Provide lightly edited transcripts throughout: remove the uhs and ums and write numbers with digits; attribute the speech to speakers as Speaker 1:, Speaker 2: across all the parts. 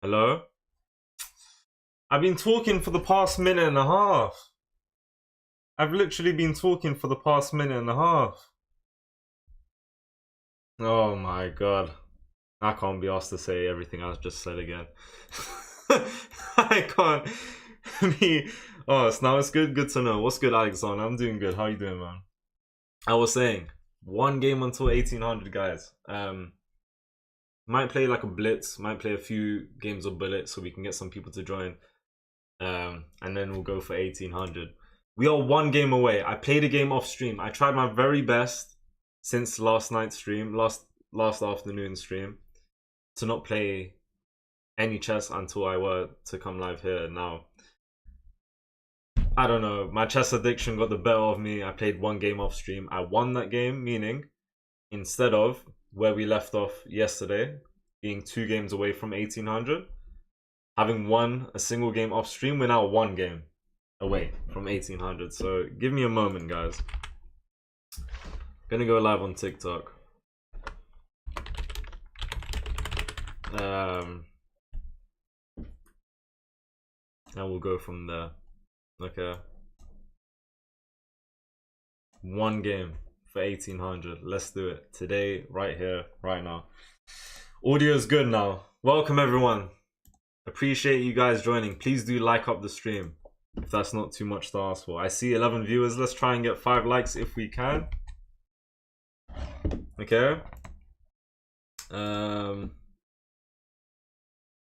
Speaker 1: Hello? I've been talking for the past minute and a half. I've literally been talking for the past minute and a half. Oh my god. I can't be asked to say everything I just said again. I can't be. Oh, it's good. Good to know. What's good, Alexander? I'm doing good. How you doing, man? I was saying, one game until 1800, guys. Might play like a blitz. Might play a few games of bullets so we can get some people to join. And then we'll go for 1800. We are one game away. I played a game off stream. I tried my very best since last night's stream, last afternoon stream, to not play any chess until I were to come live here. Now, I don't know, my chess addiction got the better of me. I played one game off stream. I won that game, meaning instead of where we left off yesterday, being 2 games away from 1800, having won a single game off stream, we're now 1 game away from 1800. So give me a moment, guys. Gonna go live on TikTok. And we'll go from there. Okay. 1 game for 1800. Let's do it today, right here, right now. Audio is good now. Welcome everyone. Appreciate you guys joining. Please do like up the stream if that's not too much to ask for. I see 11 viewers. Let's try and get 5 likes if we can. Okay.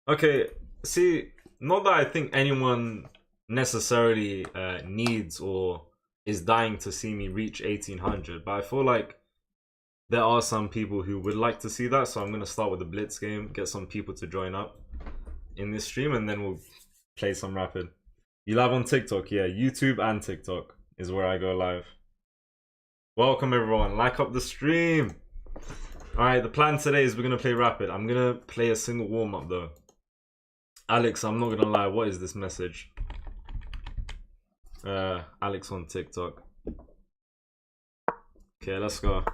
Speaker 1: Okay. See, not that I think anyone necessarily needs or is dying to see me reach 1800, but I feel like there are some people who would like to see that, so I'm going to start with the blitz game, get some people to join up in this stream, and then we'll play some rapid. You live on TikTok? Yeah, YouTube and TikTok is where I go live. Welcome everyone, like up the stream. Alright, the plan today is we're going to play rapid. I'm going to play a single warm-up though. Alex, I'm not going to lie, what is this message? Alex on TikTok. Okay, let's go.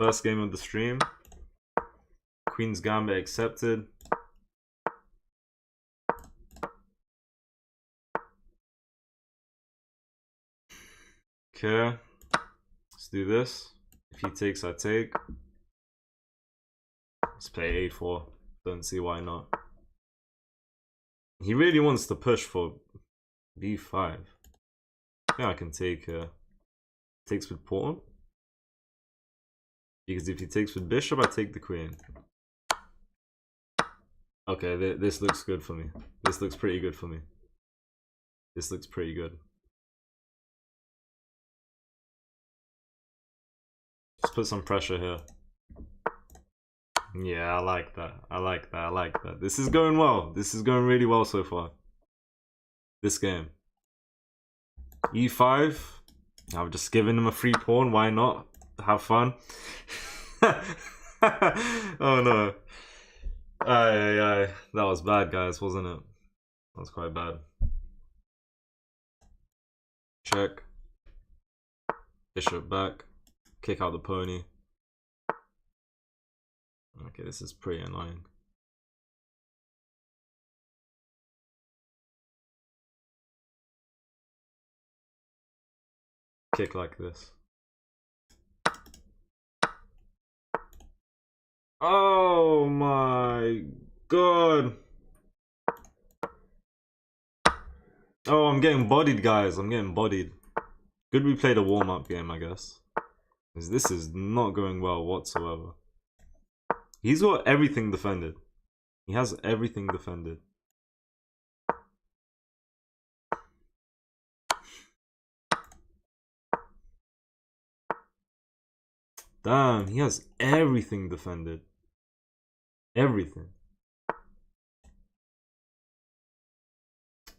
Speaker 1: First game of the stream. Queen's Gambit accepted. Okay, let's do this. If he takes, I take. Let's play a4. Don't see why not. He really wants to push for b5. I think I can take takes with pawn. Because if he takes with bishop, I take the queen. Okay, this looks good for me. This looks pretty good for me. This looks pretty good. Just put some pressure here. Yeah, I like that. I like that. I like that. This is going well. This is going really well so far. This game. e5. I've just given him a free pawn. Why not? Have fun. Oh no. Aye. That was bad, guys, wasn't it? That was quite bad. Check. Bishop back. Kick out the pony. Okay, this is pretty annoying. Kick like this. Oh my god. Oh, I'm getting bodied, guys. I'm getting bodied. Good we played a warm-up game, I guess. Because this is not going well whatsoever. He's got everything defended. He has everything defended. Damn, he has everything defended. Everything.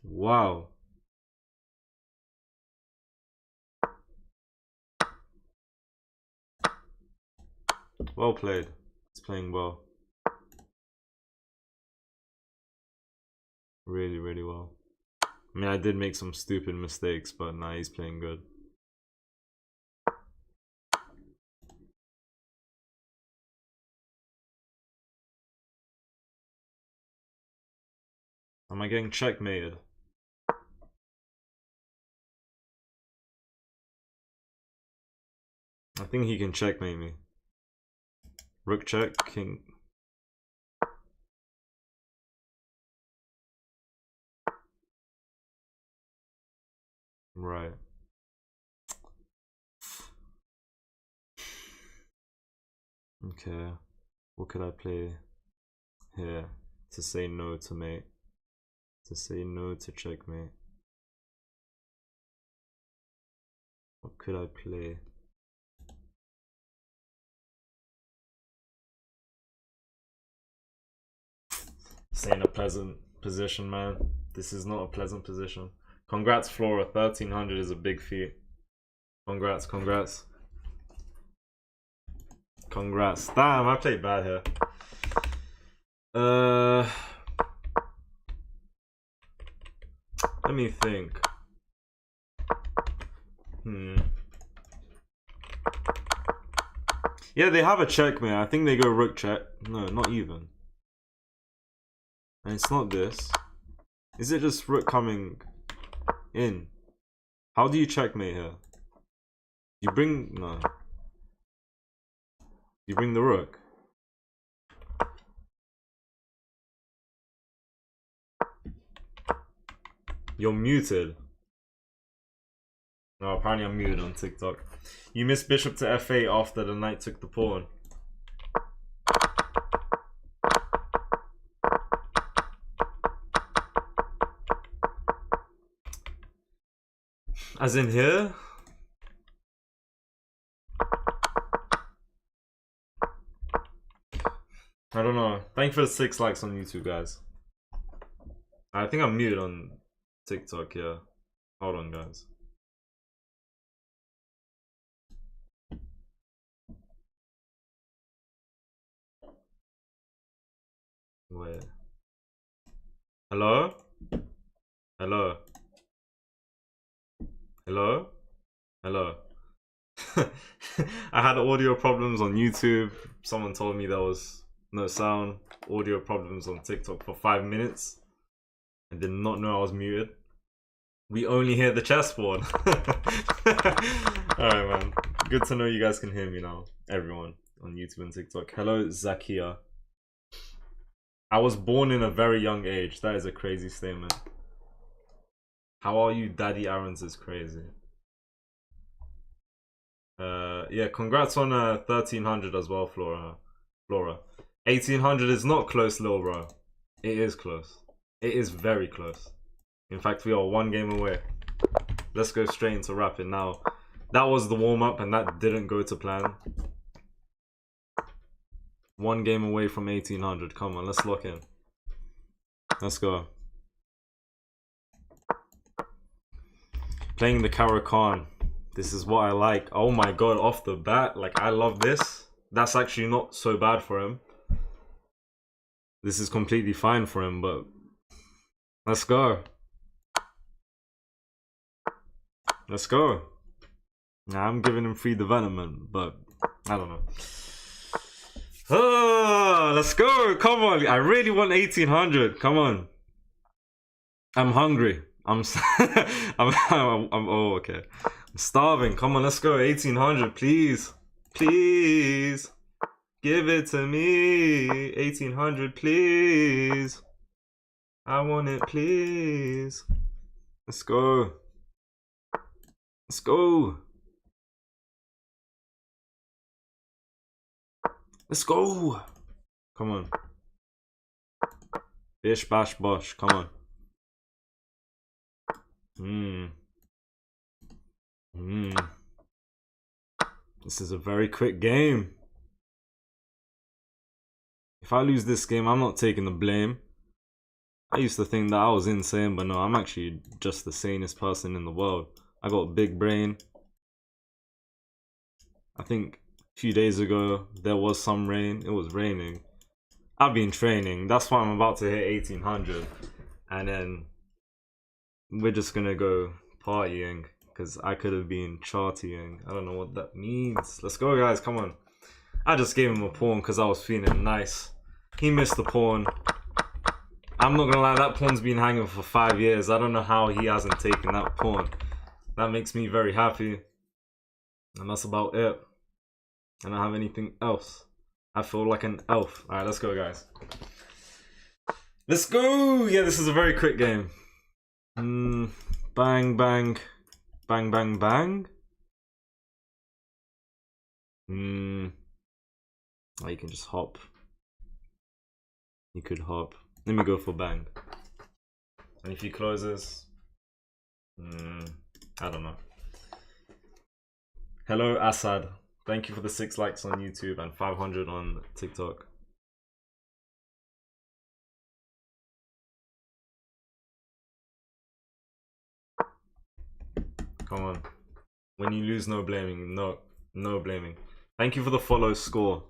Speaker 1: Wow. Well played. He's playing well. Really, really well. I mean, I did make some stupid mistakes, but now he's playing good. Am I getting checkmated? I think he can checkmate me. Rook check, king. Right. Okay. What could I play here to say no to mate? To say no to checkmate. What could I play? This ain't a pleasant position, man. This is not a pleasant position. Congrats, Flora. 1300 is a big feat. Congrats. Congrats. Damn, I played bad here. Let me think. Yeah, they have a checkmate. I think they go rook check. No, not even. And it's not this. Is it just rook coming in? How do you checkmate here? You bring... no. You bring the rook. You're muted. No, apparently I'm muted on TikTok. You missed bishop to f8 after the knight took the pawn. As in here? I don't know. Thank you for the 6 likes on YouTube, guys. I think I'm muted on TikTok, yeah. Hold on, guys. Wait. Hello? Hello? Hello? Hello? I had audio problems on YouTube. Someone told me there was no sound. Audio problems on TikTok for 5 minutes. I did not know I was muted. We only hear the chessboard. Alright, man. Good to know you guys can hear me now. Everyone on YouTube and TikTok. Hello, Zakia. I was born in a very young age. That is a crazy statement. How are you, Daddy Aarons is crazy. Yeah, congrats on 1300 as well, Flora. 1800 is not close, little bro. It is close. It is very close. In fact, we are 1 game away. Let's go straight into rapid now. That was the warm-up and that didn't go to plan. 1 game away from 1800. Come on, let's lock in. Let's go. Playing the Caro-Kann. This is what I like. Oh my god, off the bat. Like, I love this. That's actually not so bad for him. this is completely fine for him, but let's go. Let's go. Nah, I'm giving him free development, but I don't know. Oh, let's go. Come on. I really want 1800. Come on. I'm hungry. I'm oh, okay. I'm starving. Come on, let's go. 1800, please. Please. Give it to me. 1800, please. I want it, please. Let's go. Let's go. Let's go. Come on. Bish, bash, bosh. Come on. This is a very quick game. If I lose this game, I'm not taking the blame. I used to think that I was insane, but no, I'm actually just the sanest person in the world. I got a big brain. I think a few days ago, there was some rain. It was raining. I've been training. That's why I'm about to hit 1800. And then we're just gonna go partying. Because I could have been chartying. I don't know what that means. Let's go, guys. Come on. I just gave him a pawn because I was feeling nice. He missed the pawn. I'm not gonna lie, that pawn's been hanging for 5 years. I don't know how he hasn't taken that pawn. That makes me very happy. And that's about it. I don't have anything else. I feel like an elf. Alright, let's go, guys. Let's go! Yeah, this is a very quick game. Bang, bang. Bang, bang, bang. Oh, you can just hop. You could hop. Let me go for bang. And if he closes, I don't know. Hello, Assad. Thank you for the 6 likes on YouTube and 500 on TikTok. Come on. When you lose, no blaming. No blaming. Thank you for the follow score.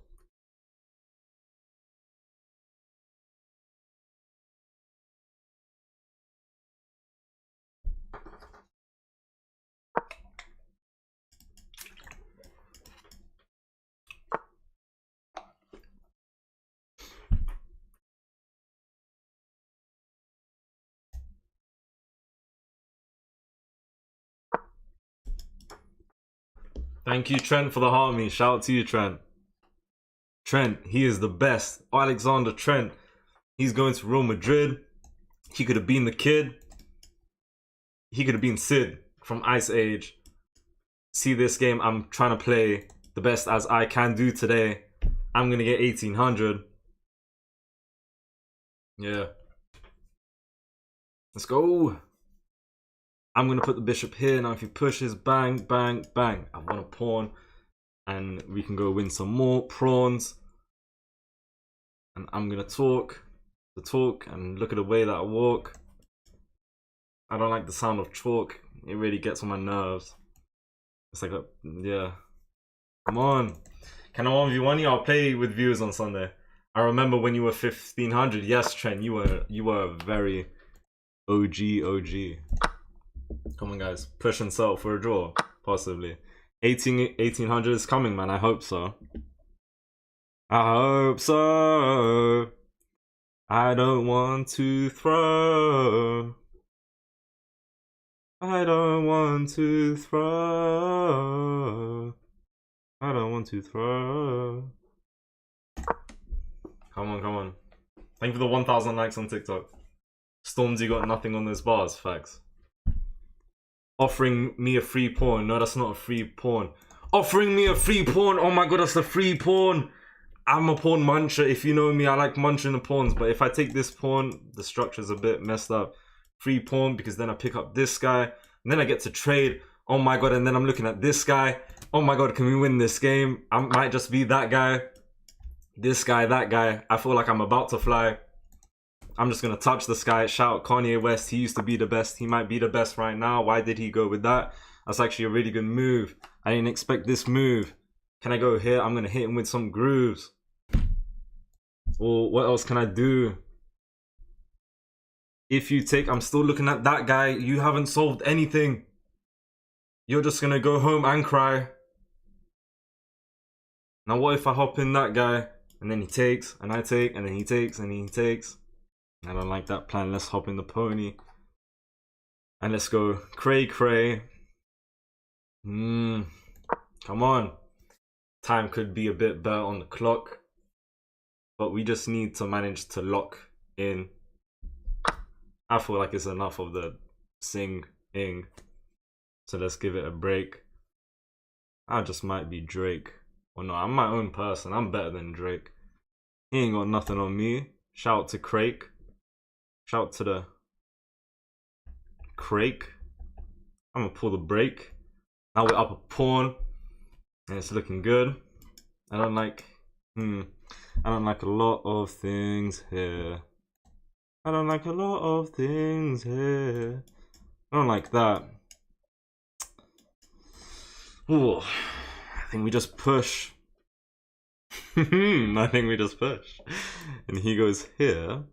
Speaker 1: Thank you, Trent, for the harmony. Shout out to you, Trent. Trent, he is the best. Alexander Trent, he's going to Real Madrid. He could have been the kid. He could have been Sid from Ice Age. See this game, I'm trying to play the best as I can do today. I'm going to get 1800. Yeah. Let's go. I'm going to put the bishop here. Now if he pushes, bang, bang, bang. I want a pawn. And we can go win some more prawns. And I'm going to talk. And look at the way that I walk. I don't like the sound of chalk. It really gets on my nerves. It's like a, yeah. Come on. Can I 1v1 you? I'll play with viewers on Sunday. I remember when you were 1500. Yes, Trent, you were very OG. Come on, guys. Push and settle for a draw. Possibly. 1800 is coming, man. I hope so. I hope so. I don't want to throw. I don't want to throw. I don't want to throw. Come on. Thank you for the 1000 likes on TikTok. Stormzy got nothing on those bars. Facts. Offering me a free pawn. No, that's not a free pawn. Offering me a free pawn. Oh my god, that's a free pawn. I'm a pawn muncher. If you know me, I like munching the pawns. But if I take this pawn, the structure's a bit messed up. Free pawn, because then I pick up this guy. And then I get to trade. Oh my god, and then I'm looking at this guy. Oh my god, can we win this game? I might just be that guy. This guy, that guy. I feel like I'm about to fly. I'm just going to touch the sky. Shout out Kanye West. He used to be the best. He might be the best right now. Why did he go with that? That's actually a really good move. I didn't expect this move. Can I go here? I'm going to hit him with some grooves. Or what else can I do? If you take, I'm still looking at that guy. You haven't solved anything. You're just gonna go home and cry. Now what if I hop in that guy and then he takes and I take and then he takes and he takes? I don't like that plan. Let's hop in the pony. And let's go cray cray. Come on. Time could be a bit better on the clock. But we just need to manage to lock in. I feel like it's enough of the sing-ing. So let's give it a break. I just might be Drake. Or no, I'm my own person. I'm better than Drake. He ain't got nothing on me. Shout out to Crake. Shout out to the Crake. I'm gonna pull the brake. Now we're up a pawn. And it's looking good. I don't like a lot of things here. I don't like a lot of things here. I don't like that. Ooh, I think we just push. I think we just push. And he goes here.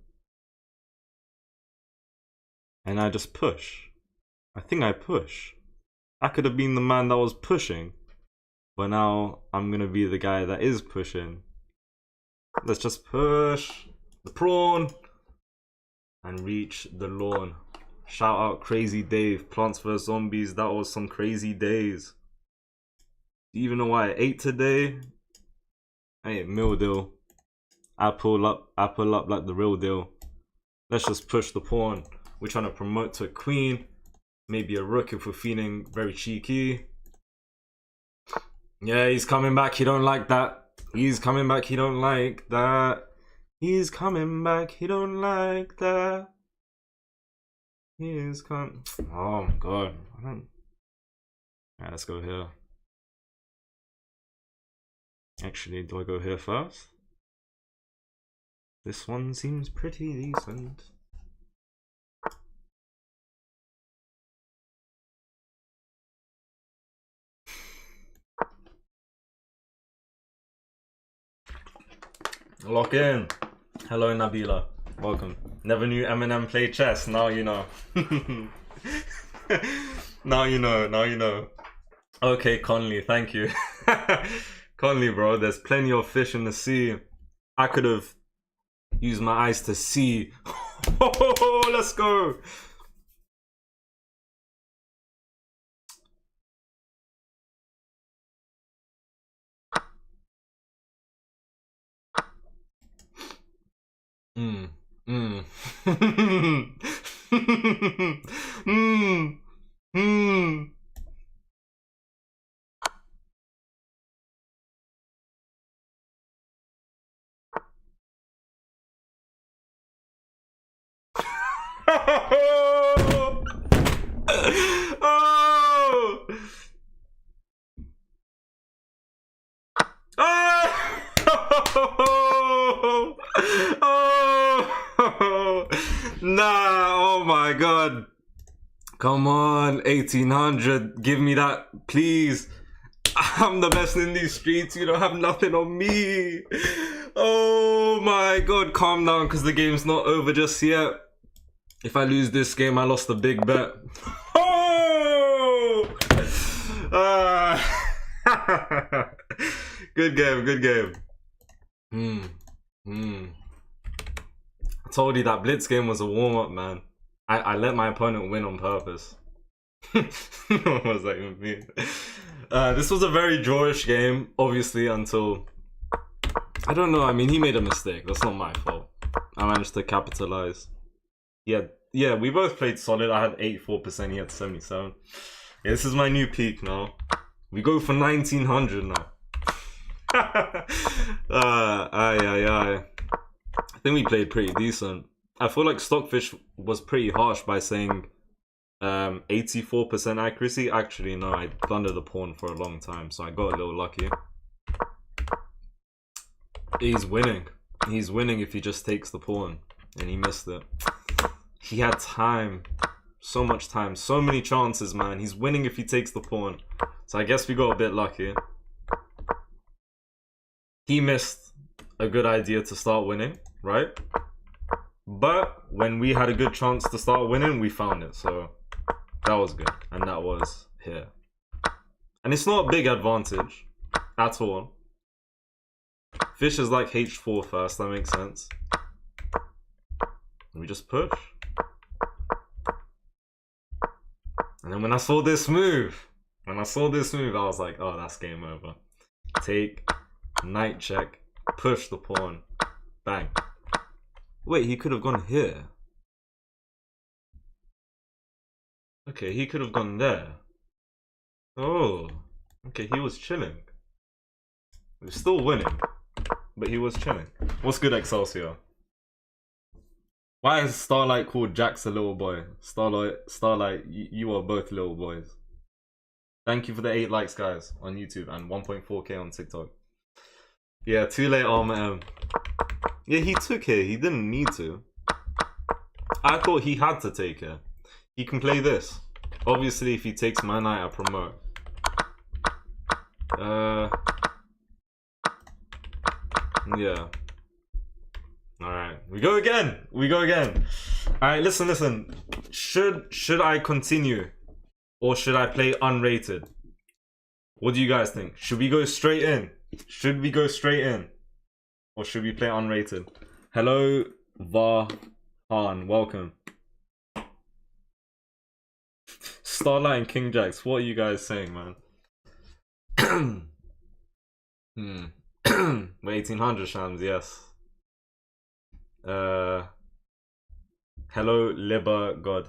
Speaker 1: And I just push. I think I push. I could have been the man that was pushing. But now I'm gonna be the guy that is pushing. Let's just push the prawn and reach the lawn. Shout out Crazy Dave, Plants vs Zombies. That was some crazy days. Do you even know why I ate today? I ate meal deal. I pull up like the real deal. Let's just push the pawn. We're trying to promote to a queen. Maybe a rook if we're feeling very cheeky. Yeah, he's coming back. He don't like that. He's coming back. He don't like that. He's coming back. He don't like that. He is coming. Oh my god. I don't. Alright, let's go here. Actually, do I go here first? This one seems pretty decent. Lock in. Hello Nabila, welcome. Never knew Eminem played chess, now you know. Now you know. Okay, Conley, thank you. Conley, bro, there's plenty of fish in the sea. I could have used my eyes to see. Let's go. Nah, oh my god. Come on, 1800, give me that, please. I'm the best in these streets, you don't have nothing on me. Oh my god, calm down, because the game's not over just yet. If I lose this game, I lost a big bet. Oh! Good game. I told you that blitz game was a warm-up, man. I let my opponent win on purpose. What was that even mean? This was a very drawish game, obviously, until... I don't know, I mean, he made a mistake. That's not my fault. I managed to capitalize. Yeah, we both played solid. I had 84%, he had 77. Yeah, this is my new peak now. We go for 1900 now. I think we played pretty decent. I feel like Stockfish was pretty harsh by saying 84% accuracy. Actually, no, I blundered the pawn for a long time, so I got a little lucky. He's winning. He's winning if he just takes the pawn, and he missed it. He had time. So much time. So many chances, man. He's winning if he takes the pawn. So I guess we got a bit lucky. He missed. a good idea to start winning, right? But when we had a good chance to start winning, we found it. So that was good. And that was here. And it's not a big advantage at all. Fish is like H4 first, that makes sense. We just push. And then when I saw this move, I was like, oh, that's game over. Take, knight check, push the pawn, bang. Wait, he could have gone here. Okay, he could have gone there. Oh, okay, he was chilling. He was still winning, but he was chilling. What's good, Excelsior? Why is Starlight called Jack's a little boy? Starlight, you are both little boys. Thank you for the 8 likes, guys, on YouTube and 1.4k on TikTok. Yeah, too late, Armor. Yeah, he took here. He didn't need to. I thought he had to take here. He can play this. Obviously, if he takes my knight, I promote. Yeah. Alright, we go again. Alright, listen. Should I continue? Or should I play unrated? What do you guys think? Should we go straight in? Or should we play unrated? Hello, Vahan, welcome. Starlight and King Jacks, what are you guys saying, man? We're 1800, Shams, yes. Hello, Liber God.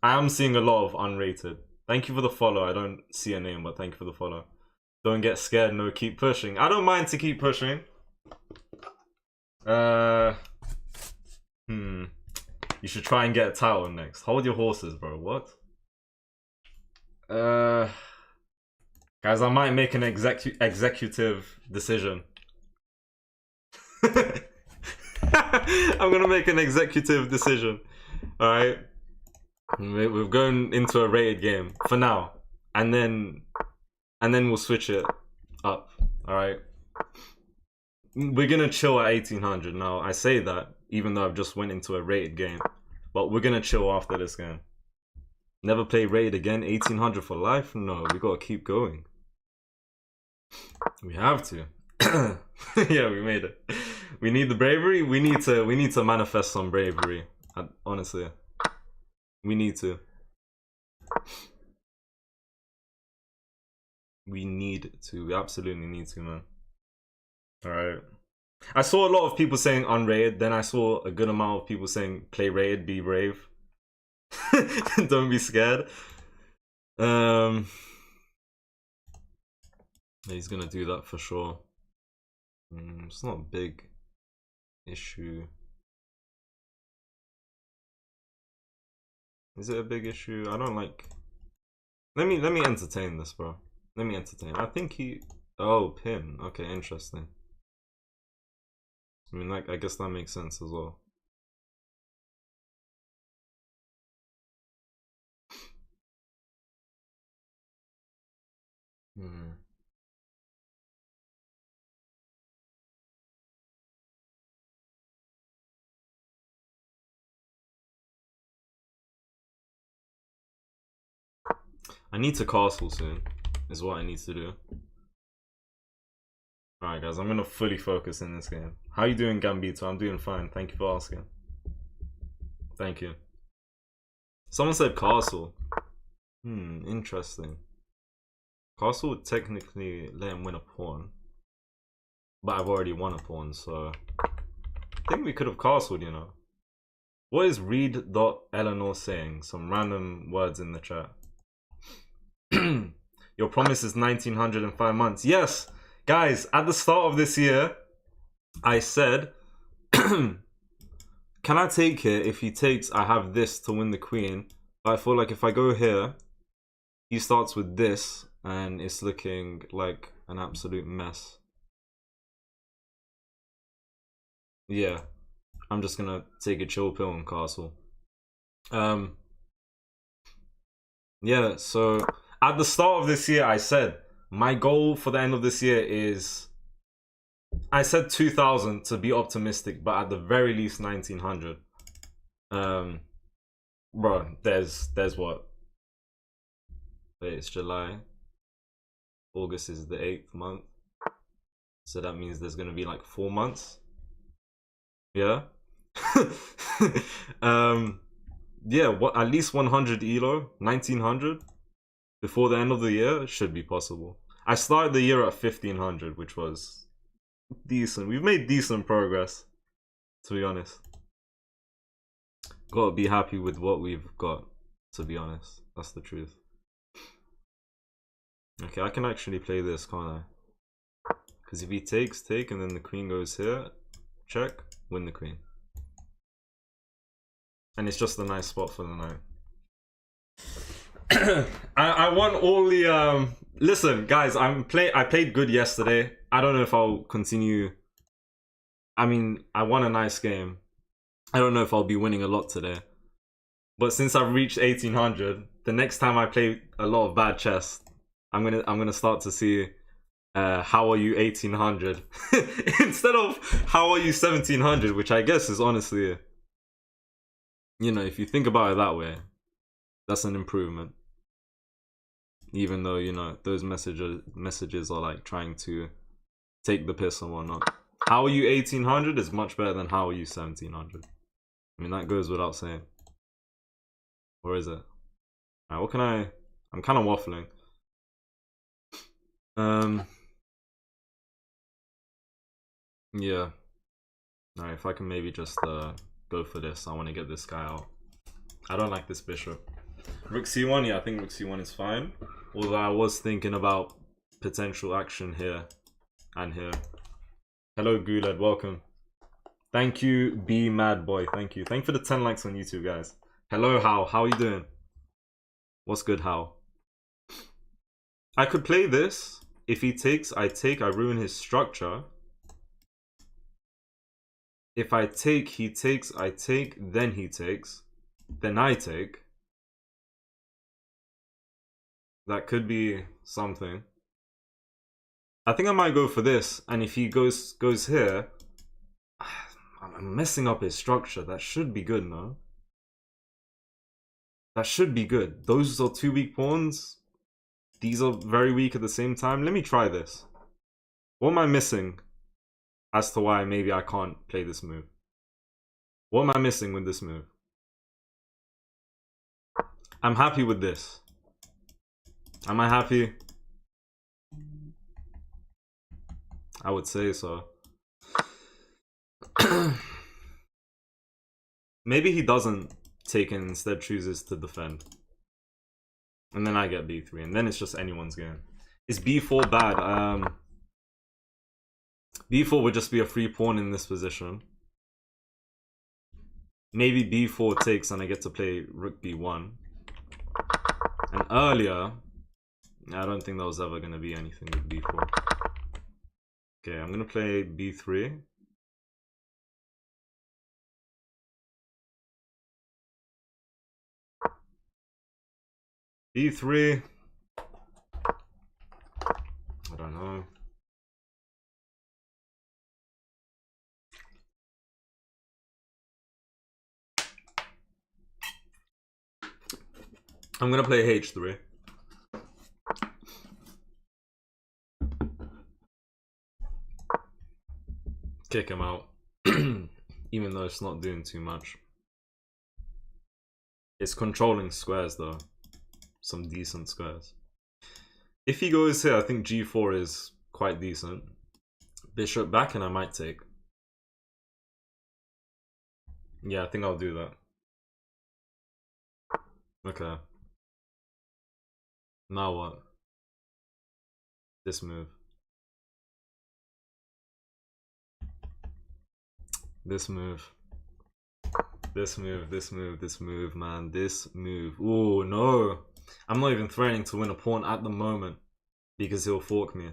Speaker 1: I am seeing a lot of unrated. Thank you for the follow. I don't see a name, but thank you for the follow. Don't get scared, no, keep pushing. I don't mind to keep pushing. You should try and get a title next. Hold your horses, bro. What? Guys, I might make an executive decision. I'm gonna make an executive decision. Alright. We're going into a rated game for now. And then we'll switch it up. Alright. We're gonna chill at 1800 now. I say that even though I've just went into a rated game. But we're gonna chill after this game. Never play rated again. 1800 for life? No, we gotta keep going. We have to. Yeah, we made it. We need the bravery. We need to manifest some bravery. Honestly, we need to. We absolutely need to, man. All right. I saw a lot of people saying unrated. Then I saw a good amount of people saying play rated, be brave. Don't be scared. He's gonna do that for sure. It's not a big issue. Is it a big issue? I don't like. Let me entertain this, bro. Let me entertain. I think he. Oh, pin. Okay, interesting. I mean, like, I guess that makes sense as well. I need to castle soon, is what I need to do. Alright guys, I'm gonna fully focus in this game. How you doing, Gambito? I'm doing fine, thank you for asking. Thank you. Someone said castle. Interesting. Castle would technically let him win a pawn. But I've already won a pawn, so... I think we could have castled, you know. What is read.eleanor saying? Some random words in the chat. Your promise is 1905 months. Yes, guys, at the start of this year, I said, can I take here? If he takes, I have this to win the queen. But I feel like if I go here, he starts with this, and it's looking like an absolute mess. Yeah, I'm just gonna take a chill pill and castle. Yeah, so... At the start of this year, I said, my goal for the end of this year is I said 2000 to be optimistic, but at the very least 1900. Bro, there's what? Wait, it's July. August is the 8th month. So that means there's gonna be like 4 months. Yeah. Yeah, what, at least 100 elo, 1900 before the end of the year should be possible. I started the year at 1500, which was decent. We've made decent progress, to be honest. Gotta be happy with what we've got, to be honest. That's the truth. Okay, I can actually play this, can't I? Because if he takes, take, and then the queen goes here, check, win the queen. And it's just a nice spot for the night. I want all the listen, guys, I played good yesterday. I don't know if I'll continue. I mean, I won a nice game. I don't know if I'll be winning a lot today. But since I've reached 1800, the next time I play a lot of bad chess, I'm gonna start to see how are you 1800 instead of how are you 1700, which I guess is honestly, you know, if you think about it that way, that's an improvement. Even though, you know, those messages are like trying to take the piss and whatnot. How are you 1800 is much better than how are you 1700. I mean, that goes without saying. Or is it? Alright, what can I'm kind of waffling. Yeah. Alright, if I can maybe just go for this. I want to get this guy out. I don't like this bishop. Rook c1, yeah, I think rook c1 is fine. Although I was thinking about potential action here and here. Hello, Guled, welcome. Thank you, B Mad Boy. Thank you. Thank you for the 10 likes on YouTube, guys. Hello, How. How are you doing? What's good, How? I could play this. If he takes, I take. I ruin his structure. If I take, he takes. I take. Then he takes. Then I take. That could be something. I think I might go for this. And if he goes here, I'm messing up his structure. That should be good, no? That should be good. Those are two weak pawns. These are very weak at the same time. Let me try this. What am I missing as to why maybe I can't play this move? What am I missing with this move? I'm happy with this. Am I happy? I would say so. Maybe he doesn't take and instead chooses to defend. And then I get b3. And then it's just anyone's game. Is b4 bad? b4 would just be a free pawn in this position. Maybe b4 takes and I get to play rook b1. And earlier, I don't think there was ever going to be anything with b4. Okay, I'm going to play b3. b3. I don't know. I'm going to play h3. Kick him out. Even though it's not doing too much. It's controlling squares though. Some decent squares. If he goes here, I think g4 is quite decent. Bishop back and I might take. Yeah, I think I'll do that. Okay. Now what? This move. This move. This move, this move, this move, man. This move. Oh, no. I'm not even threatening to win a pawn at the moment because he'll fork me.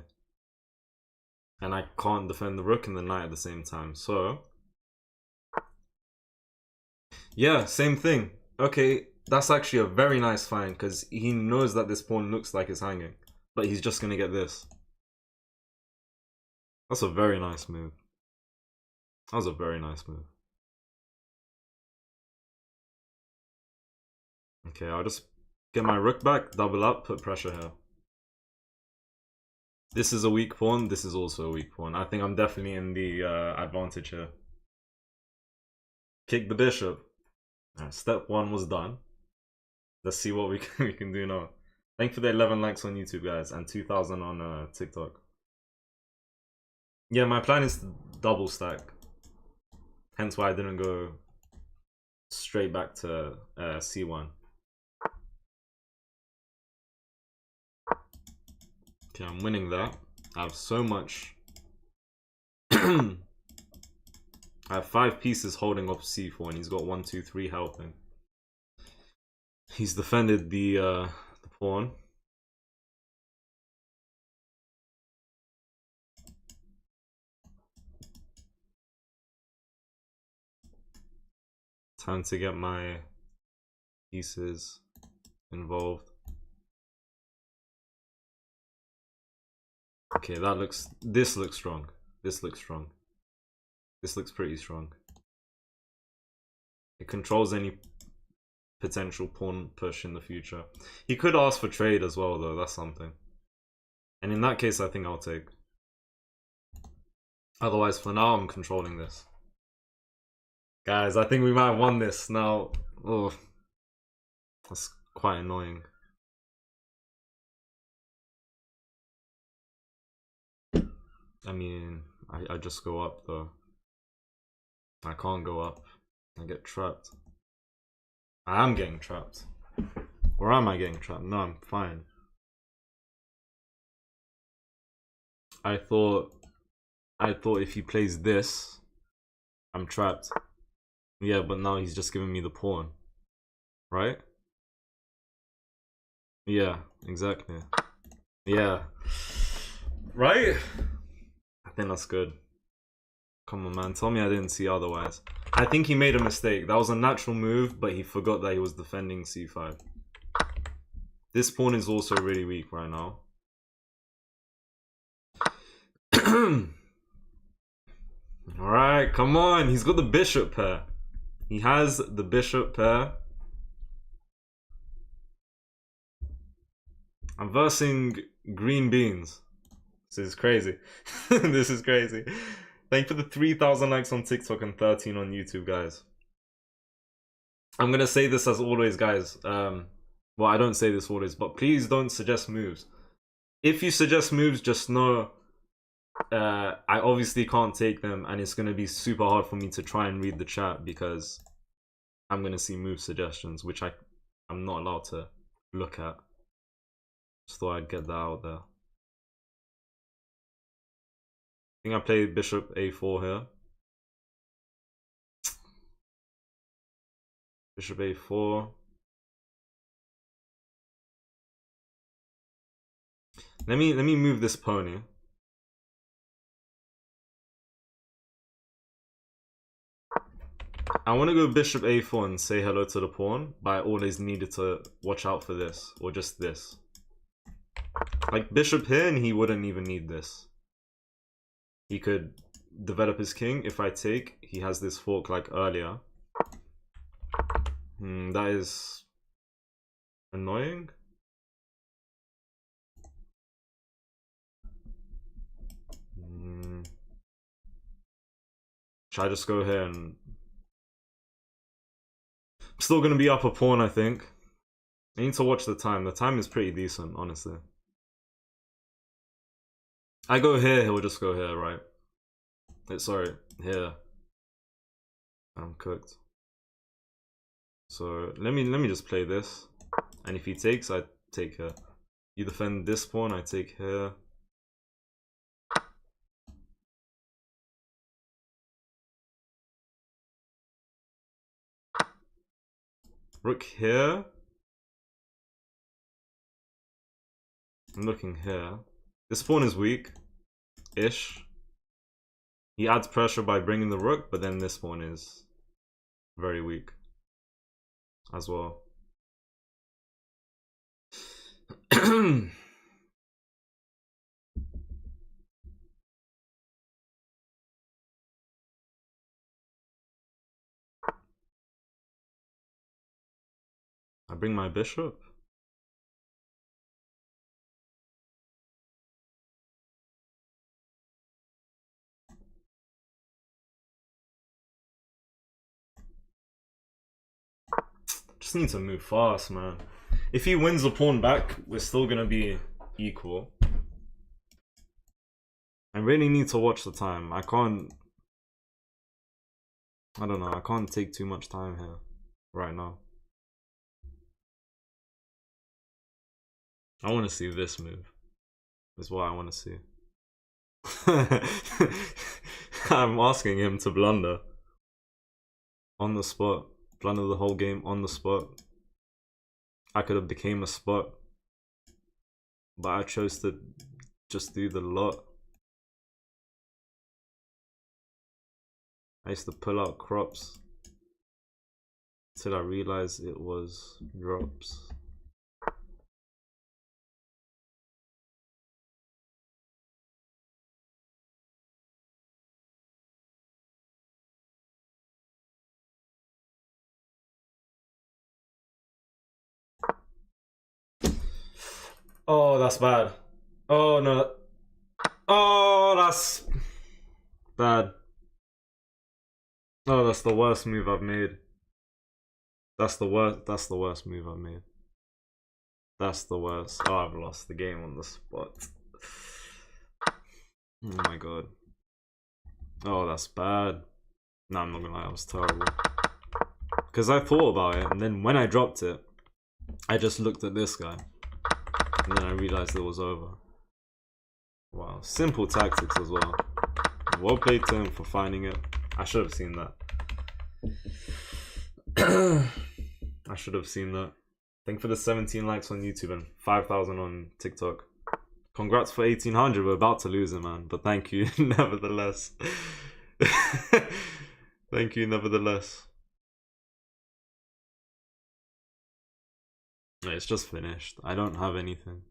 Speaker 1: And I can't defend the rook and the knight at the same time. So, yeah, same thing. Okay, that's actually a very nice find because he knows that this pawn looks like it's hanging. But he's just going to get this. That's a very nice move. That was a very nice move. Okay, I'll just get my rook back, double up, put pressure here. This is a weak pawn. This is also a weak pawn. I think I'm definitely in the advantage here. Kick the bishop. Right, step 1 was done. Let's see what we can do now. Thank you for the 11 likes on YouTube, guys, and 2,000 on TikTok. Yeah, my plan is to double stack. Hence why I didn't go straight back to C1. Okay, I'm winning that. I have so much. I have 5 pieces holding up C4, and he's got 1, 2, 3 helping. He's defended the pawn. Time to get my pieces involved. Okay, this looks strong. This looks strong. This looks pretty strong. It controls any potential pawn push in the future. He could ask for trade as well, though. That's something. And in that case, I think I'll take. Otherwise, for now, I'm controlling this. Guys, I think we might have won this now. Oh, that's quite annoying. I mean, I just go up though. I can't go up. I get trapped. I am getting trapped. Or am I getting trapped? No, I'm fine. I thought if he plays this, I'm trapped. Yeah, but now he's just giving me the pawn. Right? Yeah, exactly. Yeah. Right? I think that's good. Come on, man. Tell me I didn't see otherwise. I think he made a mistake. That was a natural move, but he forgot that he was defending c5. This pawn is also really weak right now. Alright, come on. He's got the bishop pair. He has the bishop pair. I'm versing green beans. This is crazy. This is crazy. Thank you for the 3,000 likes on TikTok and 13 on YouTube, guys. I'm gonna say this as always, guys. Well, I don't say this always, but please don't suggest moves. If you suggest moves, just know I obviously can't take them, and it's gonna be super hard for me to try and read the chat because I'm gonna see move suggestions, which I'm not allowed to look at. Just thought I'd get that out there. I think I played bishop a4 here. Bishop a4. Let me move this pony. I want to go bishop a4 and say hello to the pawn, but I always needed to watch out for this, or just this. Like bishop here, and he wouldn't even need this. He could develop his king. If I take, he has this fork like earlier. That is annoying. Should I just go here and... I'm still going to be up a pawn, I think. I need to watch the time. The time is pretty decent, honestly. I go here, he'll just go here, right? Sorry, here. I'm cooked. So let me just play this. And if he takes, I take here. You defend this pawn, I take here. Rook here. I'm looking here. This pawn is weak-ish. He adds pressure by bringing the rook, but then this pawn is very weak as well. I bring my bishop. Just need to move fast, man. If he wins the pawn back, we're still gonna be equal. I really need to watch the time. I don't know, I can't take too much time here right now. I want to see this move. That's what I want to see. I'm asking him to blunder. On the spot. Blunder the whole game on the spot. I could have became a spot. But I chose to just do the lot. I used to pull out crops. Till I realized it was drops. Oh, that's bad. Oh, no. Oh, that's bad. Oh, that's the worst move I've made. That's the worst move I've made. That's the worst. Oh, I've lost the game on the spot. Oh my god. Oh, that's bad. No, I'm not gonna lie, that was terrible. Because I thought about it, and then when I dropped it, I just looked at this guy. And then I realized it was over. Wow, simple tactics as well. Well played to him for finding it. I should have seen that. I should have seen that. Thank you for the 17 likes on YouTube and 5,000 on TikTok. Congrats for 1,800. We're about to lose it, man. But thank you, nevertheless. Thank you, nevertheless. It's just finished. I don't have anything.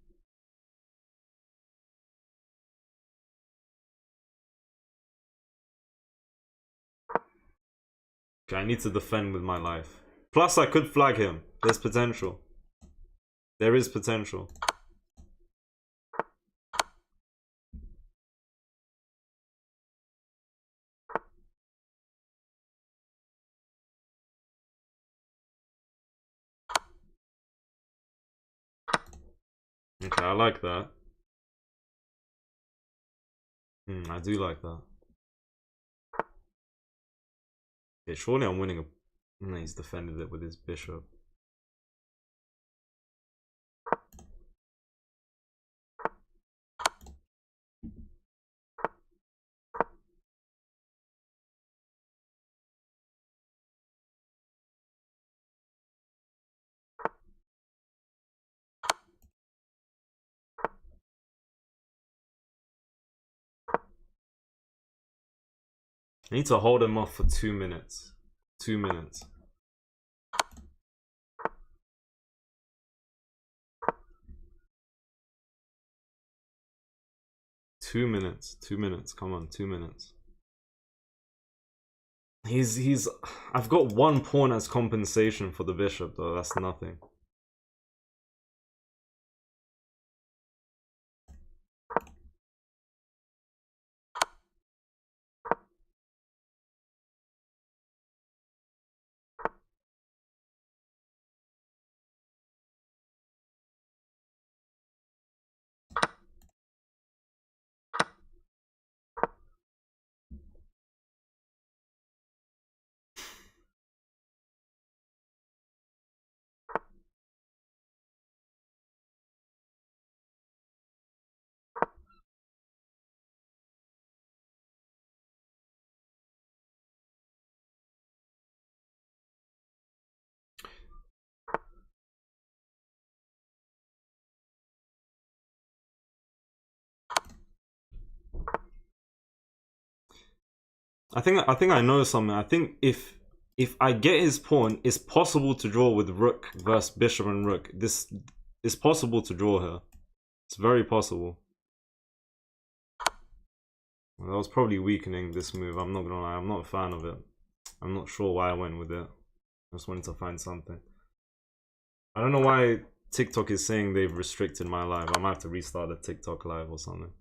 Speaker 1: Okay, I need to defend with my life. Plus, I could flag him. There's potential. There is potential. Okay, I like that. I do like that. Okay, surely I'm winning a... No, he's defended it with his bishop. I need to hold him off for 2 minutes. 2 minutes. Two minutes, come on, 2 minutes. I've got 1 pawn as compensation for the bishop though, that's nothing. I think I know something. I think if I get his pawn, it's possible to draw with rook versus bishop and rook. This is possible to draw here. It's very possible. Well, that was probably weakening this move. I'm not gonna lie. I'm not a fan of it. I'm not sure why I went with it. I just wanted to find something. I don't know why TikTok is saying they've restricted my live. I might have to restart the TikTok live or something.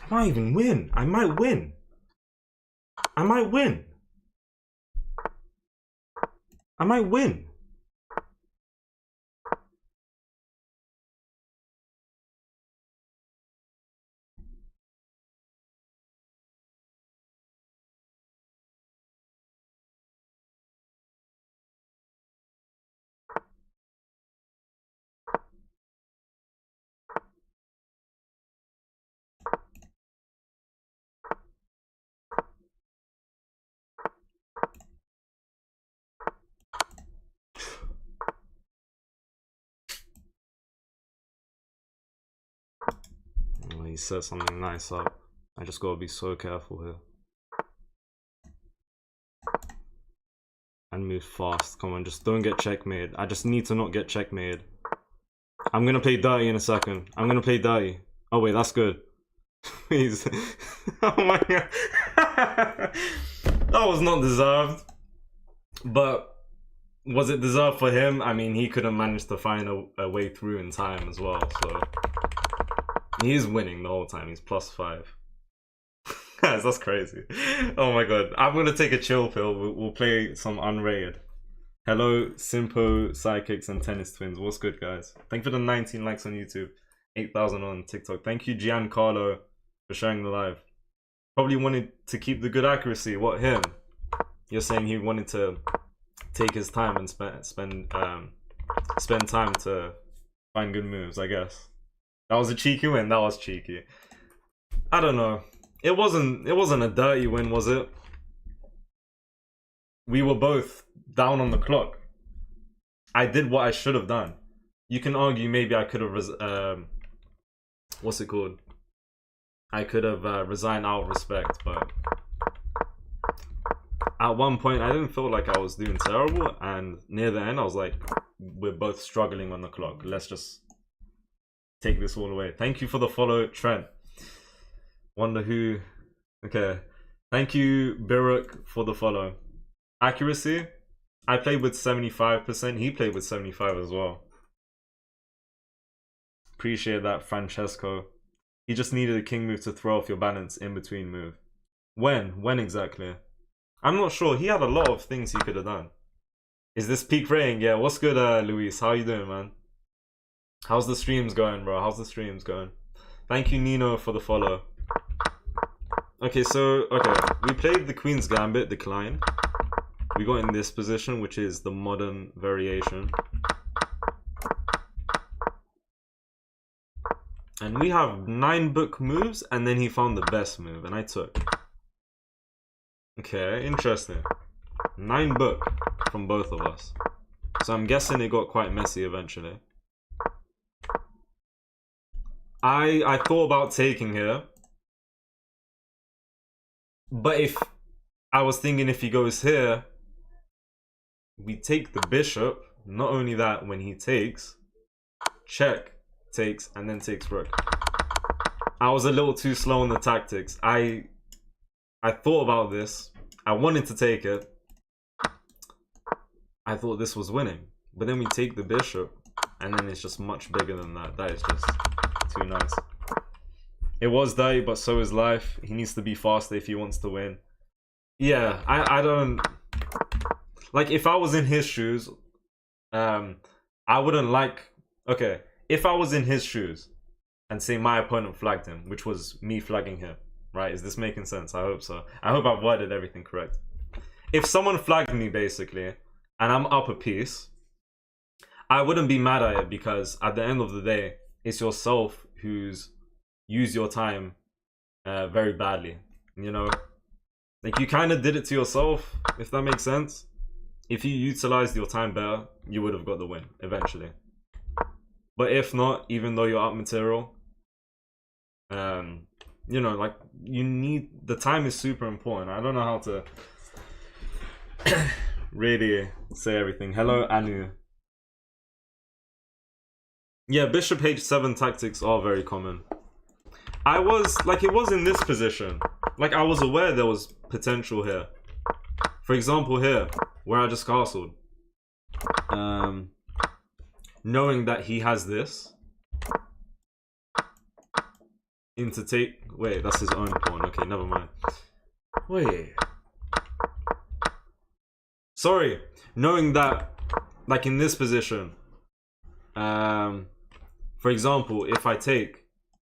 Speaker 1: I might even win. I might win. I might win. I might win. Oh, he set something nice up. I just gotta be so careful here. And move fast. Come on, just don't get checkmated. I just need to not get checkmated. I'm gonna play dirty in a second. I'm gonna play dirty. Oh wait, that's good. Please. Oh my god. That was not deserved. But was it deserved for him? I mean, he couldn't manage to find a way through in time as well, so he's winning the whole time. He's +5. Guys, that's crazy. Oh my god. I'm gonna take a chill pill. We'll play some Unrated. Hello, Simpo, Sidekicks, and Tennis Twins. What's good, guys? Thank you for the 19 likes on YouTube. 8,000 on TikTok. Thank you, Giancarlo, for sharing the live. Probably wanted to keep the good accuracy. What, him? You're saying he wanted to take his time and spend time to find good moves, I guess. That was a cheeky win. That was cheeky. I don't know. It wasn't a dirty win, was it? We were both down on the clock. I did what I should have done. You can argue maybe I could have what's it called? I could have resigned out of respect, but at one point I didn't feel like I was doing terrible, and near the end I was like, we're both struggling on the clock. Let's just take this all away. Thank you for the follow, Trent. Wonder who. Okay. Thank you, Biruk, for the follow. Accuracy. I played with 75%. He played with 75 as well. Appreciate that, Francesco. He just needed a king move to throw off your balance in between move. When? When exactly? I'm not sure. He had a lot of things he could have done. Is this peak rating? Yeah, what's good, Luis? How you doing, man? How's the streams going, bro? How's the streams going? Thank you, Nino, for the follow. Okay, so, we played the Queen's Gambit, decline. We got in this position, which is the modern variation. And we have 9 book moves, and then he found the best move, and I took. Okay, interesting. 9 book from both of us. So I'm guessing it got quite messy eventually. I thought about taking here. But if I was thinking if he goes here, we take the bishop. Not only that, when he takes, check, takes, and then takes rook. I was a little too slow on the tactics. I thought about this. I wanted to take it. I thought this was winning. But then we take the bishop, and then it's just much bigger than that. That is just too nice. It was dirty, but so is life. He needs to be faster if he wants to win. Yeah, I don't... Like, if I was in his shoes, I wouldn't like... Okay, if I was in his shoes and say my opponent flagged him, which was me flagging him, right? Is this making sense? I hope so. I hope I've worded everything correct. If someone flagged me, basically, and I'm up a piece, I wouldn't be mad at it because at the end of the day, it's yourself who's used your time very badly, you know? Like, you kind of did it to yourself, if that makes sense. If you utilized your time better, you would have got the win, eventually. But if not, even though you're up material, you know, like, you need... The time is super important. I don't know how to really say everything. Hello, Anu. Yeah, bishop h7 tactics are very common. I was, like, it was in this position. Like, I was aware there was potential here. For example, here, where I just castled. Knowing that he has this. Into take... Wait, that's his own pawn. Okay, never mind. Wait. Sorry. Knowing that, like, in this position. For example, if I take...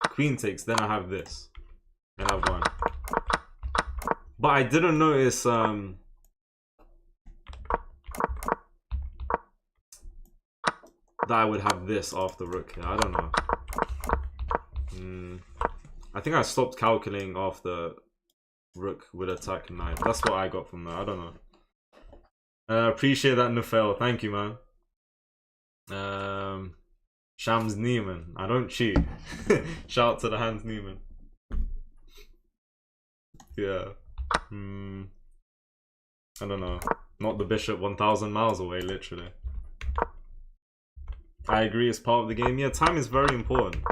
Speaker 1: Queen takes, then I have this. And I've won. But I didn't notice... that I would have this after rook here. I don't know. I think I stopped calculating after rook would attack knight. That's what I got from that. I don't know. Appreciate that, Nufel. Thank you, man. Shams Neiman. I don't cheat. Shout out to the Hans Neiman. Yeah. I don't know. Not the bishop 1,000 miles away, literally. I agree, it's part of the game. Yeah, time is very important.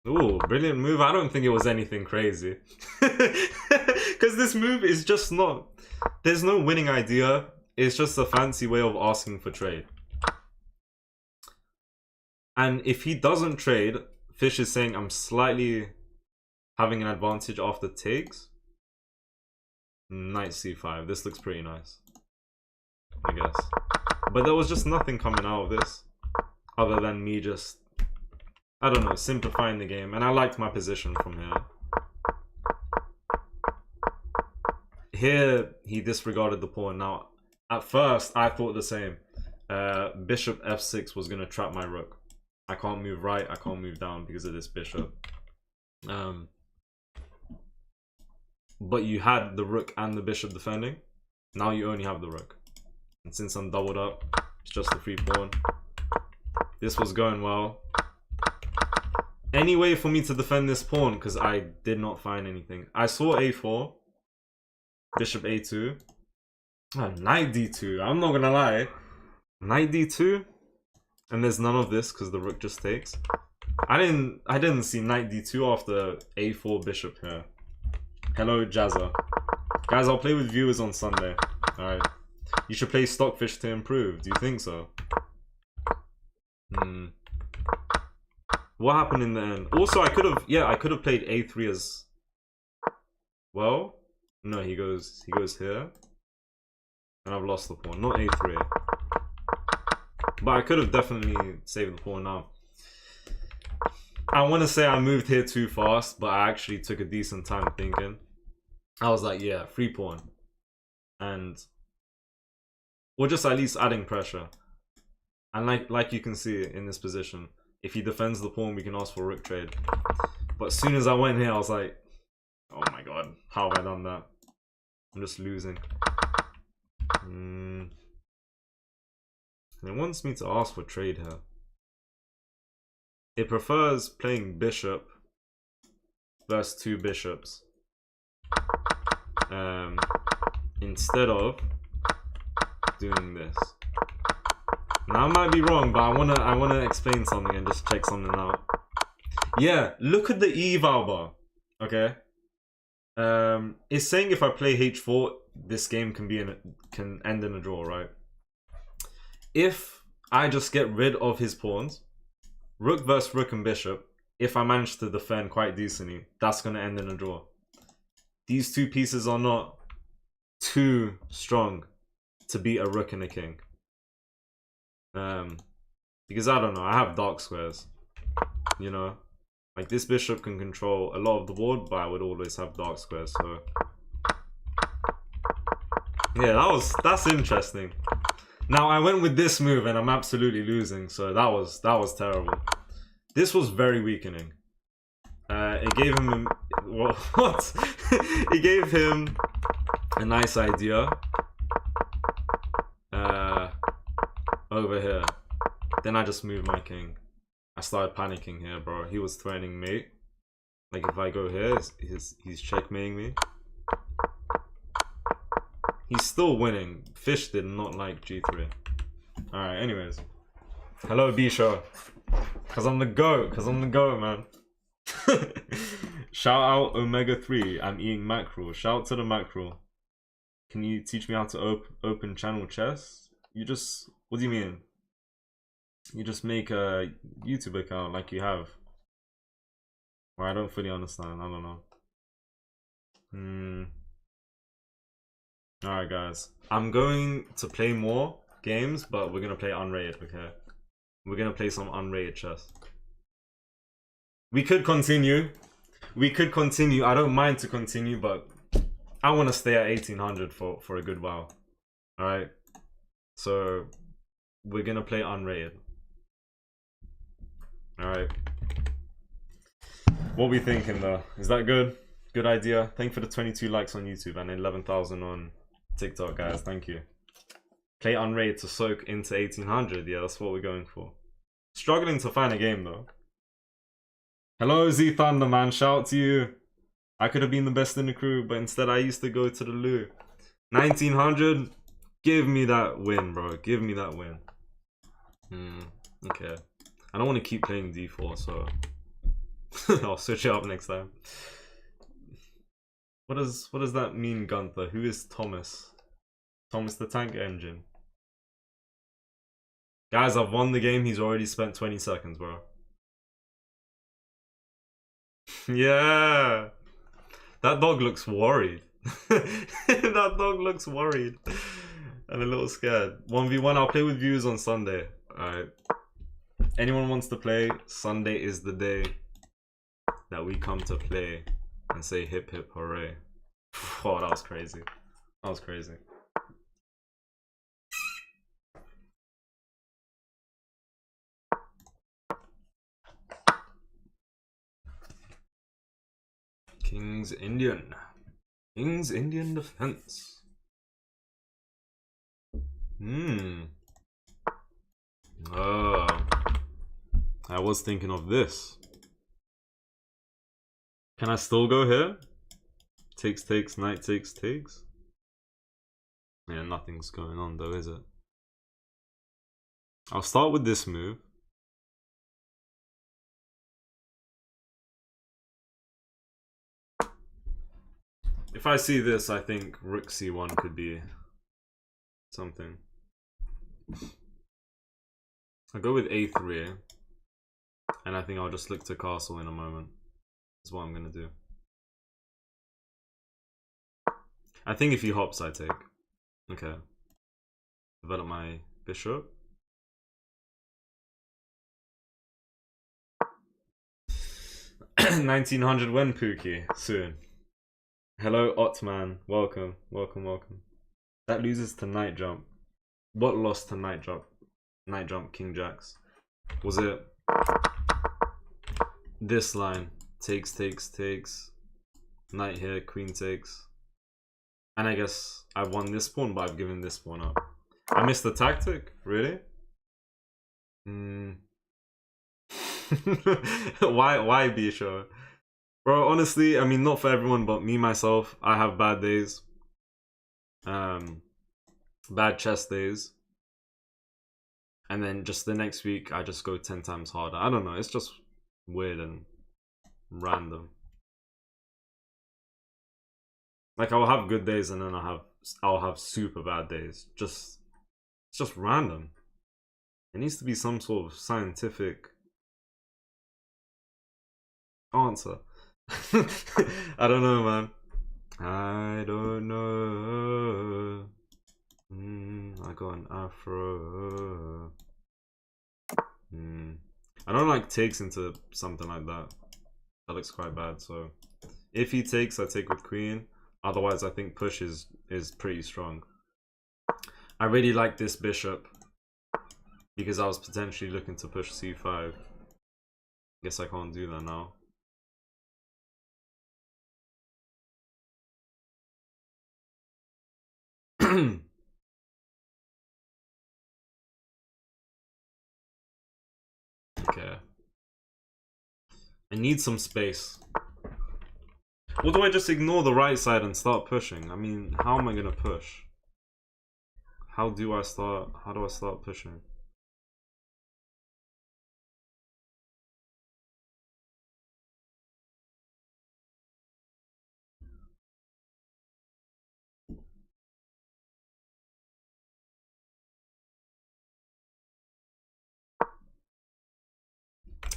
Speaker 1: Ooh, brilliant move. I don't think it was anything crazy. Because this move is just not... There's no winning idea. It's just a fancy way of asking for trade. And if he doesn't trade, Fish is saying I'm slightly having an advantage after takes. Knight c5. This looks pretty nice, I guess. But there was just nothing coming out of this. Other than me just, I don't know, simplifying the game. And I liked my position from here. Here, he disregarded the pawn. Now, at first, I thought the same. Bishop f6 was going to trap my rook. I can't move right, I can't move down because of this bishop. But you had the rook and the bishop defending. Now you only have the rook. And since I'm doubled up, it's just the free pawn. This was going well. Any way for me to defend this pawn, because I did not find anything. I saw a4. Bishop a2. Knight d2. I'm not gonna lie. Knight d2. And there's none of this because the rook just takes. I didn't see knight d2 after a4 bishop here. Hello, Jazza. Guys, I'll play with viewers on Sunday. Alright. You should play Stockfish to improve. Do you think so? What happened in the end? Also, I could have played a3 as well. No, he goes here. And I've lost the pawn. Not a3. But I could have definitely saved the pawn now. I want to say I moved here too fast, but I actually took a decent time thinking. I was like, yeah, free pawn. And we're just at least adding pressure. And like you can see in this position, if he defends the pawn, we can ask for rook trade. But as soon as I went here, I was like, oh my god, how have I done that? I'm just losing. And it wants me to ask for trade here. It prefers playing bishop versus two bishops instead of doing this. Now I might be wrong, but I wanna explain something and just check something out. Yeah, look at the eval bar. Okay. It's saying if I play h4, this game can end in a draw, right? If I just get rid of his pawns, rook versus rook and bishop, if I manage to defend quite decently, that's going to end in a draw. These two pieces are not too strong to beat a rook and a king. Because I don't know, I have dark squares, you know, like this bishop can control a lot of the board, but I would always have dark squares. So yeah, that's interesting. Now I went with this move and I'm absolutely losing, so that was terrible. This was very weakening. It gave him what? It gave him a nice idea over here. Then I just moved my king. I started panicking here, bro. He was threatening mate. Like if I go here, he's checkmating me. He's still winning. Fish did not like G3. Alright, anyways. Hello, B-Show. Cause I'm the GOAT. Cause I'm the GOAT, man. Shout out Omega 3. I'm eating mackerel. Shout out to the mackerel. Can you teach me how to open channel chess? You just... What do you mean? You just make a YouTube account like you have. Or I don't fully understand. I don't know. Alright guys. I'm going to play more games, but we're going to play unrated, okay? We're going to play some unrated chess. We could continue. We could continue. I don't mind to continue, but I want to stay at 1800 for a good while. Alright? So, we're going to play unrated. Alright. What we thinking though? Is that good? Good idea. Thank you for the 22 likes on YouTube and 11,000 on TikTok, guys. Thank you. Play unrated to soak into 1800. Yeah, that's what we're going for. Struggling to find a game though. Hello Z Thunder, man. Shout out to you. I could have been the best in the crew, but instead I used to go to the loo. 1900. Give me that win, bro. Give me that win. Okay. I don't want to keep playing d4, so I'll switch it up next time. What does that mean, Gunther? Who is Thomas? Thomas the Tank Engine. Guys, I've won the game. He's already spent 20 seconds, bro. Yeah. That dog looks worried. That dog looks worried. And a little scared. 1v1, I'll play with viewers on Sunday. Alright. Anyone wants to play, Sunday is the day that we come to play and say hip hip hooray. Oh, that was crazy. That was crazy. King's Indian. King's Indian defense. I was thinking of this. Can I still go here? Takes, knight takes. Yeah, nothing's going on though, is it? I'll start with this move. If I see this, I think rook c1 could be something. I'll go with a3. And I think I'll just look to castle in a moment. That's what I'm going to do. I think if he hops, I take. Okay. Develop my bishop. $1900 when Pookie? Soon. Hello, Otman. Welcome. That loses to knight jump. What lost to knight jump? Knight jump, king jacks. Was it this line? Takes. Knight here, queen takes. And I guess I won this pawn, but I've given this pawn up. I missed the tactic? Really? Why be sure? Bro, honestly, I mean, not for everyone, but me, myself, I have bad days. Bad chess days. And then just the next week, I just go 10 times harder. I don't know, it's just weird and random. Like, I'll have good days and then I'll have super bad days. It's just random. It needs to be some sort of scientific answer. I don't know, man. I don't know. I got an afro. I don't like takes into something like that. That looks quite bad. So if he takes, I take with queen. Otherwise, I think push is pretty strong. I really like this bishop because I was potentially looking to push c5. Guess I can't do that now. Okay. I need some space. Or do I just ignore the right side and start pushing? I mean, how am I gonna push? How do I start pushing?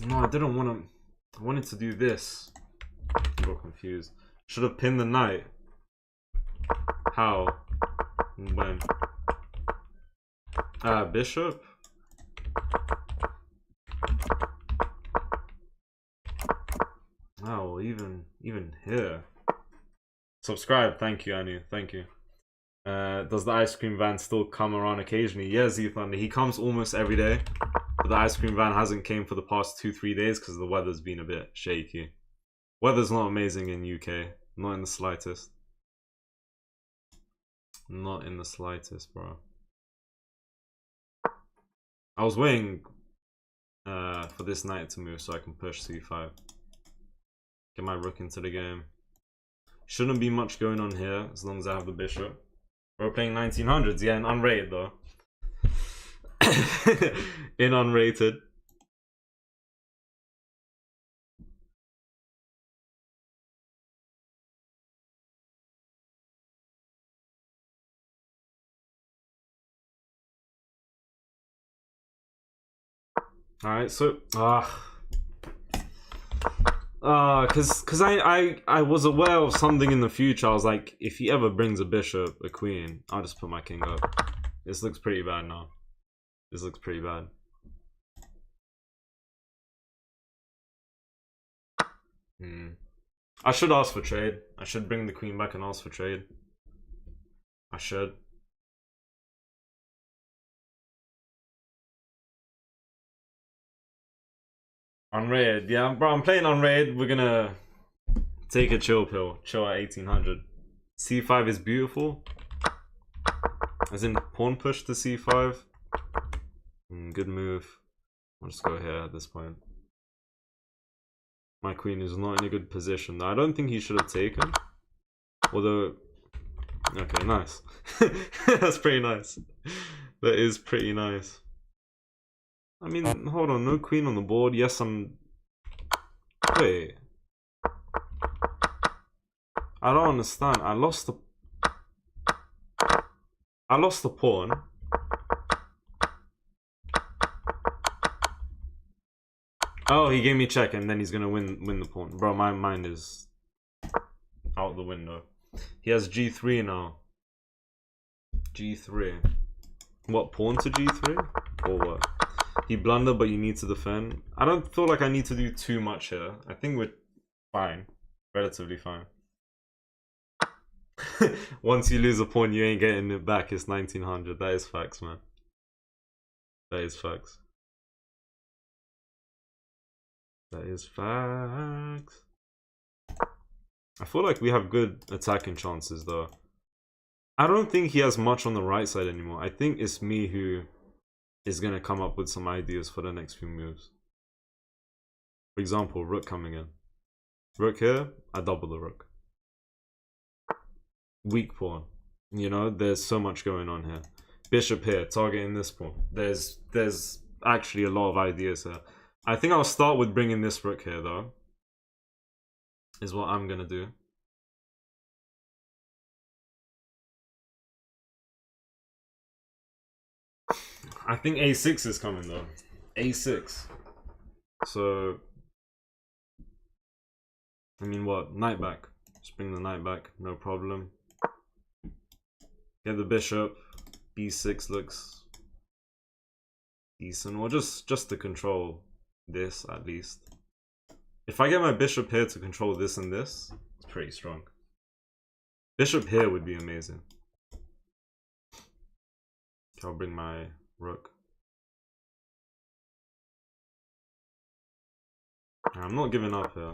Speaker 1: No, I didn't want to. I wanted to do this. I got confused. Should have pinned the knight. How? When? Bishop? Oh, even here. Subscribe, thank you, Anu, thank you. Does the ice cream van still come around occasionally? Yeah, Z Thunder, he comes almost every day. But the ice cream van hasn't came for the past 2-3 days because the weather's been a bit shaky. Weather's not amazing in UK. Not in the slightest. Not in the slightest, bro. I was waiting for this knight to move so I can push c5. Get my rook into the game. Shouldn't be much going on here as long as I have the bishop. We're playing 1900s, yeah, in unrated though. In unrated. Alright, so cause I was aware of something in the future. I was like, if he ever brings a bishop, a queen, I'll just put my king up. This looks pretty bad now. This looks pretty bad. I should ask for trade. I should bring the queen back and ask for trade. I should. Unrated, yeah, bro. I'm playing unrated. We're gonna take a chill pill. Chill at 1800. C5 is beautiful. As in pawn push to c5. Good move. I'll just go here at this point. My queen is not in a good position. I don't think he should have taken. Although, okay, nice. That's pretty nice. That is pretty nice. I mean, hold on, no queen on the board. Yes, I'm... Wait. I don't understand. I lost the pawn. Oh, he gave me check and then he's gonna win the pawn. Bro, my mind is out the window. He has g3 now. G3. What, pawn to g3? Or what? He blundered, but you need to defend. I don't feel like I need to do too much here. I think we're fine. Relatively fine. Once you lose a pawn, you ain't getting it back. It's 1900. That is facts, man. That is facts. That is facts. I feel like we have good attacking chances, though. I don't think he has much on the right side anymore. I think it's me who is going to come up with some ideas for the next few moves. For example, rook coming in. Rook here, I double the rook. Weak pawn. You know, there's so much going on here. Bishop here, targeting this pawn. There's actually a lot of ideas here. I think I'll start with bringing this rook here, though. Is what I'm going to do. I think a6 is coming, though. a6. So I mean, what? Knight back. Just bring the knight back, no problem. Get the bishop. B6 looks decent, or just to control this at least. If I get my bishop here to control this and this, it's pretty strong. Bishop here would be amazing. Okay, I'll bring my rook. I'm not giving up here.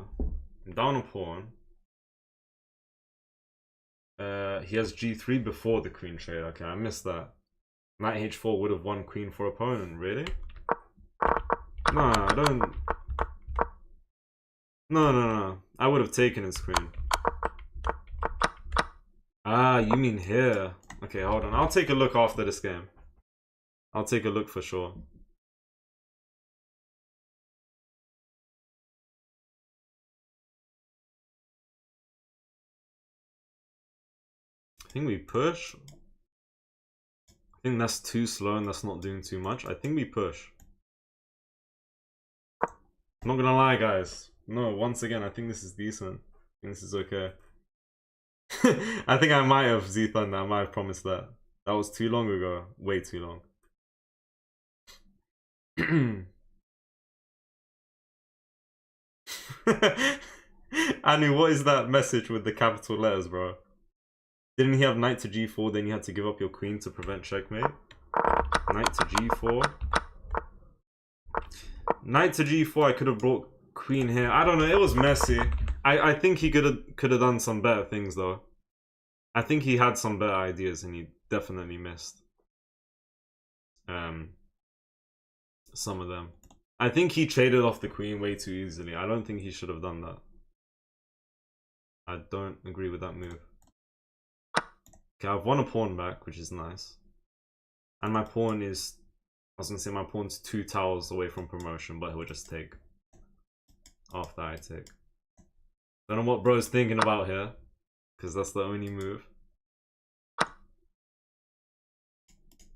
Speaker 1: I'm down a pawn. He has g3 before the queen trade. Okay, I missed that. Knight h4 would have won queen for opponent. Really? No, I don't. No. I would have taken his queen. Ah, you mean here? Okay, hold on. I'll take a look after this game. I'll take a look for sure. I think we push. I think that's too slow and that's not doing too much. I think we push. I'm not gonna lie, guys. No, once again, I think this is decent. I think this is okay. I think I might have Z-Thunder. I might have promised that. That was too long ago. Way too long. Anu, what is that message with the capital letters, bro? Didn't he have knight to g4, then you had to give up your queen to prevent checkmate? Knight to g4. Knight to g4, I could have brought queen here. I don't know, it was messy. I think he could have done some better things though. I think he had some better ideas and he definitely missed some of them. I think he traded off the queen way too easily. I don't think he should have done that. I don't agree with that move. Okay, I've won a pawn back, which is nice. And my pawn is... I was gonna say my pawn's 2 tiles away from promotion, but he'll just take. After I take. Don't know what bro's thinking about here. Because that's the only move.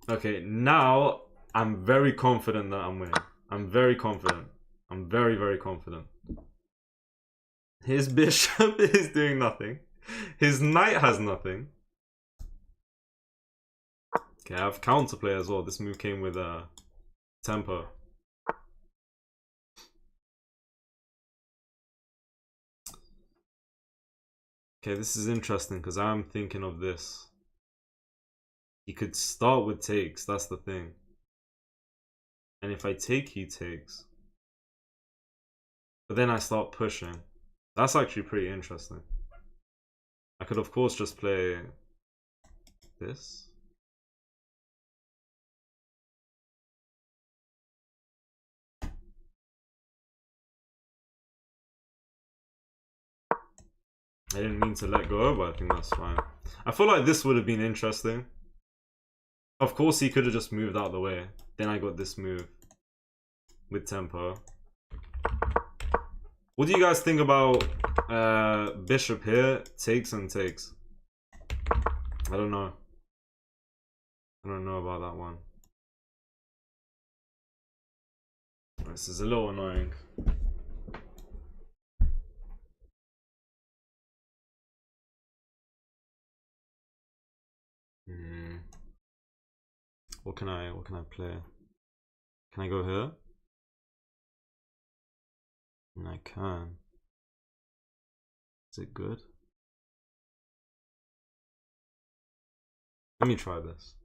Speaker 1: Okay, now I'm very confident that I'm winning. I'm very confident. I'm very, very confident. His bishop is doing nothing. His knight has nothing. Okay, I have counterplay as well. This move came with tempo. Okay, this is interesting because I'm thinking of this. He could start with takes, that's the thing. And if I take, he takes. But then I start pushing. That's actually pretty interesting. I could of course just play this. I didn't mean to let go, but I think that's fine. I feel like this would have been interesting. Of course, he could have just moved out of the way. Then I got this move with tempo. What do you guys think about bishop here? Takes and takes. I don't know. I don't know about that one. This is a little annoying. What can I play? Can I go here? And I can. Is it good? Let me try this.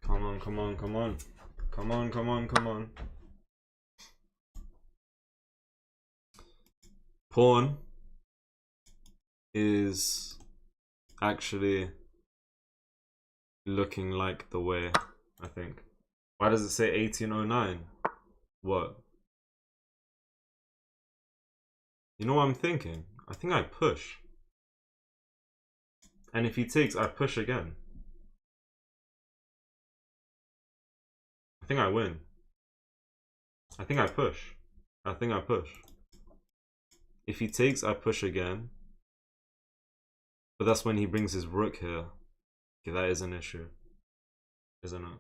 Speaker 1: Come on, come on, come on. Come on, come on, come on. Pawn is actually looking like the way, I think. Why does it say 1809? What? You know what I'm thinking? I think I push. And if he takes, I push again. I think I win. I think I push. I think I push. If he takes, I push again. But that's when he brings his rook here. Okay, that is an issue, isn't it?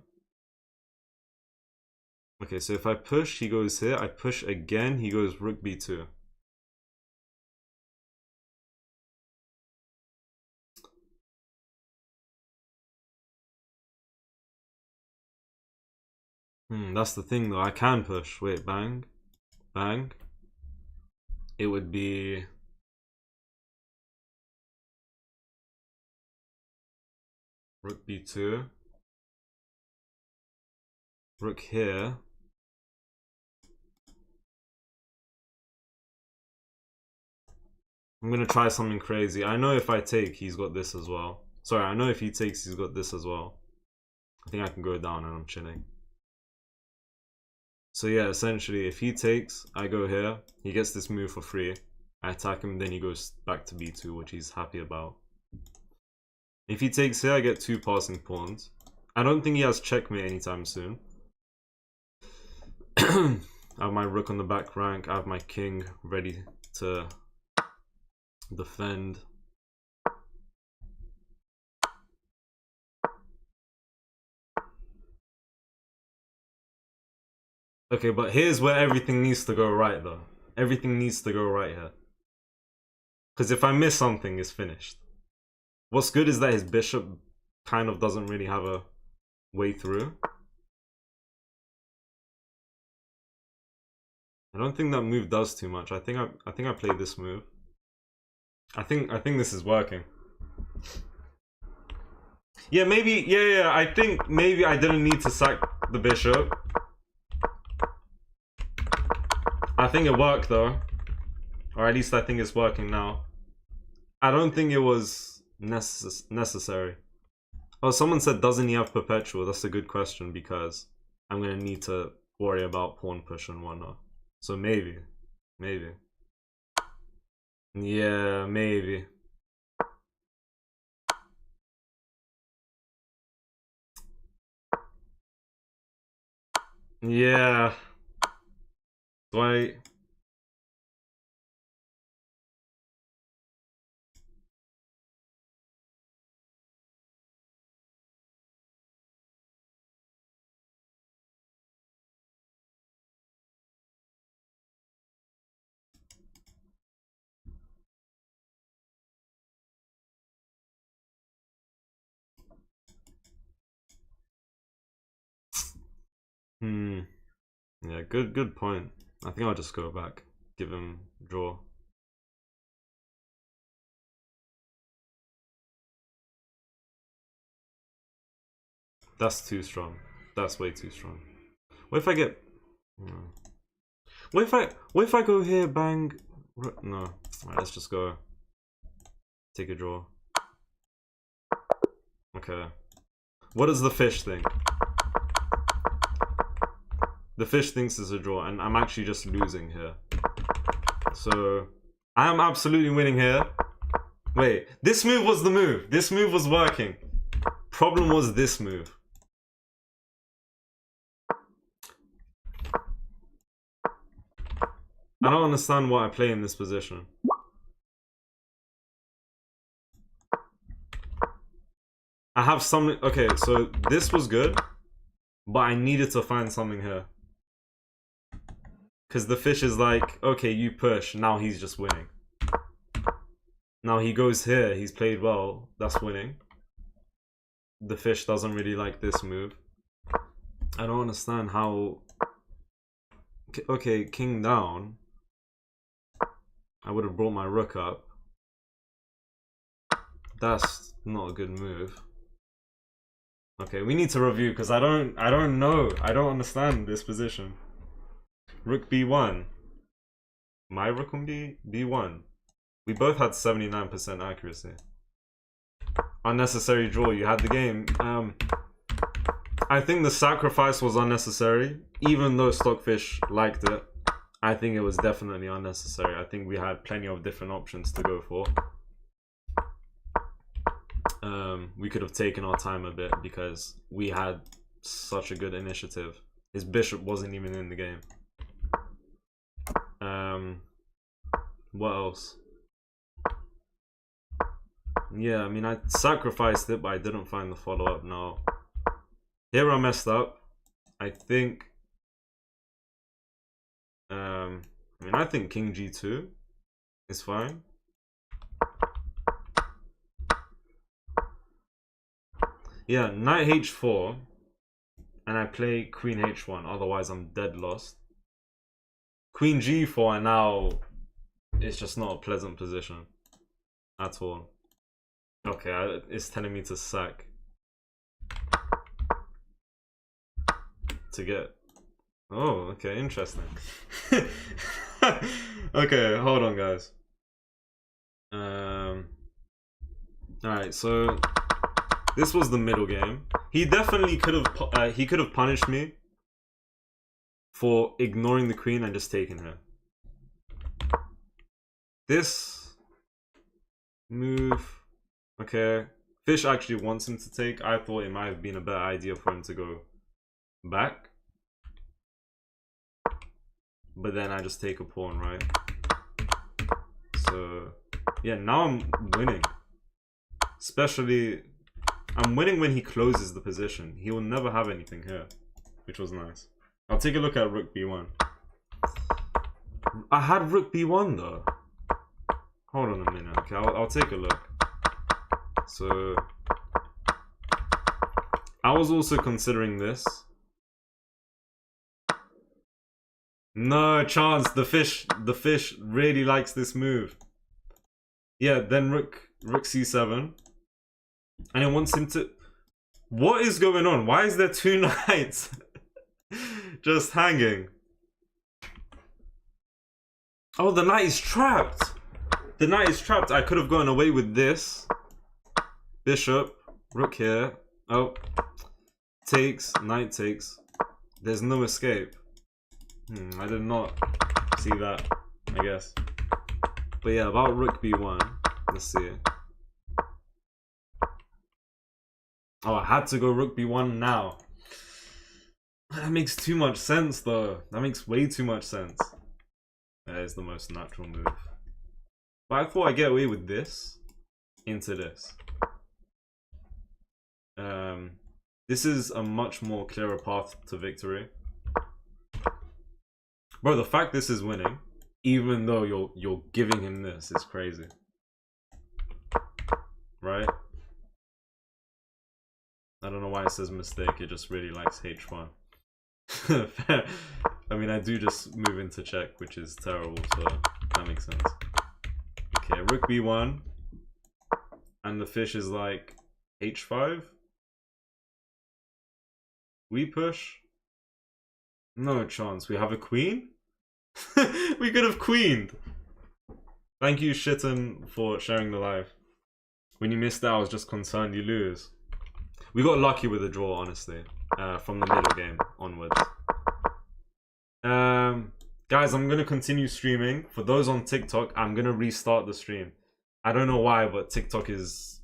Speaker 1: Okay, so if I push, he goes here. I push again, he goes rook b2. That's the thing though. I can push. Wait, bang. Bang. It would be... rook b2. Rook here. I'm gonna try something crazy. I know if I take, he's got this as well. Sorry, I know if he takes, he's got this as well. I think I can go down and I'm chilling. So yeah, essentially, if he takes, I go here. He gets this move for free. I attack him, then he goes back to b2, which he's happy about. If he takes here, I get 2 passing pawns. I don't think he has checkmate anytime soon. I have my rook on the back rank. I have my king ready to defend. Okay, but here's where everything needs to go right though. Everything needs to go right here. Because if I miss something, it's finished. What's good is that his bishop kind of doesn't really have a way through. I don't think that move does too much. I think I played this move. I think this is working. Yeah, maybe yeah, I think maybe I didn't need to sack the bishop. I think it worked though. Or at least I think it's working now. I don't think it was necessary. Oh, someone said, doesn't he have perpetual? That's a good question because I'm gonna need to worry about pawn push and whatnot. So maybe. Yeah, maybe. Yeah. Do I... Yeah, good point. I think I'll just go back. Give him draw. That's too strong. That's way too strong. What if I get... What if I go here, bang... No. Alright, let's just go. Take a draw. Okay. What does the fish think? The fish thinks it's a draw, and I'm actually just losing here. So, I am absolutely winning here. Wait, this move was the move. This move was working. Problem was this move. I don't understand why I play in this position. I have something... Okay, so this was good, but I needed to find something here. Because the fish is like, okay, you push, now he's just winning. Now he goes here, he's played well, that's winning. The fish doesn't really like this move. I don't understand how... Okay, king down. I would have brought my rook up. That's not a good move. Okay, we need to review because I don't know. I don't understand this position. Rook b1. My rook on b1. We both had 79% accuracy. Unnecessary draw. You had the game. I think the sacrifice was unnecessary. Even though Stockfish liked it, I think it was definitely unnecessary. I think we had plenty of different options to go for. We could have taken our time a bit because we had such a good initiative. His bishop wasn't even in the game. What else? Yeah, I mean, I sacrificed it, but I didn't find the follow-up. No. Here I messed up. I think... I mean, I think King G2 is fine. Yeah, Knight H4. And I play Queen H1. Otherwise, I'm dead lost. Queen G4, and now it's just not a pleasant position at all. Okay, it's telling me to sack to get. Oh, okay, interesting. Okay, hold on, guys. Alright, so this was the middle game. He definitely could have punished me for ignoring the queen and just taking her. This move, okay. Fish actually wants him to take. I thought it might have been a better idea for him to go back. But then I just take a pawn, right? So, yeah, now I'm winning. Especially, I'm winning when he closes the position. He will never have anything here, which was nice. I'll take a look at Rook B1. I had Rook B1 though. Hold on a minute, okay, I'll take a look. So, I was also considering this. No chance, the fish really likes this move. Yeah, then Rook C7. And it wants him to... What is going on? Why is there two knights just hanging? Oh, the knight is trapped. The knight is trapped. I could have gone away with this. Bishop, rook here. Oh, takes, knight takes. There's no escape. I did not see that, I guess. But yeah, about Rook B1. Let's see. Oh, I had to go Rook B1 now. That makes too much sense though. That makes way too much sense. That is the most natural move. But I thought I'd get away with this into this. This is a much more clearer path to victory. Bro, the fact this is winning, even though you're giving him this, is crazy. Right? I don't know why it says mistake, it just really likes H1. I mean, I do just move into check, which is terrible, so that makes sense. Okay, Rook B1. And the fish is like H5. We push. No chance. We have a queen? We could have queened. Thank you, Shitten, for sharing the live. When you missed out, I was just concerned you lose. We got lucky with the draw, honestly. From the middle game onwards. Guys, I'm going to continue streaming. For those on TikTok, I'm going to restart the stream. I don't know why, but TikTok has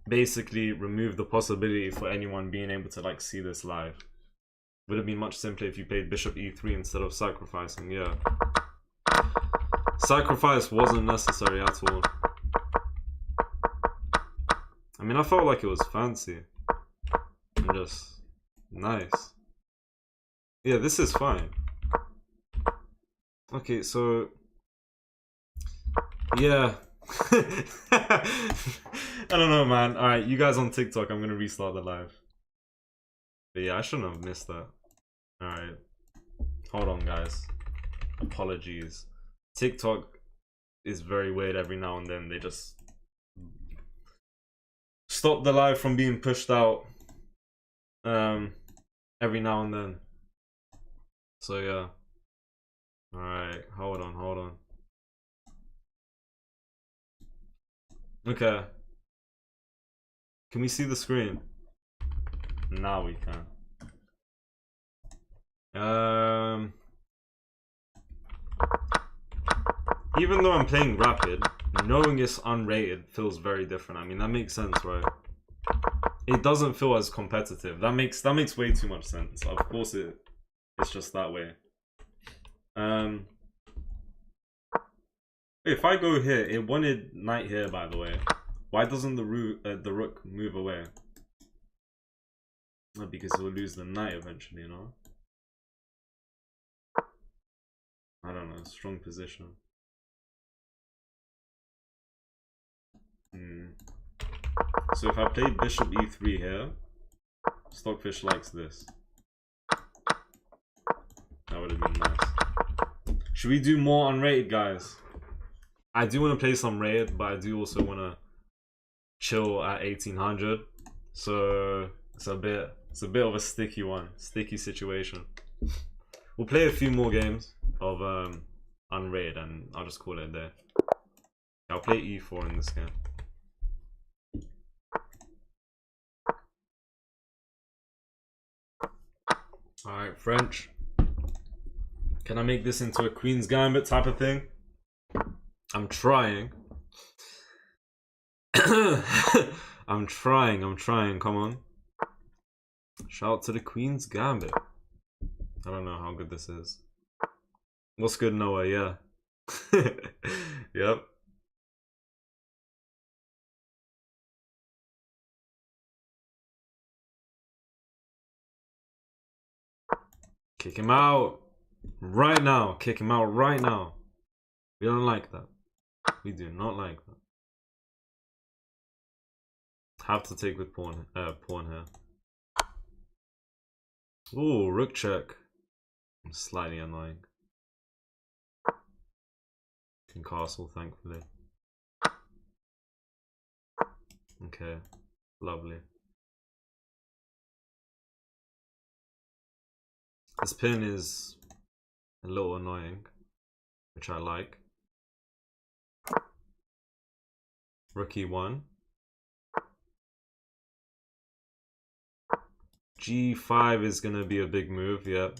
Speaker 1: basically removed the possibility for anyone being able to like see this live. Would have been much simpler if you played Bishop E3 instead of sacrificing, yeah. Sacrifice wasn't necessary at all. I mean, I felt like it was fancy. And just nice. Yeah, this is fine. Okay, so... Yeah. I don't know, man. Alright, you guys on TikTok, I'm gonna restart the live. But yeah, I shouldn't have missed that. Alright. Hold on, guys. Apologies. TikTok is very weird every now and then. They just stop the live from being pushed out every now and then. So yeah. Alright, hold on. Okay. Can we see the screen? Now we can. Even though I'm playing rapid, knowing it's unrated feels very different. I mean, that makes sense, right? It doesn't feel as competitive. That makes way too much sense. Of course it's just that way. If I go here, it wanted knight here, by the way. Why doesn't the rook move away? Not because it will lose the knight eventually, you know? I don't know, strong position. So if I play bishop e3 here, Stockfish likes this. That would have been nice. Should we do more unrated, guys? I do want to play some raid, but I do also want to chill at 1800. So it's a bit of a sticky situation. We'll play a few more games of unrated, and I'll just call it a day. I'll play e4 in this game. Alright, French. Can I make this into a Queen's Gambit type of thing? I'm trying. I'm trying, come on. Shout out to the Queen's Gambit. I don't know how good this is. What's good, Noah? Yeah. Yep. Kick him out right now. Kick him out right now. We don't like that. We do not like that. Have to take with pawn here. Ooh, rook check. Slightly annoying. King castle, thankfully. Okay, lovely. This pin is a little annoying, which I like. Rook e1. G5 is gonna be a big move, yep.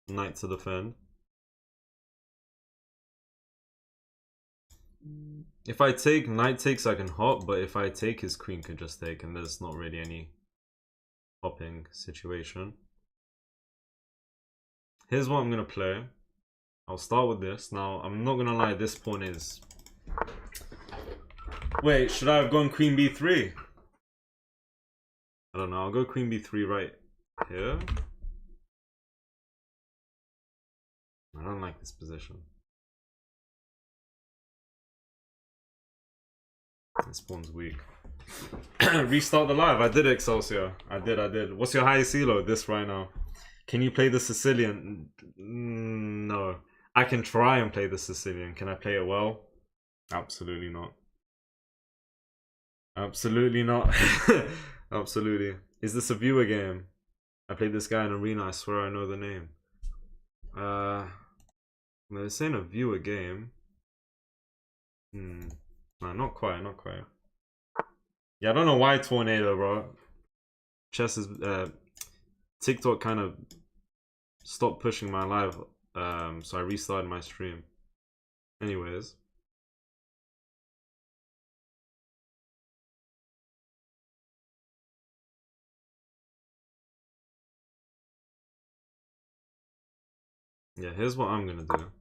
Speaker 1: Knight to defend. If I take, knight takes, I can hop, but if I take, his queen can just take, and there's not really any hopping situation. Here's what I'm gonna play. I'll start with this. Now, I'm not gonna lie, this pawn is... Wait, should I have gone queen b3? I don't know, I'll go queen b3 right here. I don't like this position. This pawn's weak. Restart the live. I did, Excelsior. I did. What's your highest elo? This right now. Can you play the Sicilian? No. I can try and play the Sicilian. Can I play it well? Absolutely not. Absolutely not. Absolutely. Is this a viewer game? I played this guy in Arena. I swear I know the name. This ain't a viewer game. No, not quite. Yeah, I don't know why Tornado, bro. Chess is TikTok kind of stopped pushing my live, so I restarted my stream. Anyways. Yeah, here's what I'm gonna do.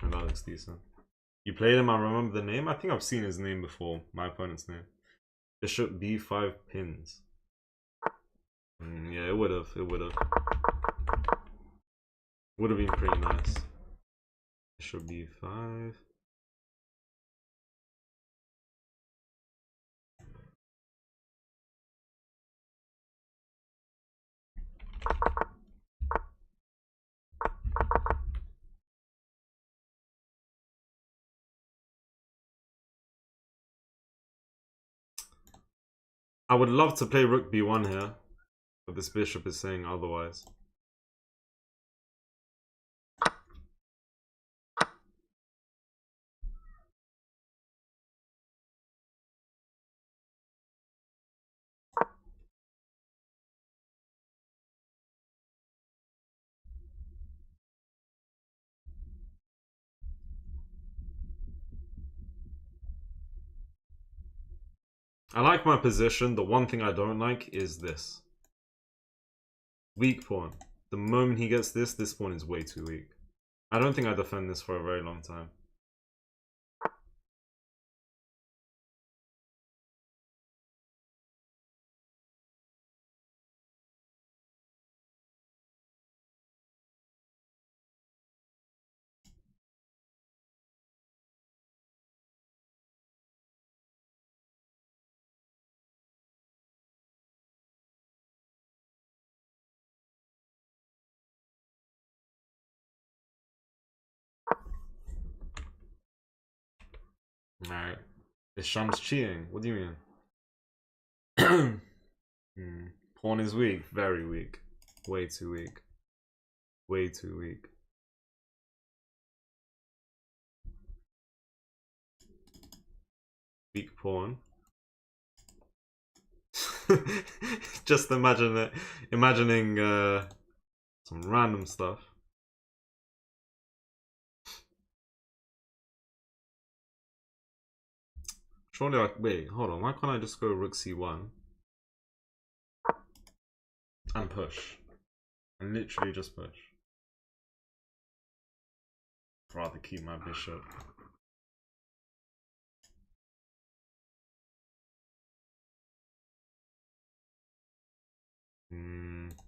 Speaker 1: Oh, that looks decent. You played him, I remember the name. I think I've seen his name before, my opponent's name. Bishop b5 pins. Yeah, it would have. Would have been pretty nice. Bishop b5. I would love to play rook b1 here, but this bishop is saying otherwise. I like my position. The one thing I don't like is this. Weak pawn. The moment he gets this pawn is way too weak. I don't think I defend this for a very long time. Alright. Is Shams cheating? What do you mean? Pawn is weak. Very weak. Way too weak. Way too weak. Weak pawn. Just imagine it. Imagining some random stuff. Surely wait, hold on. Why can't I just go rook c1 and push? And literally just push. I'd rather keep my bishop.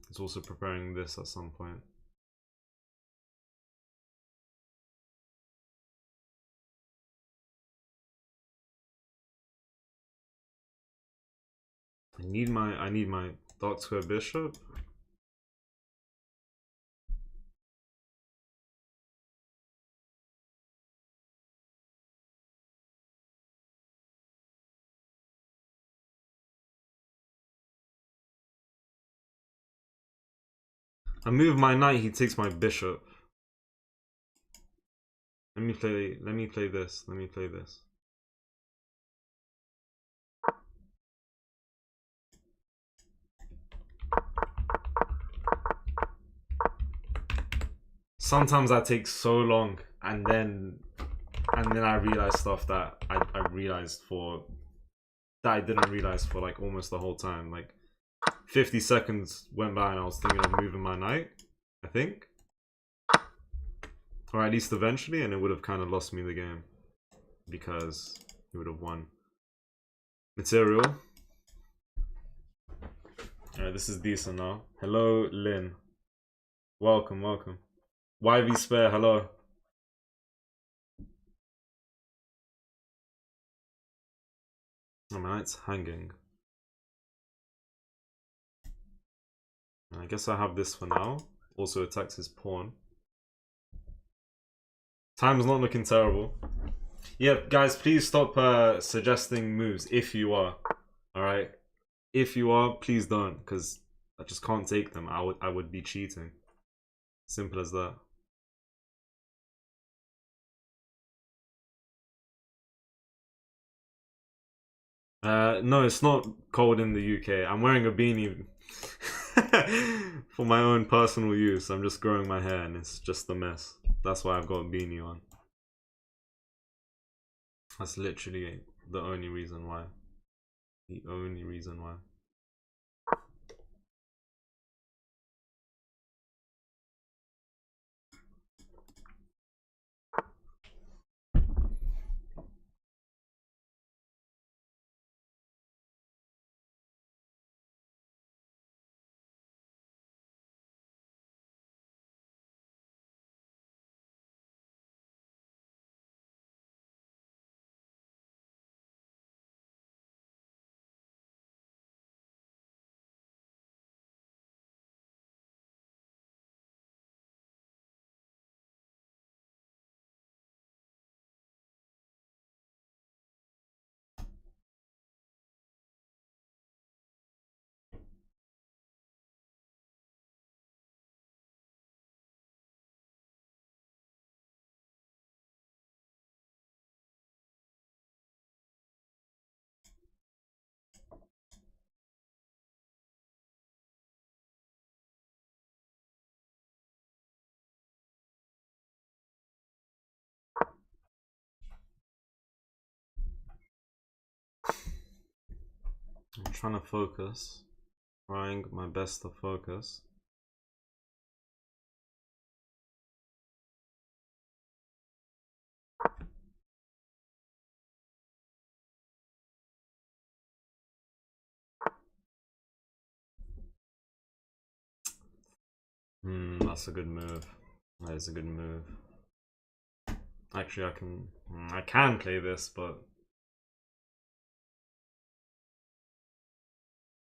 Speaker 1: It's also preparing this at some point. I need my dark square bishop. I move my knight, he takes my bishop. Let me play this. Let me play this. Sometimes that takes so long, and then I realize stuff that I realized for that I didn't realize for like almost the whole time. Like 50 seconds went by and I was thinking of moving my knight, I think. Or at least eventually, and it would have kind of lost me the game. Because he would have won. Material. Alright, this is decent now. Hello, Lynn. Welcome, welcome. YV Spare, hello. Oh, my knight's hanging. I guess I have this for now. Also attacks his pawn. Time's not looking terrible. Yeah, guys, please stop suggesting moves if you are. Alright? If you are, please don't, because I just can't take them. I would be cheating. Simple as that. No, it's not cold in the UK. I'm wearing a beanie for my own personal use. I'm just growing my hair and it's just a mess. That's why I've got a beanie on. That's literally the only reason why. The only reason why. I'm trying to focus. Trying my best to focus. That's a good move. That is a good move. Actually, I can play this, but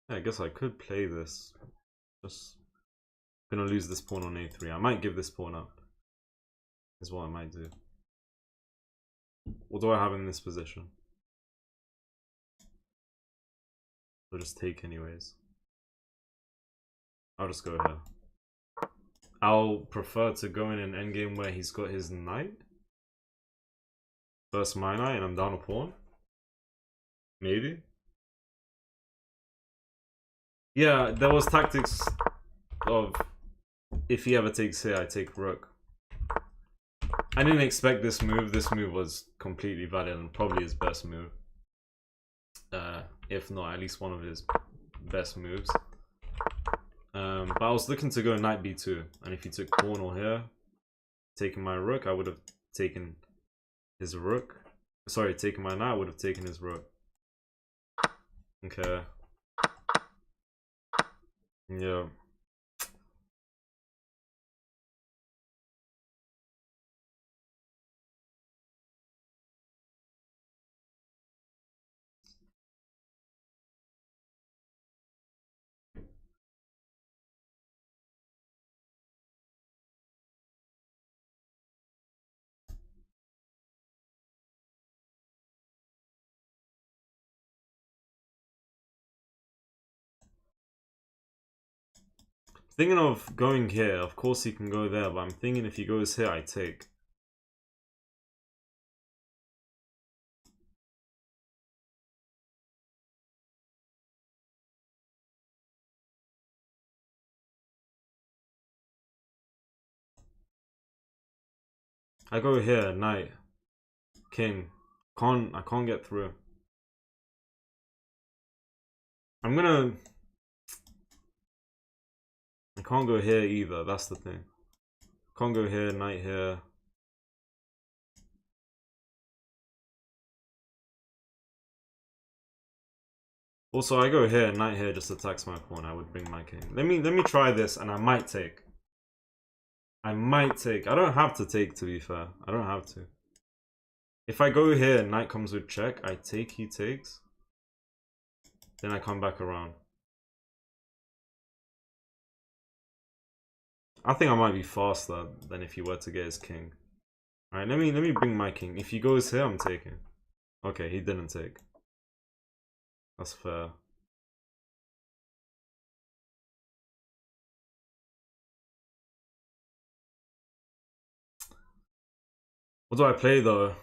Speaker 1: yeah, I guess I could play this. Just gonna lose this pawn on a3. I might give this pawn up. Is what I might do. What do I have in this position? I'll just take anyways. I'll just go here. I'll prefer to go in an endgame where he's got his knight. First my knight and I'm down a pawn. Maybe. Yeah, there was tactics of if he ever takes here, I take rook. I didn't expect this move. This move was completely valid and probably his best move. If not, at least one of his best moves. But I was looking to go knight b2, and if he took pawn or here, taking my rook, I would have taken his rook. Sorry, taking my knight, I would have taken his rook. Okay. Yeah. Thinking of going here. Of course he can go there, but I'm thinking if he goes here, I take. I go here, knight, king. I can't get through. I can't go here either, that's the thing. Can't go here, knight here. Also, I go here, knight here just attacks my pawn. I would bring my king. Let me try this, and I might take. I don't have to take, to be fair. I don't have to. If I go here, knight comes with check. I take, he takes. Then I come back around. I think I might be faster than if he were to get his king. Alright, let me bring my king. If he goes here, I'm taking. Okay, he didn't take. That's fair. What do I play though?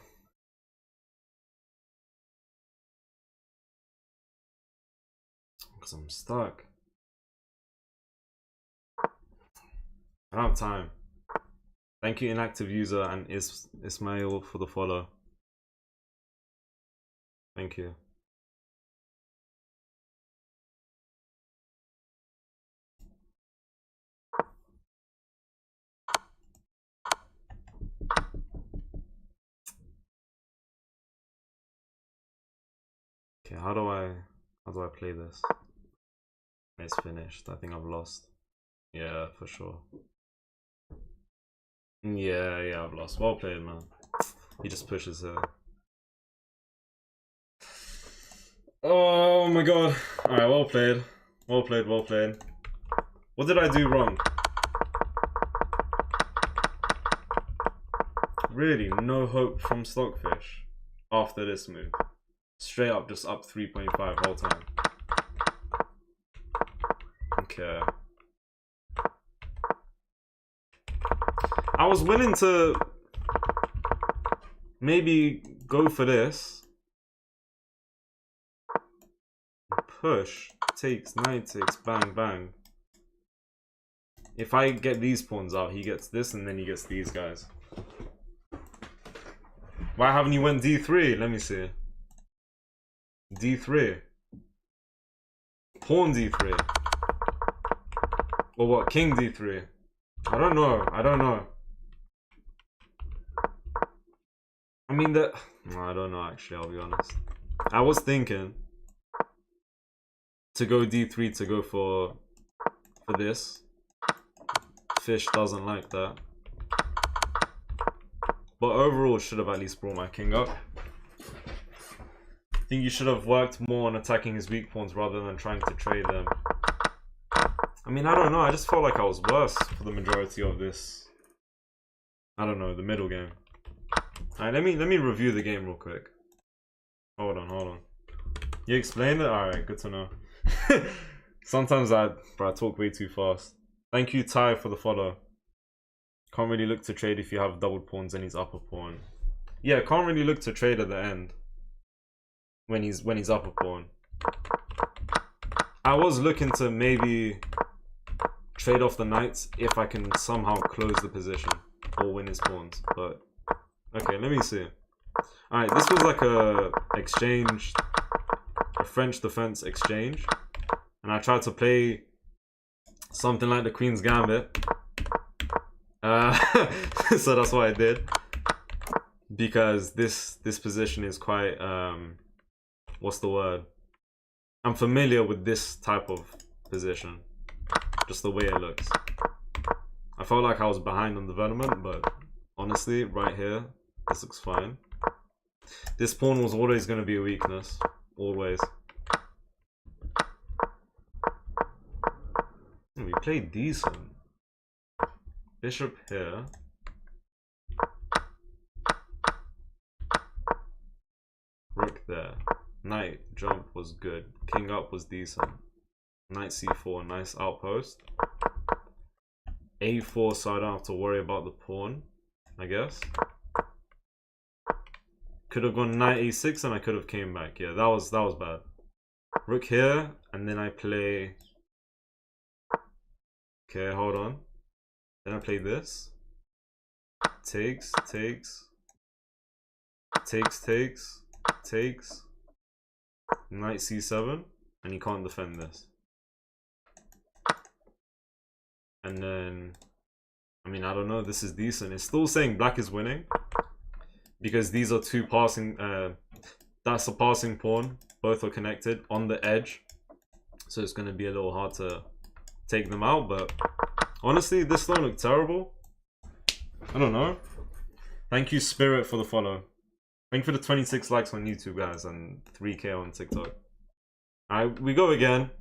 Speaker 1: Because I'm stuck. I don't have time. Thank you, inactive user, and Ismail for the follow. Thank you. Okay, how do I play this? It's finished. I think I've lost. Yeah, for sure. Yeah, I've lost. Well played, man. He just pushes her. Oh my god. Alright, well played. Well played. What did I do wrong? Really, no hope from Stockfish after this move. Straight up, just up 3.5 whole time. Okay. I was willing to maybe go for this. Push, takes, knight takes, bang, bang. If I get these pawns out, he gets this and then he gets these guys. Why haven't you went d3? Let me see. d3. Pawn d3. Or what? King d3. I don't know. I mean no, I don't know actually, I'll be honest. I was thinking to go d3 to go for this. Fish doesn't like that. But overall, should have at least brought my king up. I think you should have worked more on attacking his weak pawns rather than trying to trade them. I mean, I don't know. I just felt like I was worse for the majority of this. I don't know, the middle game. Alright, let me review the game real quick. Hold on. You explained it? Alright, good to know. Sometimes I talk way too fast. Thank you, Ty, for the follow. Can't really look to trade if you have doubled pawns and he's upper pawn. Yeah, can't really look to trade at the end. When he's upper pawn. I was looking to maybe trade off the knights if I can somehow close the position or win his pawns, but okay, let me see. Alright, this was like a French defense exchange, and I tried to play something like the Queen's Gambit. So that's what I did, because this position is quite what's the word? I'm familiar with this type of position, just the way it looks. I felt like I was behind on development, but honestly, right here, this looks fine. This pawn was always going to be a weakness, always. We played decent. Bishop here. Rook there. Knight jump was good. King up was decent. Knight c4, nice outpost. a4, so I don't have to worry about the pawn, I guess. Could have gone knight a6 and I could have came back. Yeah, that was bad. Rook here, and then I play... Okay, hold on. Then I play this. Takes. Knight c7, and you can't defend this. And then, I mean, I don't know, this is decent. It's still saying black is winning, because these are two passing, that's a passing pawn. Both are connected on the edge. So it's going to be a little hard to take them out, but honestly, this don't look terrible. I don't know. Thank you, Spirit, for the follow. Thank you for the 26 likes on YouTube, guys, and 3K on TikTok. Alright, we go again.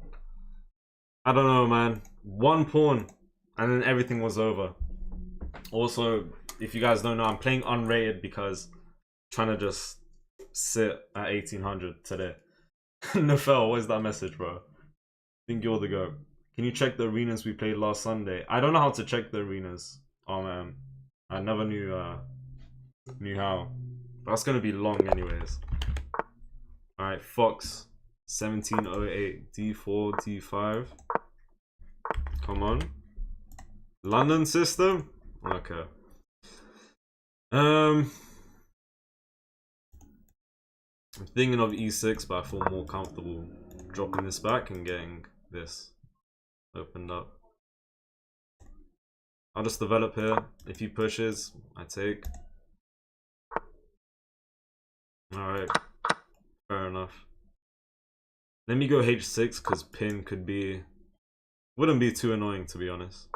Speaker 1: I don't know, man. One pawn, and then everything was over. Also, if you guys don't know, I'm playing Unrated because I'm trying to just sit at 1800 today. Nafel, where's that message, bro? I think you're the GOAT. Can you check the arenas we played last Sunday? I don't know how to check the arenas. Oh, man. I never knew how. That's gonna be long anyways. Alright, Fox 1708 d4 d5. Come on. London system? Okay. I'm thinking of e6, but I feel more comfortable dropping this back and getting this opened up. I'll just develop here. If he pushes, I take. Alright, fair enough. Let me go h6 because pin could be... Wouldn't be too annoying, to be honest.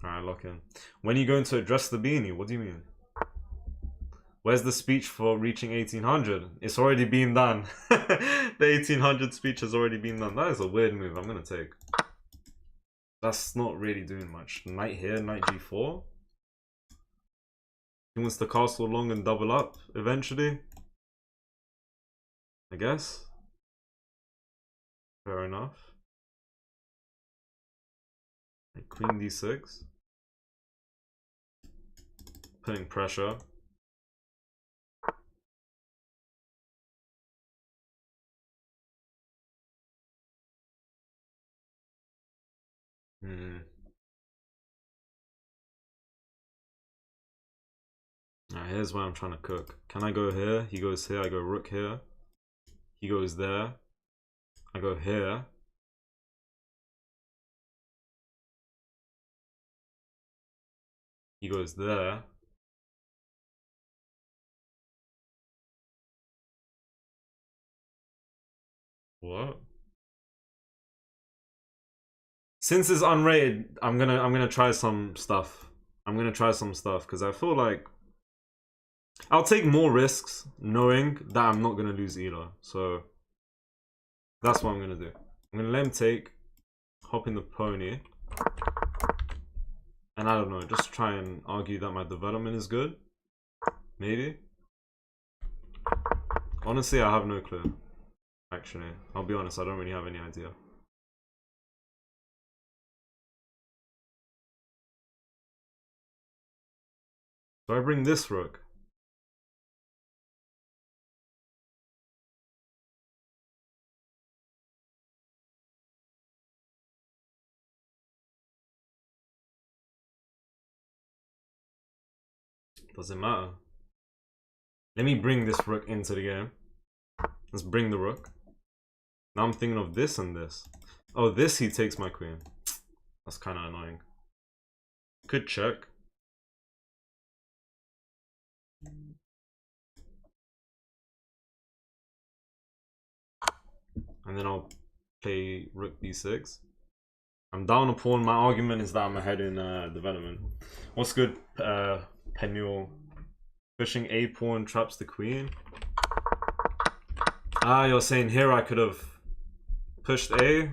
Speaker 1: Alright, lock in. When are you going to address the beanie? What do you mean? Where's the speech for reaching 1800? It's already been done. The 1800 speech has already been done. That is a weird move. I'm going to take. That's not really doing much. Knight here, knight g4. He wants to castle long and double up eventually, I guess. Fair enough. Like queen d6. Putting pressure. Alright, here's where I'm trying to cook. Can I go here? He goes here. I go rook here. He goes there. I go here. He goes there. What? Since it's unrated, I'm gonna try some stuff. I'm gonna try some stuff because I feel like I'll take more risks knowing that I'm not gonna lose either. So that's what I'm gonna do. I'm gonna let him take, hop in the pony, and I don't know, just try and argue that my development is good. Maybe. Honestly, I have no clue. Actually, I'll be honest, I don't really have any idea. Do I bring this rook? Doesn't matter. Let me bring this rook into the game. Let's bring the rook. Now I'm thinking of this and this. Oh, this he takes my queen. That's kind of annoying. Could check. And then I'll play rook b6. I'm down a pawn. My argument is that I'm ahead in development. What's good, Penule? Pushing a pawn traps the queen. Ah, you're saying here I could have pushed a?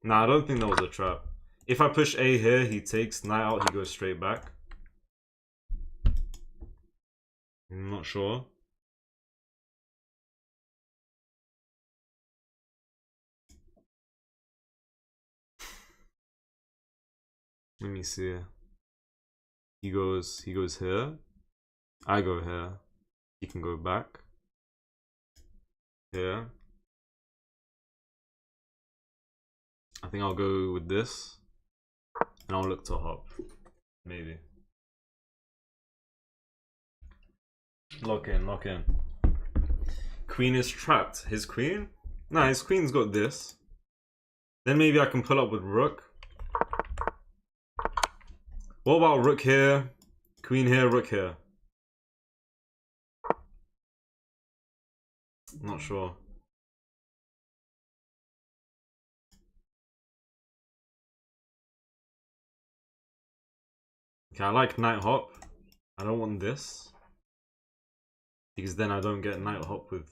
Speaker 1: Nah, I don't think that was a trap. If I push a here, he takes knight out, he goes straight back. I'm not sure. Let me see. He goes here. I go here. He can go back. Here. I think I'll go with this. And I'll look to hop. Maybe. Lock in, lock in. Queen is trapped. His queen? Nah, his queen's got this. Then maybe I can pull up with rook. What about rook here? Queen here, rook here. Not sure. Okay, I like knight hop. I don't want this. Because then I don't get knight hop with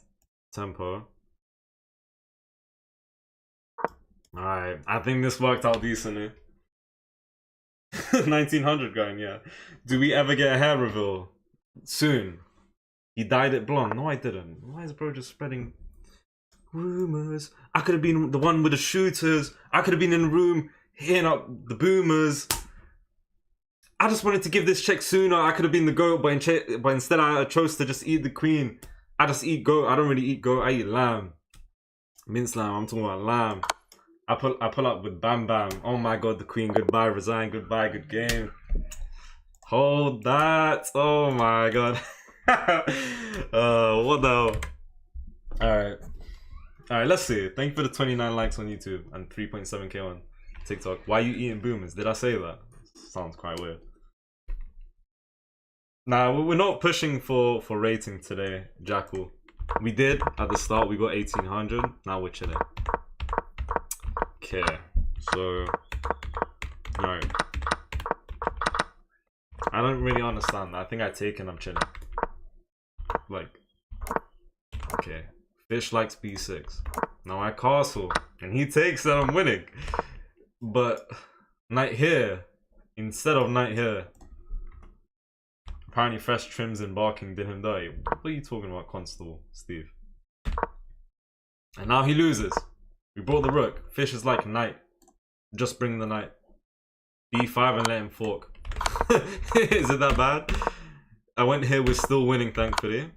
Speaker 1: tempo. Alright, I think this worked out decently. 1900 going, yeah. Do we ever get a hair reveal? Soon. He dyed it blonde. No, I didn't. Why is bro just spreading rumors? I could have been the one with the shooters. I could have been in the room hitting up the boomers. I just wanted to give this check sooner. I could have been the goat, but instead I chose to just eat the queen. I just eat goat. I don't really eat goat. I eat lamb. Minced lamb. I'm talking about lamb. I pull up with Bam Bam. Oh my god, the queen. Goodbye, resign. Goodbye, good game. Hold that. Oh my god. What the hell? Alright. Alright, let's see. Thank you for the 29 likes on YouTube and 3.7k on TikTok. Why are you eating boomers? Did I say that? Sounds quite weird. Nah, we're not pushing for rating today, Jackal. We did at the start. We got 1800. Now we're chilling. Okay, so alright. I don't really understand that. I think I take and I'm chilling. Like, okay. Fish likes b6. Now I castle and he takes and I'm winning. But knight here instead of knight here. Apparently fresh trims and barking did him die. What are you talking about, Constable Steve? And now he loses. We brought the rook. Fish is like knight. Just bring the knight. b5 and let him fork. Is it that bad? I went here, we're still winning thankfully.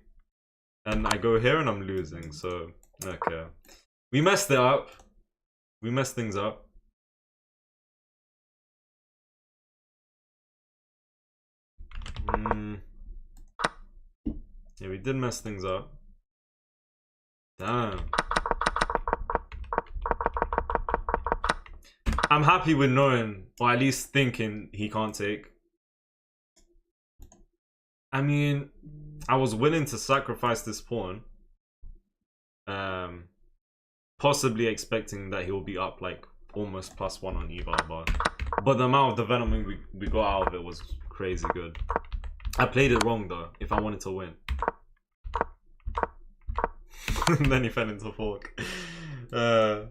Speaker 1: And I go here and I'm losing, so okay. We messed it up. We messed things up. Yeah, we did mess things up. Damn. I'm happy with knowing, or at least thinking, he can't take. I mean, I was willing to sacrifice this pawn. possibly expecting that he'll be up like almost +1 on eval bar. But the amount of development we got out of it was crazy good. I played it wrong though, if I wanted to win. And then he fell into fork. Thank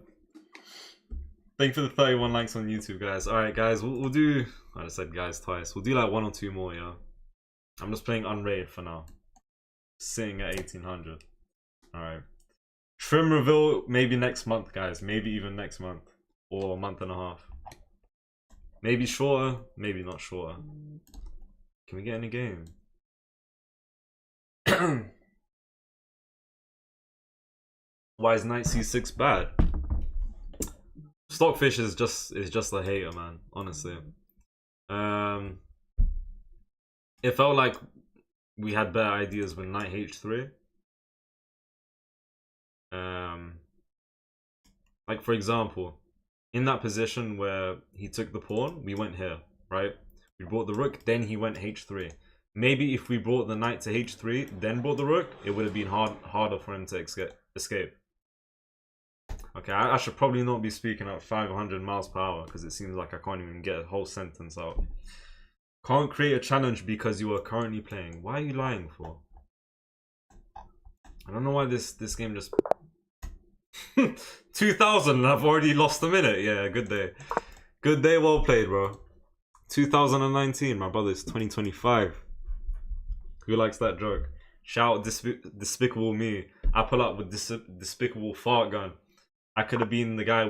Speaker 1: you for the 31 likes on YouTube, guys. Alright, guys, we'll do... I just said guys twice. We'll do like 1 or 2 more, yeah? I'm just playing Unrated for now. Sitting at 1800. Alright. Trim reveal maybe next month, guys. Maybe even next month. Or a month and a half. Maybe shorter, maybe not shorter. Can we get in a game? Why is Knight C6 bad? Stockfish is just a hater, man. Honestly, it felt like we had better ideas with Knight H3. Like for example, in that position where he took the pawn, we went here, right? We brought the rook, then he went H3. Maybe if we brought the knight to H3, then brought the rook, it would have been harder for him to escape. Okay, I should probably not be speaking at 500 miles per hour because it seems like I can't even get a whole sentence out. Can't create a challenge because you are currently playing. Why are you lying for? I don't know why this game just... 2000 and I've already lost a minute. Yeah, good day. Good day, well played, bro. 2019, my brother, it's 2025. Who likes that joke? Shout despicable me. I pull up with despicable fart gun. I could have been the guy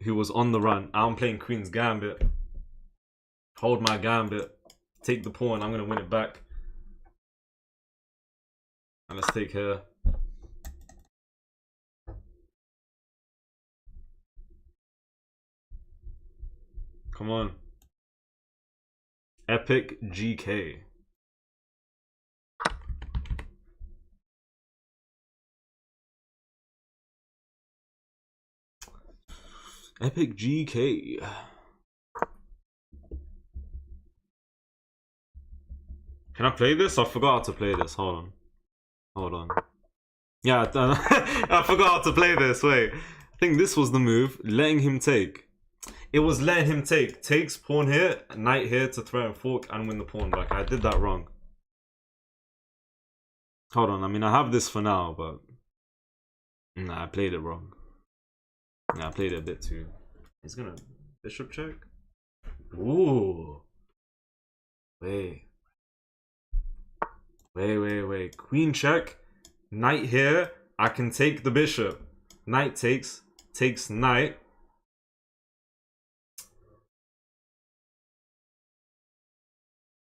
Speaker 1: who was on the run. I'm playing Queen's Gambit. Hold my Gambit. Take the pawn. I'm going to win it back. And let's take her. Come on. Epic GK. Epic GK. Can I play this? I forgot how to play this. Hold on. Hold on. Yeah, I forgot how to play this. Wait. I think this was the move. Letting him take. It was letting him take. Takes pawn here, knight here to throw and fork and win the pawn back. I did that wrong. Hold on. I mean, I have this for now, but... Nah, I played it wrong. Yeah, I played it a bit too. He's gonna bishop check. Ooh. Wait. Queen check. Knight here. I can take the bishop. Knight takes knight.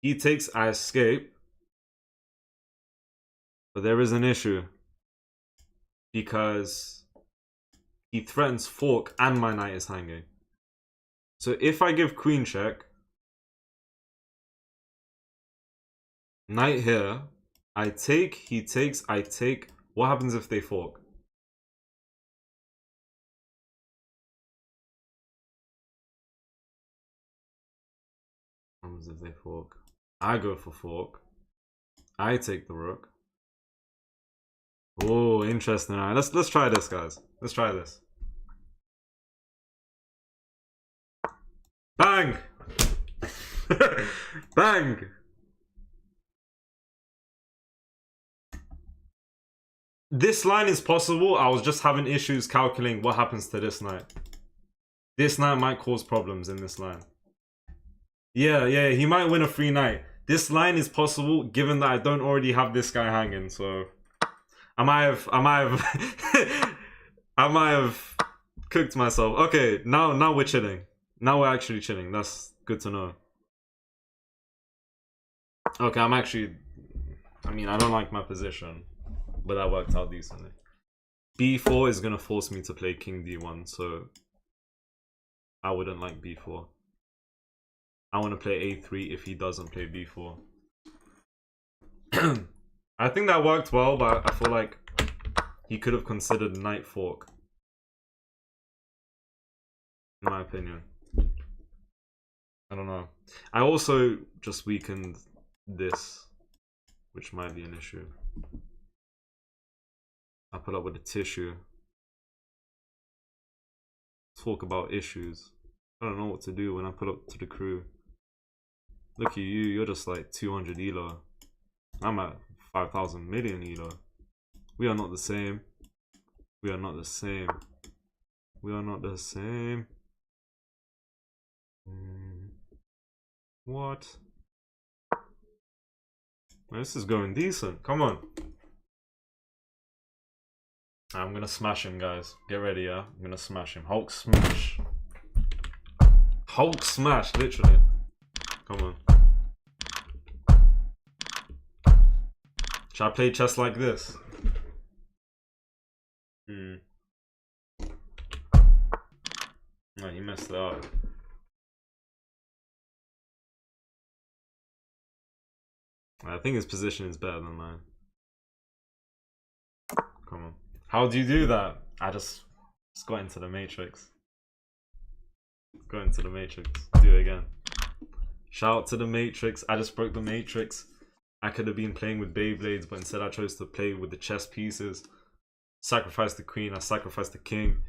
Speaker 1: He takes, I escape. But there is an issue. Because he threatens fork and my knight is hanging. So if I give queen check, knight here, I take, he takes, I take. What happens if they fork? What happens if they fork? I go for fork. I take the rook. Oh, interesting. All right, let's try this, guys. Let's try this. Bang! Bang! This line is possible. I was just having issues calculating what happens to this knight. This knight might cause problems in this line. Yeah, he might win a free knight. This line is possible given that I don't already have this guy hanging, so... I might have cooked myself. Okay, now we're chilling. Now we're actually chilling. That's good to know. Okay, I mean, I don't like my position, but that worked out decently. B4 is gonna force me to play King D1, so I wouldn't like B4. I want to play A3 if he doesn't play B4. I think that worked well, but I feel like he could have considered knight fork. In my opinion. I don't know. I also just weakened this, which might be an issue. I put up with a tissue. talk about issues. I don't know what to do when I pull up to the crew. Look at you, you're just like 200 elo. I'm at 5,000 million elo. We are not the same. We are not the same. We are not the same. What? Man, this is going decent. Come on. I'm gonna smash him, guys. Get ready, yeah? I'm gonna smash him. Hulk smash. Hulk smash, literally. Come on. Should I play chess like this? No, he messed it up. I think his position is better than mine. Come on. How do you do that? I just got into the matrix. Go into the matrix. Do it again. Shout out to the matrix. I just broke the matrix. I could have been playing with Beyblades, but instead I chose to play with the chess pieces. Sacrifice the queen. I sacrificed the king.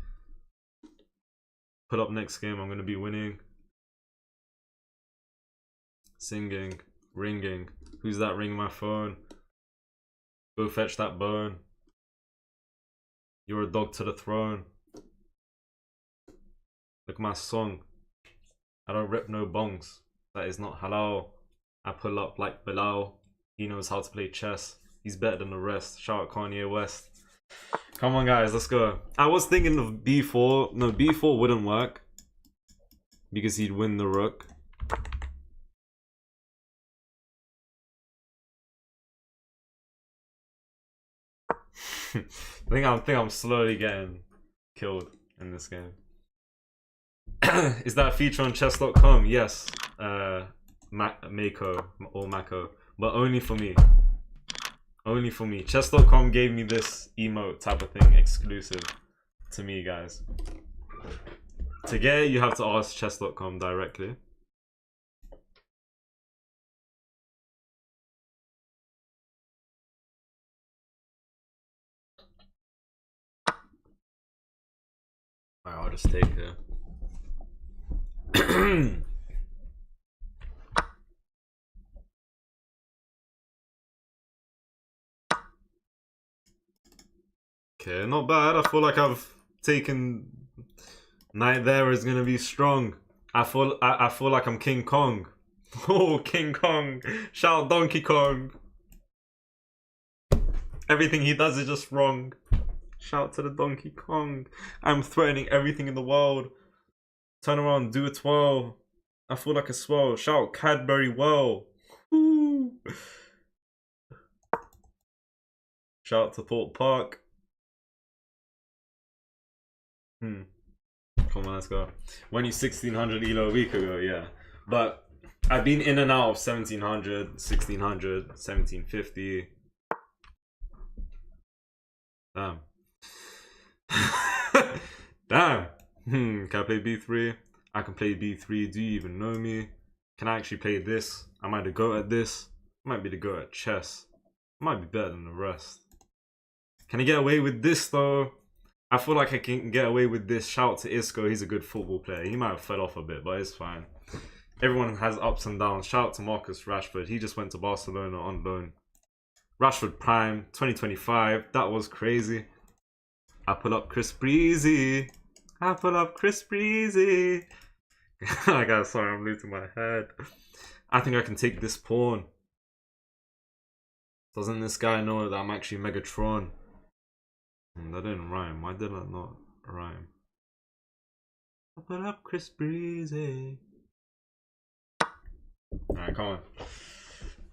Speaker 1: Put up next game. I'm going to be winning. Singing. Ringing. Who's that ringing my phone? Go fetch that bone. You're a dog to the throne. Look at my song. I don't rip no bongs. That is not halal. I pull up like Bilal. He knows how to play chess. He's better than the rest. Shout out Kanye West. Come on, guys, let's go. I was thinking of b4. No, b4 wouldn't work because he'd win the rook. I think I'm slowly getting killed in this game. Is that a feature on chess.com? Yes. Mako or Mako, but only for me. Only for me. Chess.com gave me this emote type of thing exclusive to me, guys. To get it, you have to ask chess.com directly. Alright, I'll just take it. Okay, not bad. I feel like I've taken Knight there is gonna be strong. I feel like I'm King Kong. Oh, King Kong. Shout out Donkey Kong. Everything he does is just wrong. Shout out to the Donkey Kong. I'm threatening everything in the world. Turn around, do a twirl. I feel like a swell. Shout out Cadbury Well. Woo. Shout out to Thorpe Park. Come on, let's go. When you 1600 elo a week ago, yeah. But I've been in and out of 1700, 1600, 1750. Damn. Damn. Can I play b3? I can play b3. Do you even know me? Can I actually play this? I might be the goat at this. I might be the goat at chess. I might be better than the rest. Can I get away with this though? I feel like I can get away with this. Shout out to Isco. He's a good football player. He might have fell off a bit, but it's fine. Everyone has ups and downs. Shout out to Marcus Rashford. He just went to Barcelona on loan. Rashford Prime 2025. That was crazy. I pull up Chris Breezy. I pull up Chris Breezy. I got sorry, I'm losing my head. I think I can take this pawn. Doesn't this guy know that I'm actually Megatron? That didn't rhyme. Why did that not rhyme? I put up Chris Breezy. Alright, come on.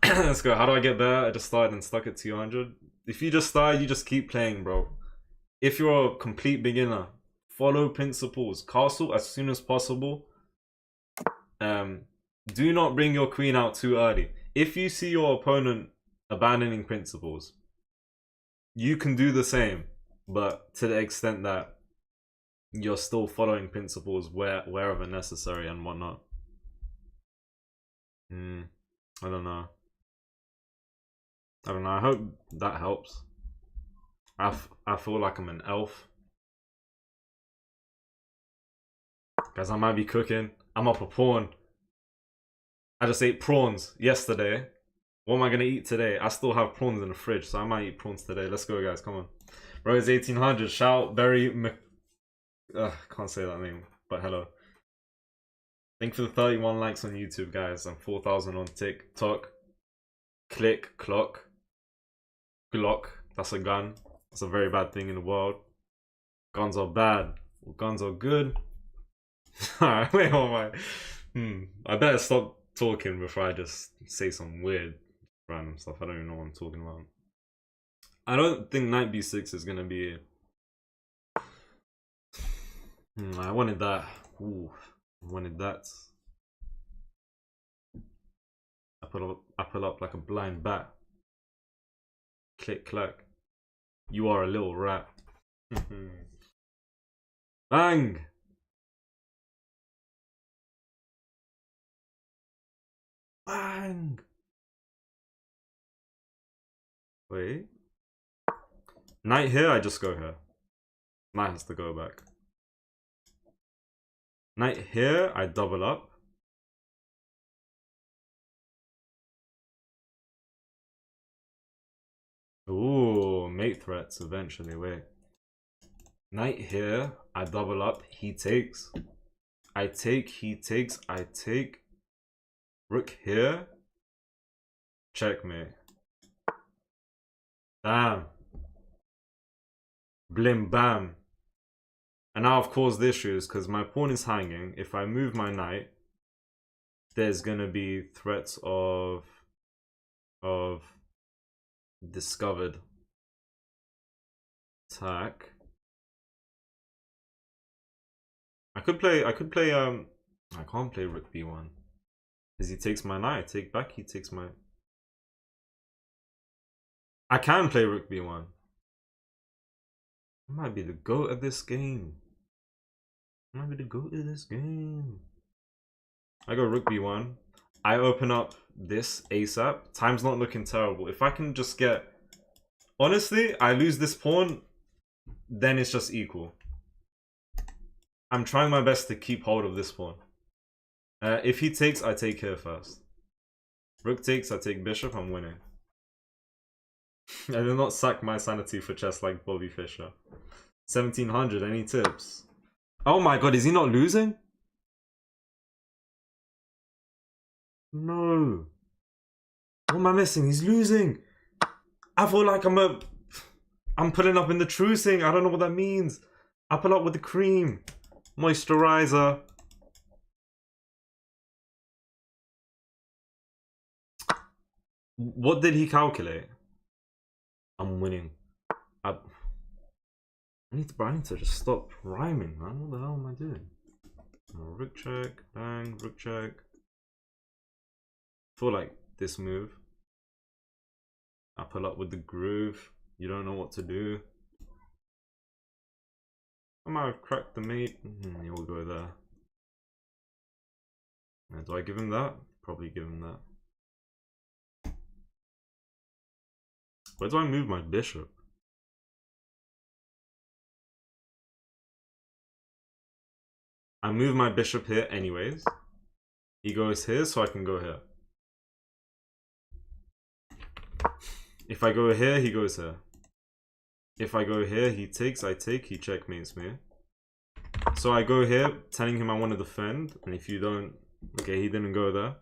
Speaker 1: Let's go. How do I get better? I just started and stuck at 200. If you just start, you just keep playing, bro. If you're a complete beginner, follow principles. Castle as soon as possible. Do not bring your queen out too early. If you see your opponent abandoning principles, you can do the same, but to the extent that you're still following principles wherever necessary and whatnot. I don't know. I hope that helps. I feel like I'm an elf. Guys, I might be cooking. I'm up a pawn. I just ate prawns yesterday. What am I gonna eat today? I still have prawns in the fridge, so I might eat prawns today. Let's go, guys. Come on. Bro, it's 1800. Shout Berry can't say that name, but hello. Thank you for the 31 likes on YouTube, guys, and 4,000 on TikTok. Click, clock, Glock. That's a gun. That's a very bad thing in the world. Guns are bad. Well, guns are good. Alright, wait, oh my. I better stop talking before I just say some weird random stuff. I don't even know what I'm talking about. I don't think knight b6 is gonna be. I wanted that. Ooh, I wanted that. I pull up like a blind bat. Click clack. You are a little rat. Bang! Bang! Wait. Knight here, I just go here. Knight has to go back. Knight here, I double up. Ooh, mate threats eventually, wait. Knight here, I double up, he takes. I take, he takes, I take. Rook here. Checkmate. Damn. Blim bam. And now I've caused issues because my pawn is hanging. If I move my knight, there's gonna be threats of discovered attack. I can't play rook b1. Because he takes my knight, I take back, he takes my... I can play rook b1. I might be the GOAT of this game. I might be the GOAT of this game. I go rook b1. I open up this ASAP. Time's not looking terrible. If I can just get... Honestly, I lose this pawn, then it's just equal. I'm trying my best to keep hold of this pawn. If he takes, I take here first. Rook takes, I take bishop, I'm winning. I did not sack my sanity for chess like Bobby Fischer. 1700, any tips? Oh my god, is he not losing? No. What am I missing? He's losing. I feel like I'm putting up in the trucing. I don't know what that means. I pull up with the cream. Moisturizer. What did he calculate? I'm winning. I need to just stop rhyming, man. What the hell am I doing? Rook check, bang, rook check. I feel like this move. I pull up with the groove. You don't know what to do. I might have cracked the mate. He'll go there. Do I give him that? Probably give him that. Where do I move my bishop? I move my bishop here anyways. He goes here, so I can go here. If I go here, he goes here. If I go here, he takes, I take, he checkmates me. So I go here, telling him I want to defend, and if you don't... Okay, he didn't go there.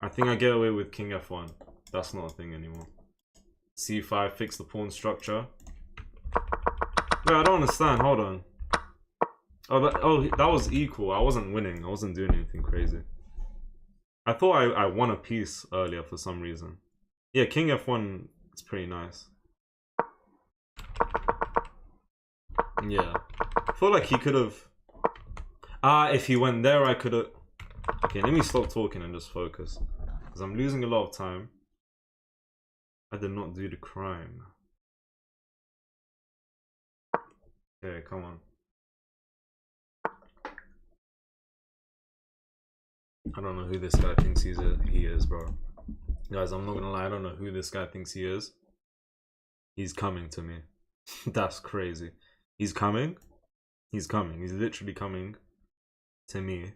Speaker 1: I think I get away with king f1. That's not a thing anymore. c5, fix the pawn structure. Wait, I don't understand. Hold on. Oh, that was equal. I wasn't winning. I wasn't doing anything crazy. I thought I won a piece earlier for some reason. Yeah, king f1 is pretty nice. Yeah. I feel like he could have... if he went there, I could have... Okay, let me stop talking and just focus. Because I'm losing a lot of time. I did not do the crime. Okay, come on. I don't know who this guy thinks he is, bro. Guys, I'm not gonna lie, I don't know who this guy thinks he is. He's coming to me. That's crazy. He's coming. He's coming. He's literally coming to me.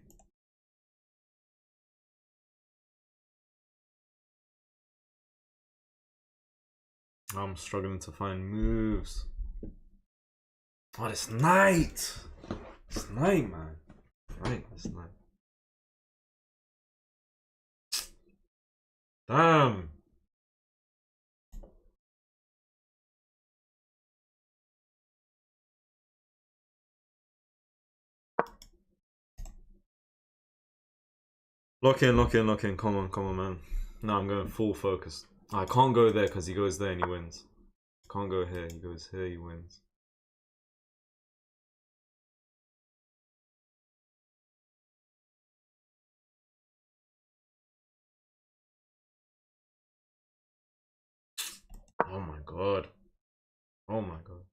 Speaker 1: I'm struggling to find moves. Oh, this knight! This knight, man. Right, this knight. Damn. Lock in, lock in, lock in. Come on, man. No, I'm going full focus. I can't go there because he goes there and he wins. Can't go here. He goes here, he wins. Oh my god. Oh my god.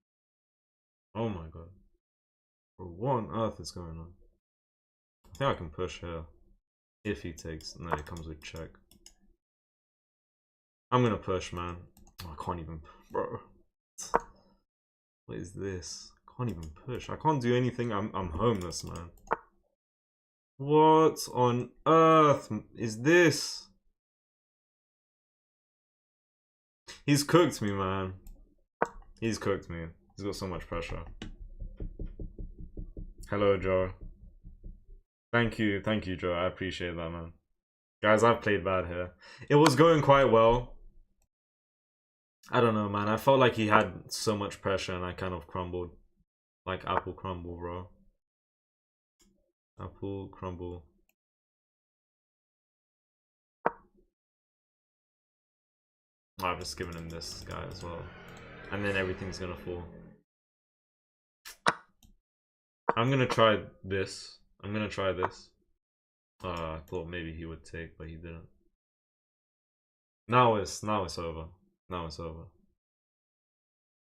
Speaker 1: Oh my god. Bro, what on earth is going on? I think I can push here. If he takes... No, it comes with check. I'm gonna push, man. Oh, I can't even... Bro. What is this? I can't even push. I can't do anything. I'm homeless, man. What on earth is this? He's cooked me, man. He's cooked me. He's got so much pressure. Hello, Joe. Thank you, Joe. I appreciate that, man. Guys, I've played bad here. It was going quite well. I don't know, man. I felt like he had so much pressure and I kind of crumbled. Like apple crumble, bro. Apple crumble. I've just given him this guy as well. And then everything's gonna fall. I'm gonna try this. I'm gonna try this. I thought maybe he would take, but he didn't. Now it's over. Now it's over.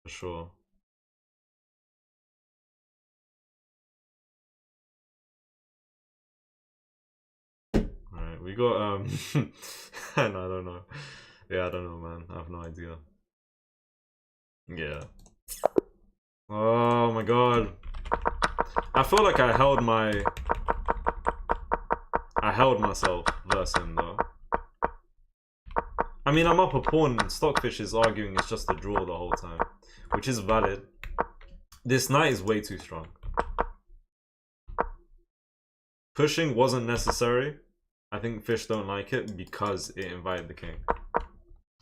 Speaker 1: For sure. Alright, we got and I don't know. Yeah, I don't know, man. I have no idea. Yeah. Oh my god. I feel like I held myself versus him though. I mean, I'm up a pawn and Stockfish is arguing it's just a draw the whole time, which is valid. This knight is way too strong. Pushing wasn't necessary. I think Fish don't like it because it invited the king.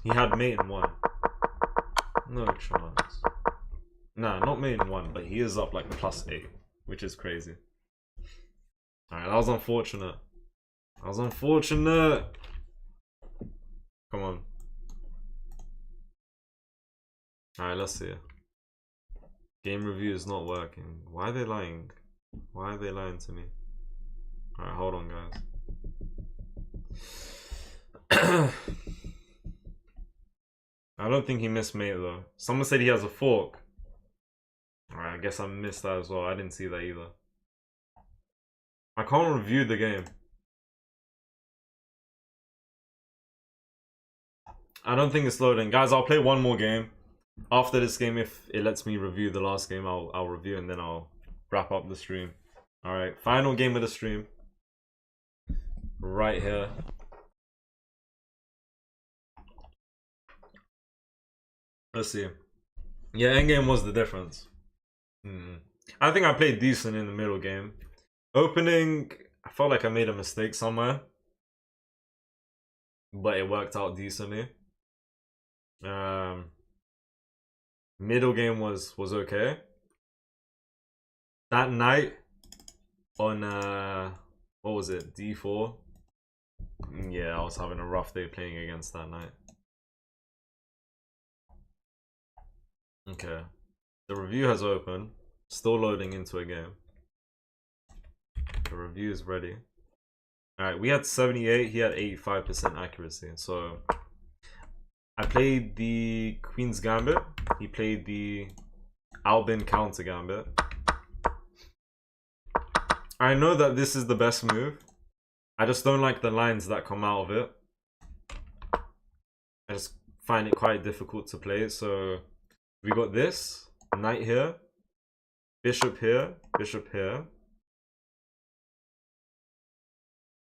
Speaker 1: He had mate in 1. No chance. Nah, not mate in 1, but he is up like +8, which is crazy. Alright, that was unfortunate. That was unfortunate. Come on. Alright, let's see. Game review is not working. Why are they lying? Why are they lying to me? Alright, hold on, guys. I don't think he missed mate though. Someone said he has a fork. Alright, I guess I missed that as well. I didn't see that either. I can't review the game. I don't think it's loading. Guys, I'll play one more game. After this game, if it lets me review the last game, I'll review and then I'll wrap up the stream. Alright, final game of the stream. Right here. Let's see. Yeah, endgame was the difference. I think I played decent in the middle game. Opening, I felt like I made a mistake somewhere. But it worked out decently. Middle game was okay. That night on what was it, D4? Yeah, I was having a rough day playing against that night. Okay, the review has opened. Still loading into a game. The review is ready. Alright, we had 78, he had 85% accuracy. So I played the Queen's Gambit. He played the Albin counter Gambit. I know that this is the best move. I just don't like the lines that come out of it. I just find it quite difficult to play. So we got this knight here. Bishop here, bishop here.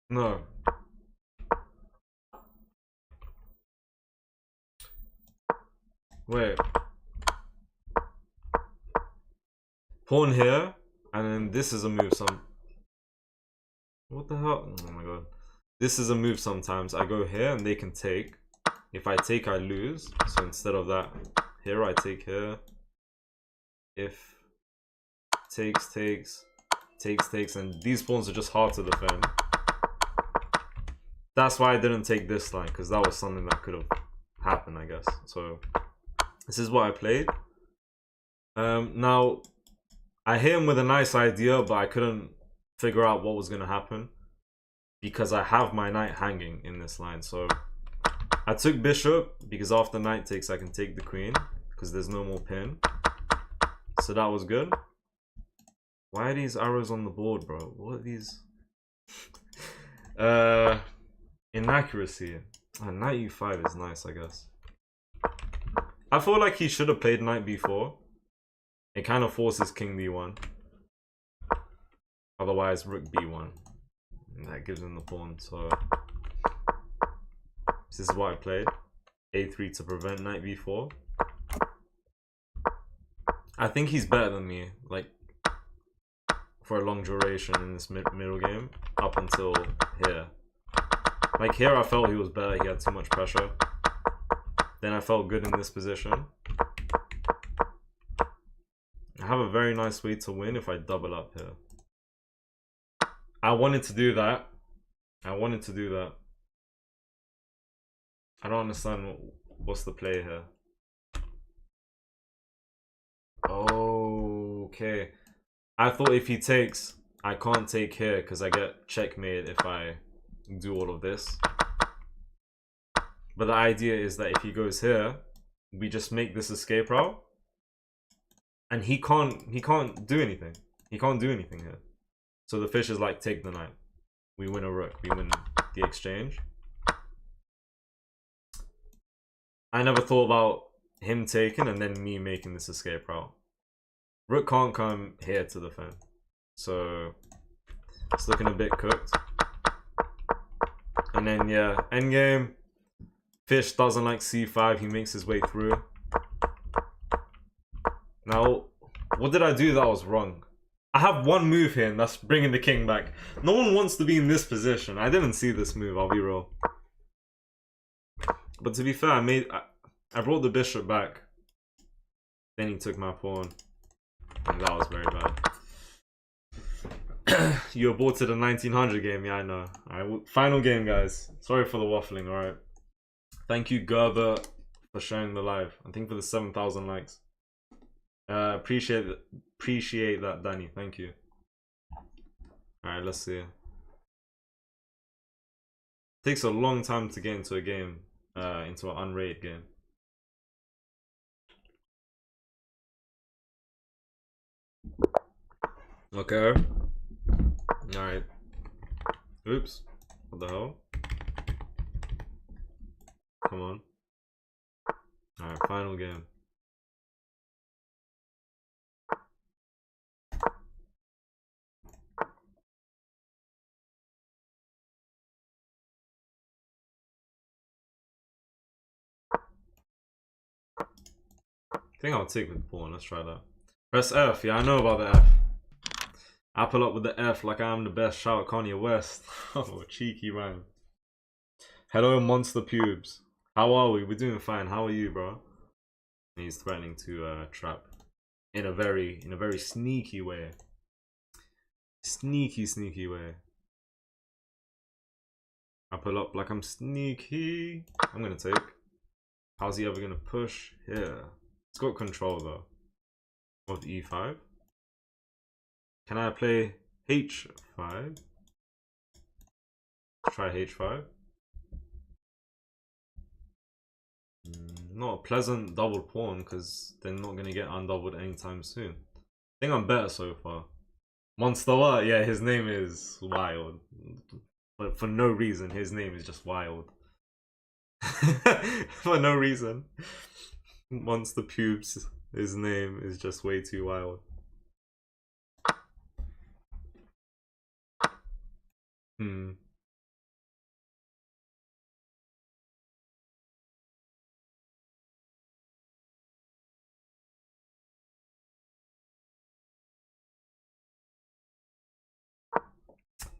Speaker 1: No. Wait. Pawn here, and then this is a move what the hell? Oh my god. This is a move sometimes. I go here and they can take. If I take, I lose. So instead of that, here I take here. If takes, and these pawns are just hard to defend. That's why I didn't take this line, because that was something that could have happened, I guess. So this is what I played. Now I hit him with a nice idea, but I couldn't figure out what was going to happen because I have my knight hanging in this line. So I took bishop because after knight takes I can take the queen because there's no more pin. So that was good. Why are these arrows on the board, bro? What are these? Inaccuracy. Knight e5 is nice, I guess. I feel like he should have played knight b4. It kind of forces king d1. Otherwise, rook b1. And that gives him the pawn. So this is what I played. a3 to prevent knight b4. I think he's better than me, like, for a long duration in this middle game, up until here. Like, here I felt he was better, he had too much pressure. Then I felt good in this position. I have a very nice way to win if I double up here. I wanted to do that. I don't understand what's the play here. Okay. I thought if he takes, I can't take here because I get checkmate if I do all of this. But the idea is that if he goes here, we just make this escape route. And he can't do anything. He can't do anything here. So the fish is like, take the knight. We win a rook. We win the exchange. I never thought about him taking and then me making this escape route. Rook can't come here to defend. So it's looking a bit cooked. And then, yeah, endgame. Fish doesn't like c5. He makes his way through. Now, what did I do that was wrong? I have one move here and that's bringing the king back. No one wants to be in this position. I didn't see this move, I'll be real. But to be fair, I brought the bishop back. Then he took my pawn. And that was very bad. You aborted a 1900 game, yeah, I know. Alright, final game, guys. Sorry for the waffling, alright. Thank you, Gerber, for sharing the live. I think for the 7,000 likes. Appreciate that, Danny. Thank you. Alright, let's see. Takes a long time to get into a game, into an unrated game. Okay. Alright. Oops. What the hell? Come on. Alright, final game. I think I'll take with the pawn. Let's try that. Press F. Yeah, I know about the F. I pull up with the F like I'm the best. Shout out Kanye West. Oh, cheeky man. Hello, monster pubes. How are we? We're doing fine. How are you, bro? He's threatening to trap in a very sneaky way. Sneaky way. I pull up like I'm sneaky. I'm gonna take. How's he ever gonna push here? It's got control though. Of e5. Can I play h5? Let's try h5. Not a pleasant double pawn because they're not gonna get undoubled anytime soon. I think I'm better so far. Monster what? Yeah, his name is wild. But for no reason, his name is just wild. For no reason. Monster pubes, his name is just way too wild. Hmm.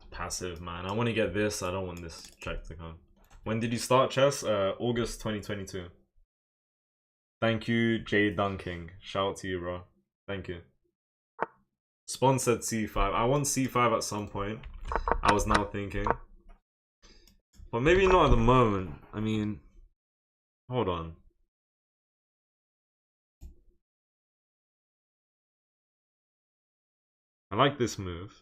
Speaker 1: Passive, man. I want to get this. I don't want this check to come. When did you start chess? August 2022. Thank you, Jay Dunking. Shout out to you, bro. Thank you. Spawn said c5. I want c5 at some point. I was now thinking. But maybe not at the moment. I mean, hold on. I like this move.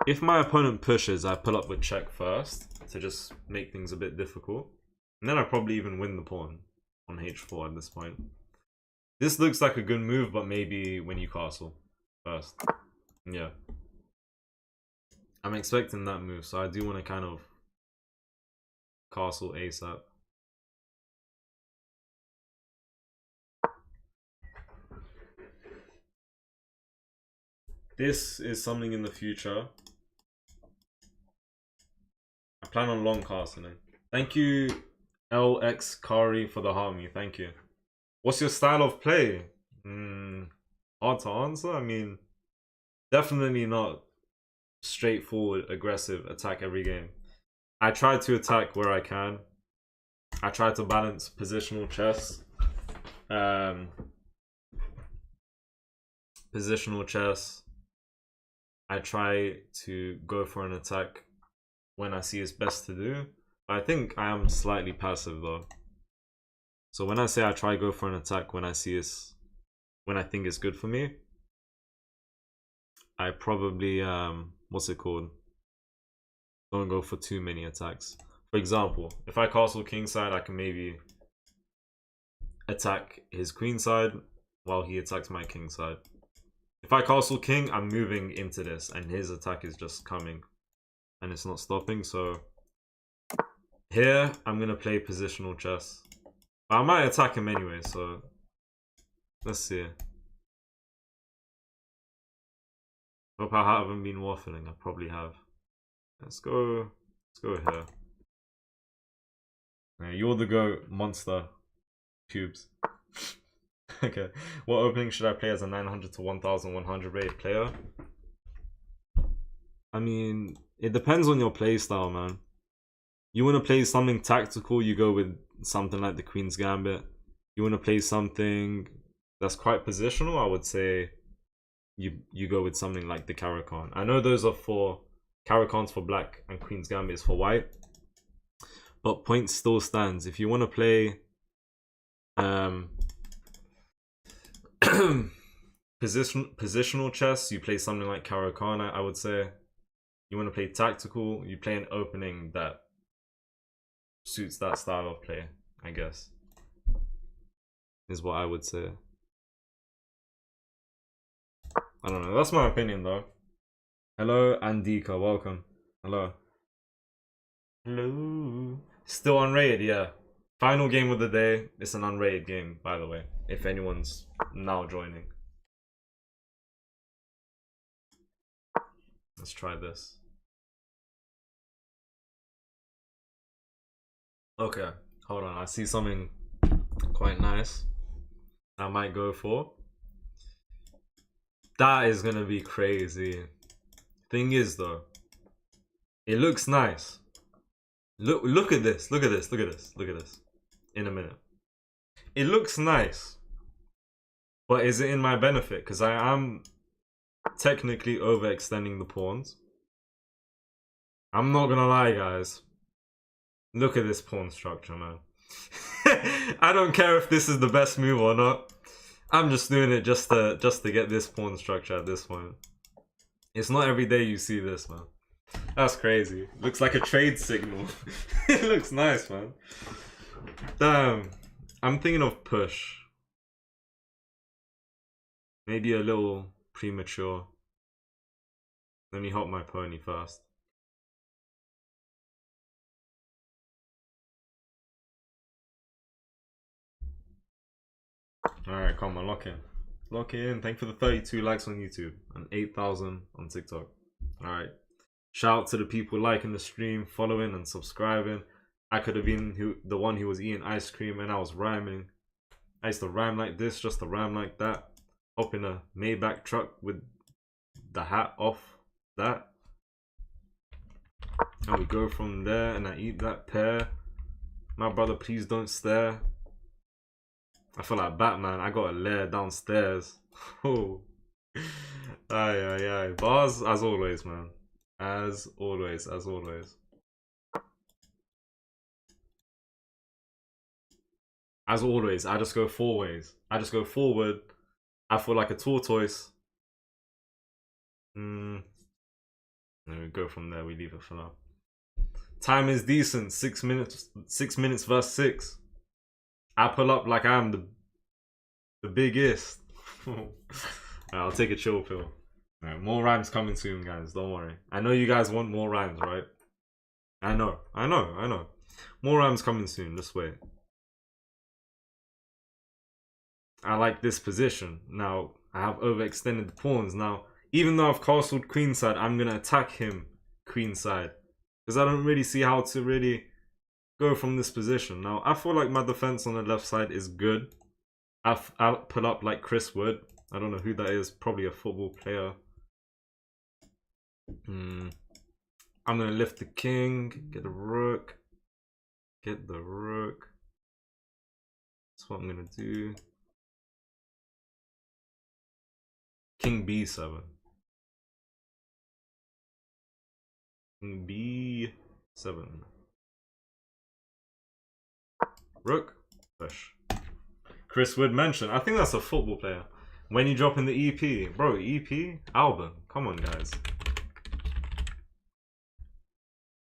Speaker 1: If my opponent pushes, I pull up with check first to just make things a bit difficult. And then I probably even win the pawn on h4 at this point. This looks like a good move, but maybe when you castle first. Yeah. I'm expecting that move, so I do want to kind of castle ASAP. This is something in the future. I plan on long castling. Thank you, LX Kari, for the harmony. Thank you. What's your style of play? Hard to answer. I mean, definitely not straightforward, aggressive attack every game. I try to attack where I can. I try to balance positional chess. Positional chess. I try to go for an attack when I see it's best to do. I think I am slightly passive though. So when I say I try go for an attack when I see it's when I think it's good for me, I probably what's it called? Don't go for too many attacks. For example, if I castle king side, I can maybe attack his queen side while he attacks my king side. If I castle king, I'm moving into this and his attack is just coming and it's not stopping. So here I'm gonna play positional chess. But I might attack him anyway, so let's see. Hope I haven't been waffling. I probably have. Let's go here. Yeah, you're the GOAT, monster. Cubes. Okay. What opening should I play as a 900 to 1100 rated player? I mean, it depends on your playstyle, man. You want to play something tactical, you go with something like the Queen's Gambit. You want to play something that's quite positional, I would say you go with something like the Caracan. I know those are for Caracan's for black and Queen's Gambit is for white. But point still stands. If you want to play positional chess, you play something like Caracan, I would say. You want to play tactical, you play an opening that suits that style of play, I guess. Is what I would say. I don't know. That's my opinion, though. Hello, Andika. Welcome. Hello. Hello. Still unrated, yeah. Final game of the day. It's an unrated game, by the way. If anyone's now joining. Let's try this. Okay. Hold on. I see something quite nice. I might go for. That is gonna be crazy. Thing is though, it looks nice. Look at this. Look at this. Look at this. Look at this. In a minute. It looks nice. But is it in my benefit? Because I am technically overextending the pawns. I'm not gonna lie, guys. Look at this pawn structure, man. I don't care if this is the best move or not. I'm just doing it just to get this pawn structure at this point. It's not every day you see this, man. That's crazy. Looks like a trade signal. It looks nice, man. Damn. I'm thinking of push. Maybe a little premature. Let me hop my pony first. Alright, come on, lock in. Lock it in. Thank you for the 32 likes on YouTube and 8,000 on TikTok. Alright. Shout out to the people liking the stream, following and subscribing. I could have been the one who was eating ice cream and I was rhyming. I used to rhyme like this, just to rhyme like that. Hop in a Maybach truck with the hat off that. And we go from there and I eat that pear. My brother, please don't stare. I feel like Batman. I got a lair downstairs. Oh. Aye. Bars as always, man. As always. As always, I just go four ways. I just go forward. I feel like a tortoise. Then we go from there. We leave it for now. Time is decent. 6 minutes. 6 minutes verse 6. I pull up like I'm the biggest. I'll take a chill pill. Right, more rhymes coming soon, guys. Don't worry. I know you guys want more rhymes, right? I know. More rhymes coming soon. Just wait. I like this position. Now, I have overextended the pawns. Now, even though I've castled queenside, I'm going to attack him queenside. Because I don't really see how to really go from this position. Now, I feel like my defense on the left side is good. I'll pull up like Chris Wood. I don't know who that is. Probably a football player. I'm going to lift the king. Get the rook. Get the rook. That's what I'm going to do. King B7. King B7. Rook. Push. Chris Wood mentioned. I think that's a football player. When you drop in the EP. Bro, EP? Album. Come on, guys.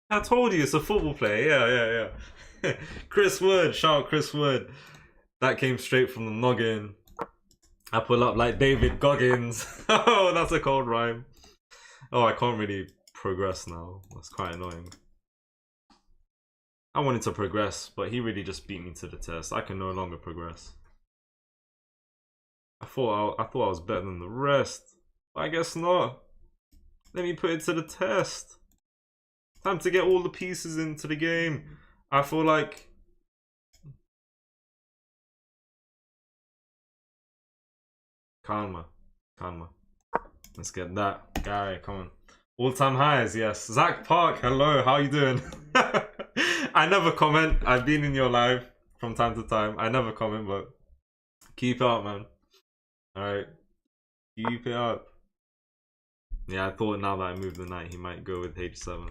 Speaker 1: I told you it's a football player. Yeah. Chris Wood. Shout out Chris Wood. That came straight from the noggin. I pull up like David Goggins. Oh, that's a cold rhyme. Oh, I can't really progress now. That's quite annoying. I wanted to progress, but he really just beat me to the test. I can no longer progress. I thought I was better than the rest. But I guess not. Let me put it to the test. Time to get all the pieces into the game. I feel like... Calma. Let's get that guy. Come on. All-time highs, yes. Zach Park, hello. How you doing? I never comment. I've been in your live from time to time. I never comment, but keep it up, man. Alright. Keep it up. Yeah, I thought now that I moved the knight, he might go with H7.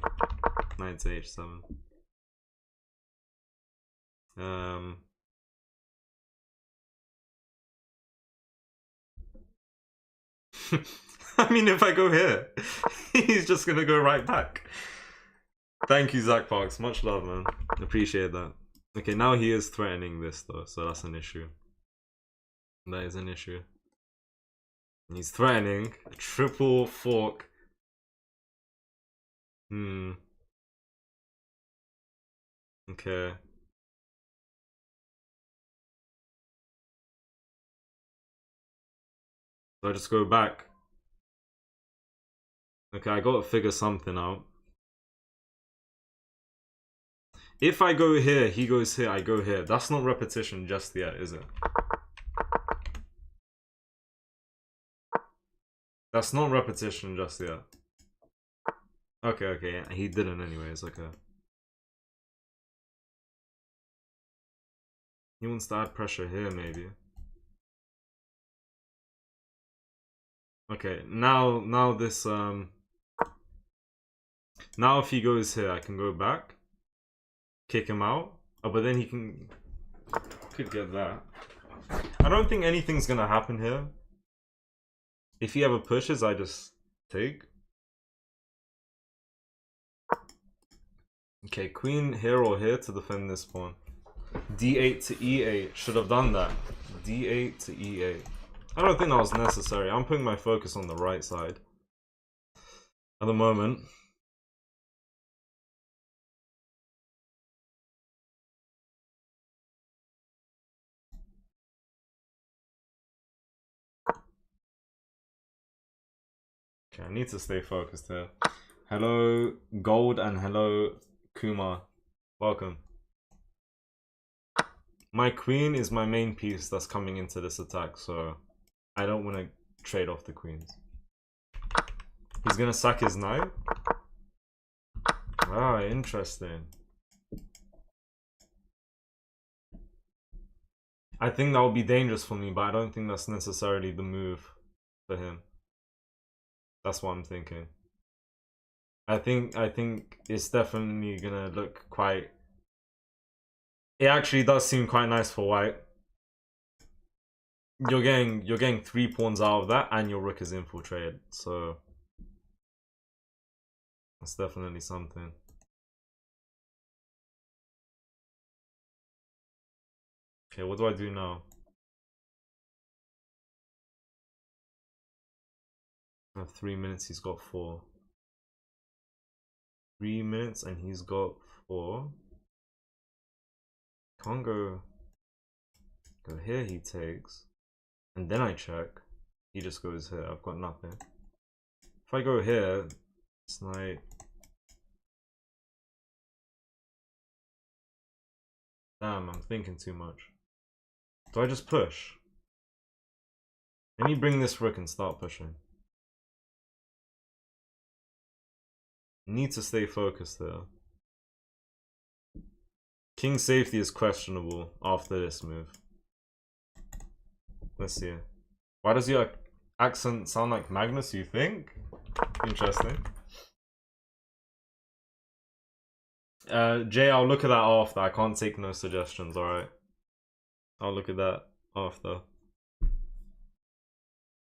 Speaker 1: Knight to H7. I mean, if I go here, he's just gonna go right back. Thank you, Zach Parks. Much love, man. Appreciate that. Okay, now he is threatening this, though, so that's an issue. That is an issue. He's threatening a triple fork. Okay. So I just go back. Okay, I gotta figure something out. If I go here, he goes here, I go here. That's not repetition just yet, is it? That's not repetition just yet. Okay, he didn't anyways, okay. He wants to add pressure here, maybe. Okay, now this, now if he goes here, I can go back. Kick him out. Oh, but then he could get that. I don't think anything's gonna happen here. If he ever pushes, I just take. Okay, queen here or here to defend this pawn. D8 to E8. Should have done that. D8 to E8. I don't think that was necessary. I'm putting my focus on the right side at the moment. Okay, I need to stay focused here. Hello, Gold, and hello, Kumar. Welcome. My queen is my main piece that's coming into this attack, so I don't want to trade off the queens. He's gonna sack his knight? Ah, interesting. I think that would be dangerous for me, but I don't think that's necessarily the move for him. That's what I'm thinking. I think it's definitely gonna look quite... It actually does seem quite nice for white. You're getting 3 pawns out of that, and your rook is infiltrated, so that's definitely something. Okay, what do I do now? I have 3 minutes, he's got 4. 3 minutes and he's got 4. Can't go here, he takes. And then I check. He just goes here, I've got nothing. If I go here, it's like... Damn, I'm thinking too much. Do I just push? Let me bring this rook and start pushing. Need to stay focused there. King safety is questionable after this move. Let's see. Why does your accent sound like Magnus, you think? Interesting. Jay, I'll look at that after. I can't take no suggestions, alright? I'll look at that after.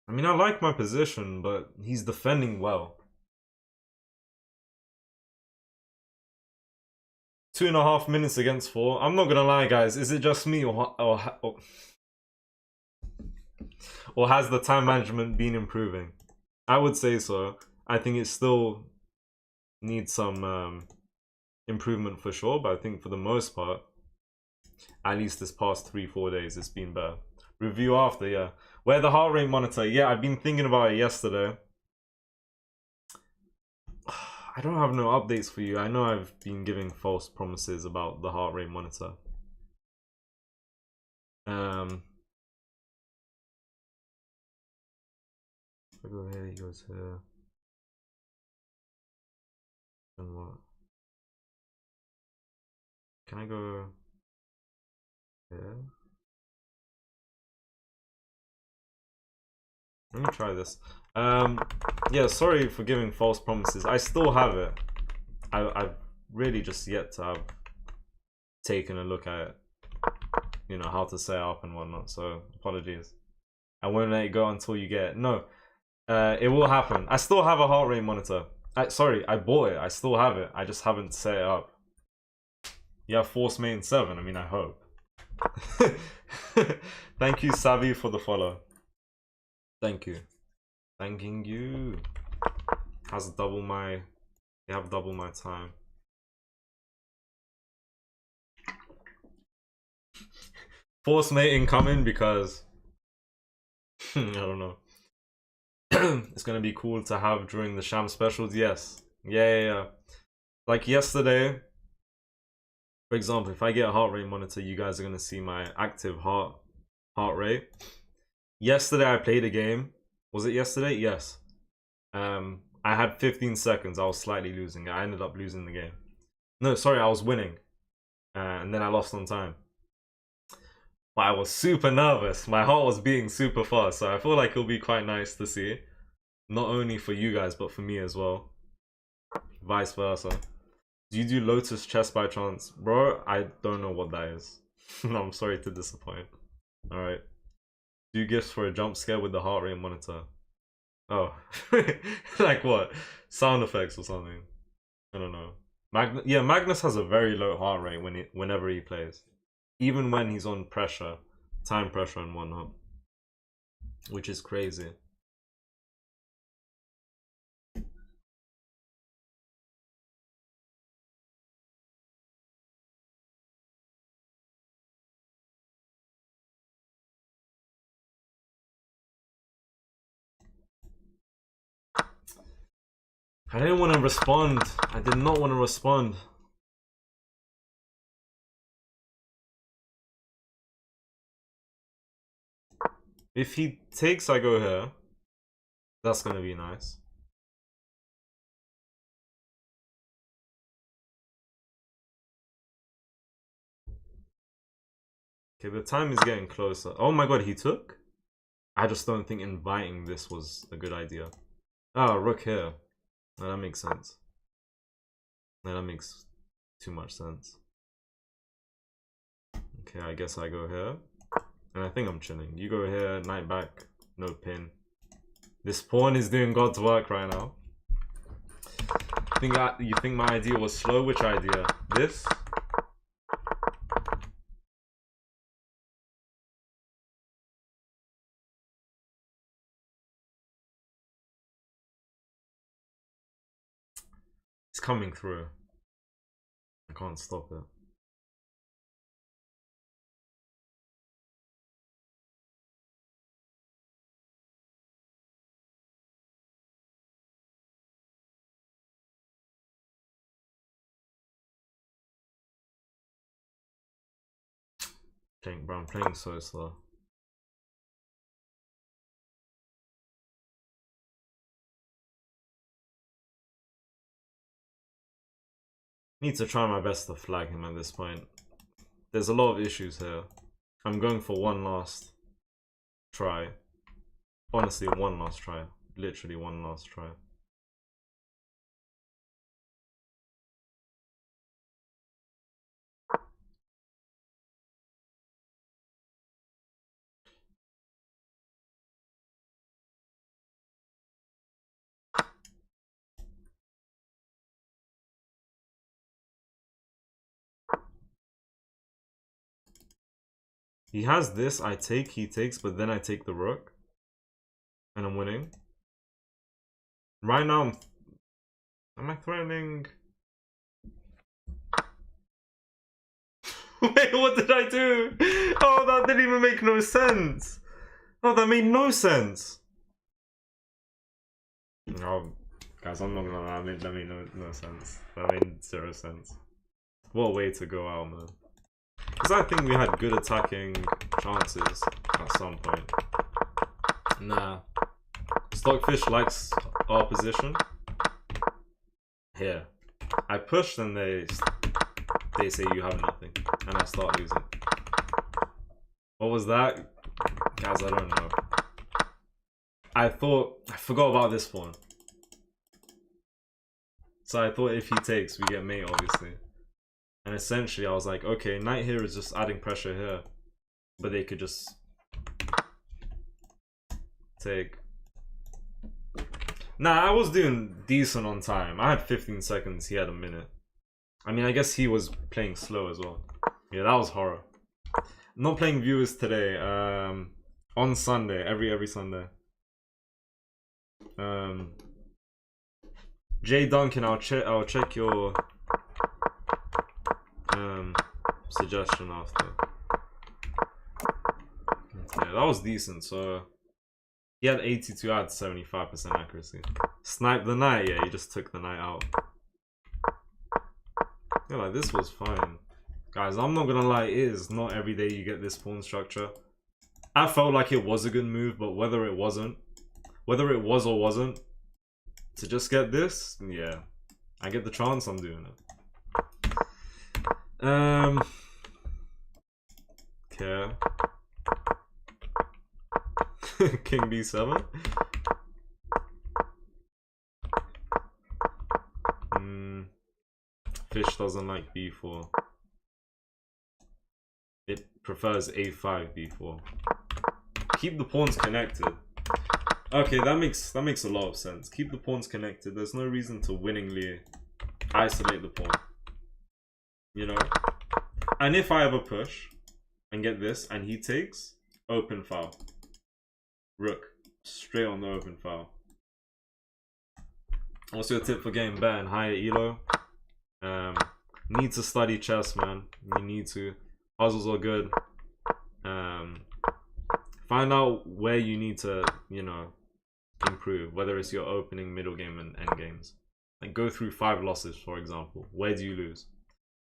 Speaker 1: I mean, I like my position, but he's defending well. 2.5 minutes against 4. I'm not gonna lie, guys. Is it just me, or has the time management been improving? I would say so. I think it still needs some improvement for sure, but I think for the most part, at least this past 3-4 days, it's been better. Review after, yeah. Where the heart rate monitor? Yeah, I've been thinking about it yesterday. I don't have no updates for you. I know I've been giving false promises about the heart rate monitor. If I go here, he goes here. And what? Can I go here? Let me try this. Yeah, sorry for giving false promises. I still have it. I've really just yet to have taken a look at it. You know, how to set up and whatnot, so apologies. I won't let it go until you get it. No, it will happen. I still have a heart rate monitor. Sorry, I bought it. I still have it. I just haven't set it up. You have Force Main 7. I mean, I hope. Thank you, Savvy, for the follow. Thank you. Thanking you. Has double my... They have double my time. Force mate incoming because... I don't know. It's gonna be cool to have during the Sham specials. Yes. Yeah. Like yesterday, for example, if I get a heart rate monitor, you guys are gonna see my active heart rate. Yesterday I played a game. Was it yesterday? Yes. I had 15 seconds. I was slightly losing. I ended up losing the game. No, sorry, I was winning. And then I lost on time. But I was super nervous. My heart was beating super fast. So I feel like it'll be quite nice to see. Not only for you guys, but for me as well. Vice versa. Do you do Lotus chess by chance? Bro, I don't know what that is. I'm sorry to disappoint. Alright. Do gifts for a jump scare with the heart rate monitor? Oh. Like what? Sound effects or something? I don't know. Magnus has a very low heart rate whenever he plays. Even when he's on pressure. Time pressure and whatnot. Which is crazy. I didn't want to respond. I did not want to respond. If he takes, I go here. That's gonna be nice. Okay, the time is getting closer. Oh my god, he took? I just don't think inviting this was a good idea. Ah, rook here. No, that makes sense. No, that makes too much sense. Okay, I guess I go here. And I think I'm chilling. You go here, knight back, no pin. This pawn is doing God's work right now. You think my idea was slow? Which idea? This? It's coming through. I can't stop it. Bro, I'm playing so slow. Need to try my best to flag him at this point. There's a lot of issues here. I'm going for one last try. Honestly, one last try. Literally one last try. He has this, I take, he takes, but then I take the rook. And I'm winning. Right now, am I threatening? Wait, what did I do? Oh, that didn't even make no sense. Oh, that made no sense. Oh, guys, I'm not gonna lie, that made no sense. That made 0 sense. What a way to go out, man. Because I think we had good attacking chances at some point. Nah. Stockfish likes our position. Here. I push and they say you have nothing. And I start losing. What was that? Guys, I don't know. I forgot about this one. So I thought if he takes, we get mate, obviously. And essentially, I was like, okay, knight here is just adding pressure here. But they could just take. Nah, I was doing decent on time. I had 15 seconds, he had a minute. I mean, I guess he was playing slow as well. Yeah, that was horror. Not playing viewers today. On Sunday, every Sunday. Jay Duncan, I'll check your suggestion after. Okay, that was decent. So he had 82, I had 75% accuracy. Snipe the knight, yeah, he just took the knight out. Yeah, like this was fine. Guys, I'm not gonna lie, it is not every day you get this pawn structure. I felt like it was a good move, but whether it was or wasn't, to just get this, yeah. I get the chance, I'm doing it. Okay. King B7. Fish doesn't like B4. It prefers A5, B4. Keep the pawns connected. Okay, that makes a lot of sense. Keep the pawns connected. There's no reason to winningly isolate the pawn. You know? And if I ever push and get this and he takes, open foul. Rook. Straight on the open foul. What's your tip for getting better and higher elo? Need to study chess, man. You need to. Puzzles are good. Find out where you need to, you know, improve. Whether it's your opening, middle game, and end games. Like, go through 5 losses, for example. Where do you lose?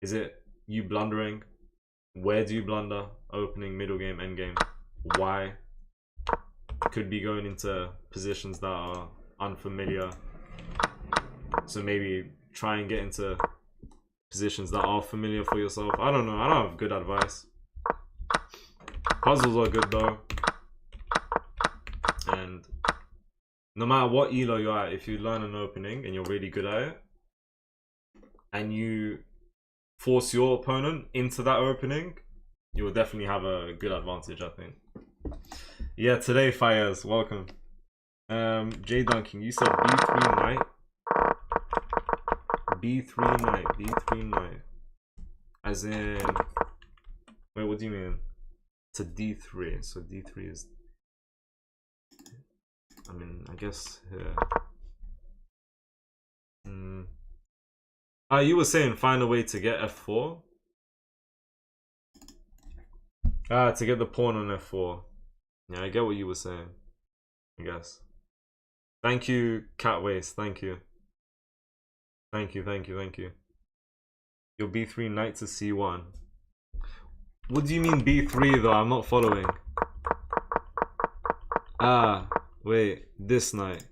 Speaker 1: Is it you blundering? Where do you blunder? Opening, middle game, end game. Why? Could be going into positions that are unfamiliar. So maybe try and get into positions that are familiar for yourself. I don't know. I don't have good advice. Puzzles are good though. And no matter what elo you're at, if you learn an opening and you're really good at it, and you force your opponent into that opening, you will definitely have a good advantage, I think. Yeah, today, Fires, welcome. J Dunking, you said B3 knight. B3 knight, B3 knight. As in, wait, what do you mean? To D3, so D3 is, I mean, I guess here. You were saying find a way to get F4? To get the pawn on F4. Yeah, I get what you were saying, I guess. Thank you, Catwaste, thank you. Thank you. Your B3 knight to C1. What do you mean B3 though? I'm not following. Wait, this knight.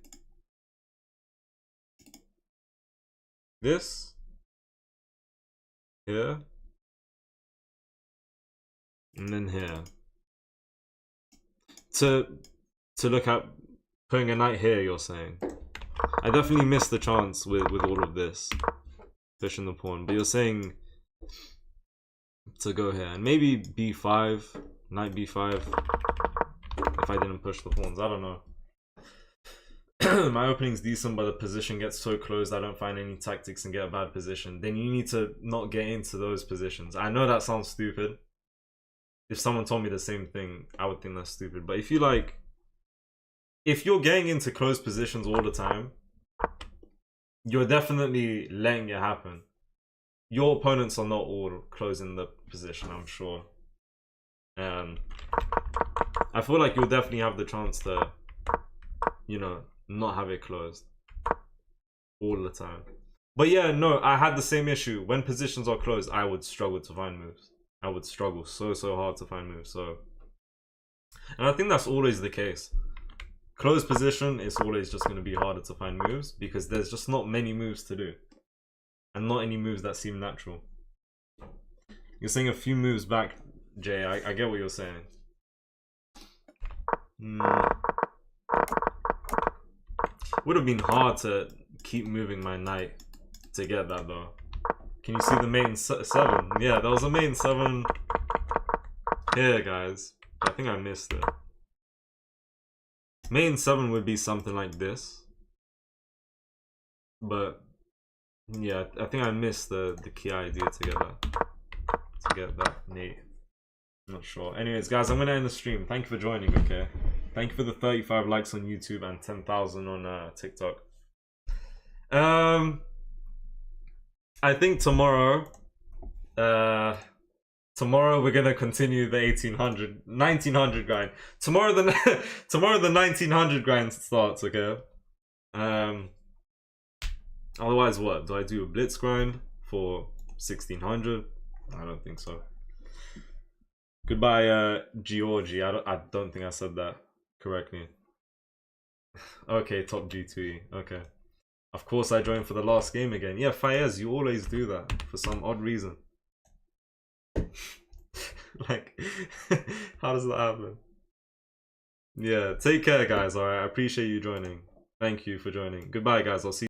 Speaker 1: This? Here? And then here. To look at putting a knight here, you're saying? I definitely missed the chance with all of this. Pushing the pawn. But you're saying to go here. And maybe B5. Knight B5. If I didn't push the pawns. I don't know. My opening's decent, but the position gets so closed I don't find any tactics and get a bad position. Then you need to not get into those positions. I know that sounds stupid. If someone told me the same thing, I would think that's stupid. But if you like, if you're getting into closed positions all the time, you're definitely letting it happen. Your opponents are not all closing the position, I'm sure. I feel like you'll definitely have the chance to, you know, not have it closed all the time. But yeah, no, I had the same issue. When positions are closed, I would struggle to find moves. I would struggle so hard to find moves. So, and I think that's always the case. Closed position, it's always just going to be harder to find moves because there's just not many moves to do. And not any moves that seem natural. You're saying a few moves back, Jay. I get what you're saying. Would have been hard to keep moving my knight to get that though. Can you see the main 7? Yeah, there was a main 7 here, guys. I think I missed it. Main 7 would be something like this. But yeah, I think I missed the key idea to get that Nate. I'm not sure. Anyways, guys, I'm gonna end the stream. Thank you for joining, okay? Thank you for the 35 likes on YouTube and 10,000 on TikTok. I think tomorrow we're gonna continue the 1900 grind. Tomorrow the 1900 grind starts, okay? Otherwise, what? Do I do a blitz grind for 1600? I don't think so. Goodbye, Georgie. I don't think I said that correctly. Okay, top G2E. Okay. Of course I joined for the last game again. Yeah, Fayez, you always do that for some odd reason. Like, how does that happen? Yeah, take care, guys. Alright, I appreciate you joining. Thank you for joining. Goodbye, guys. I'll see you.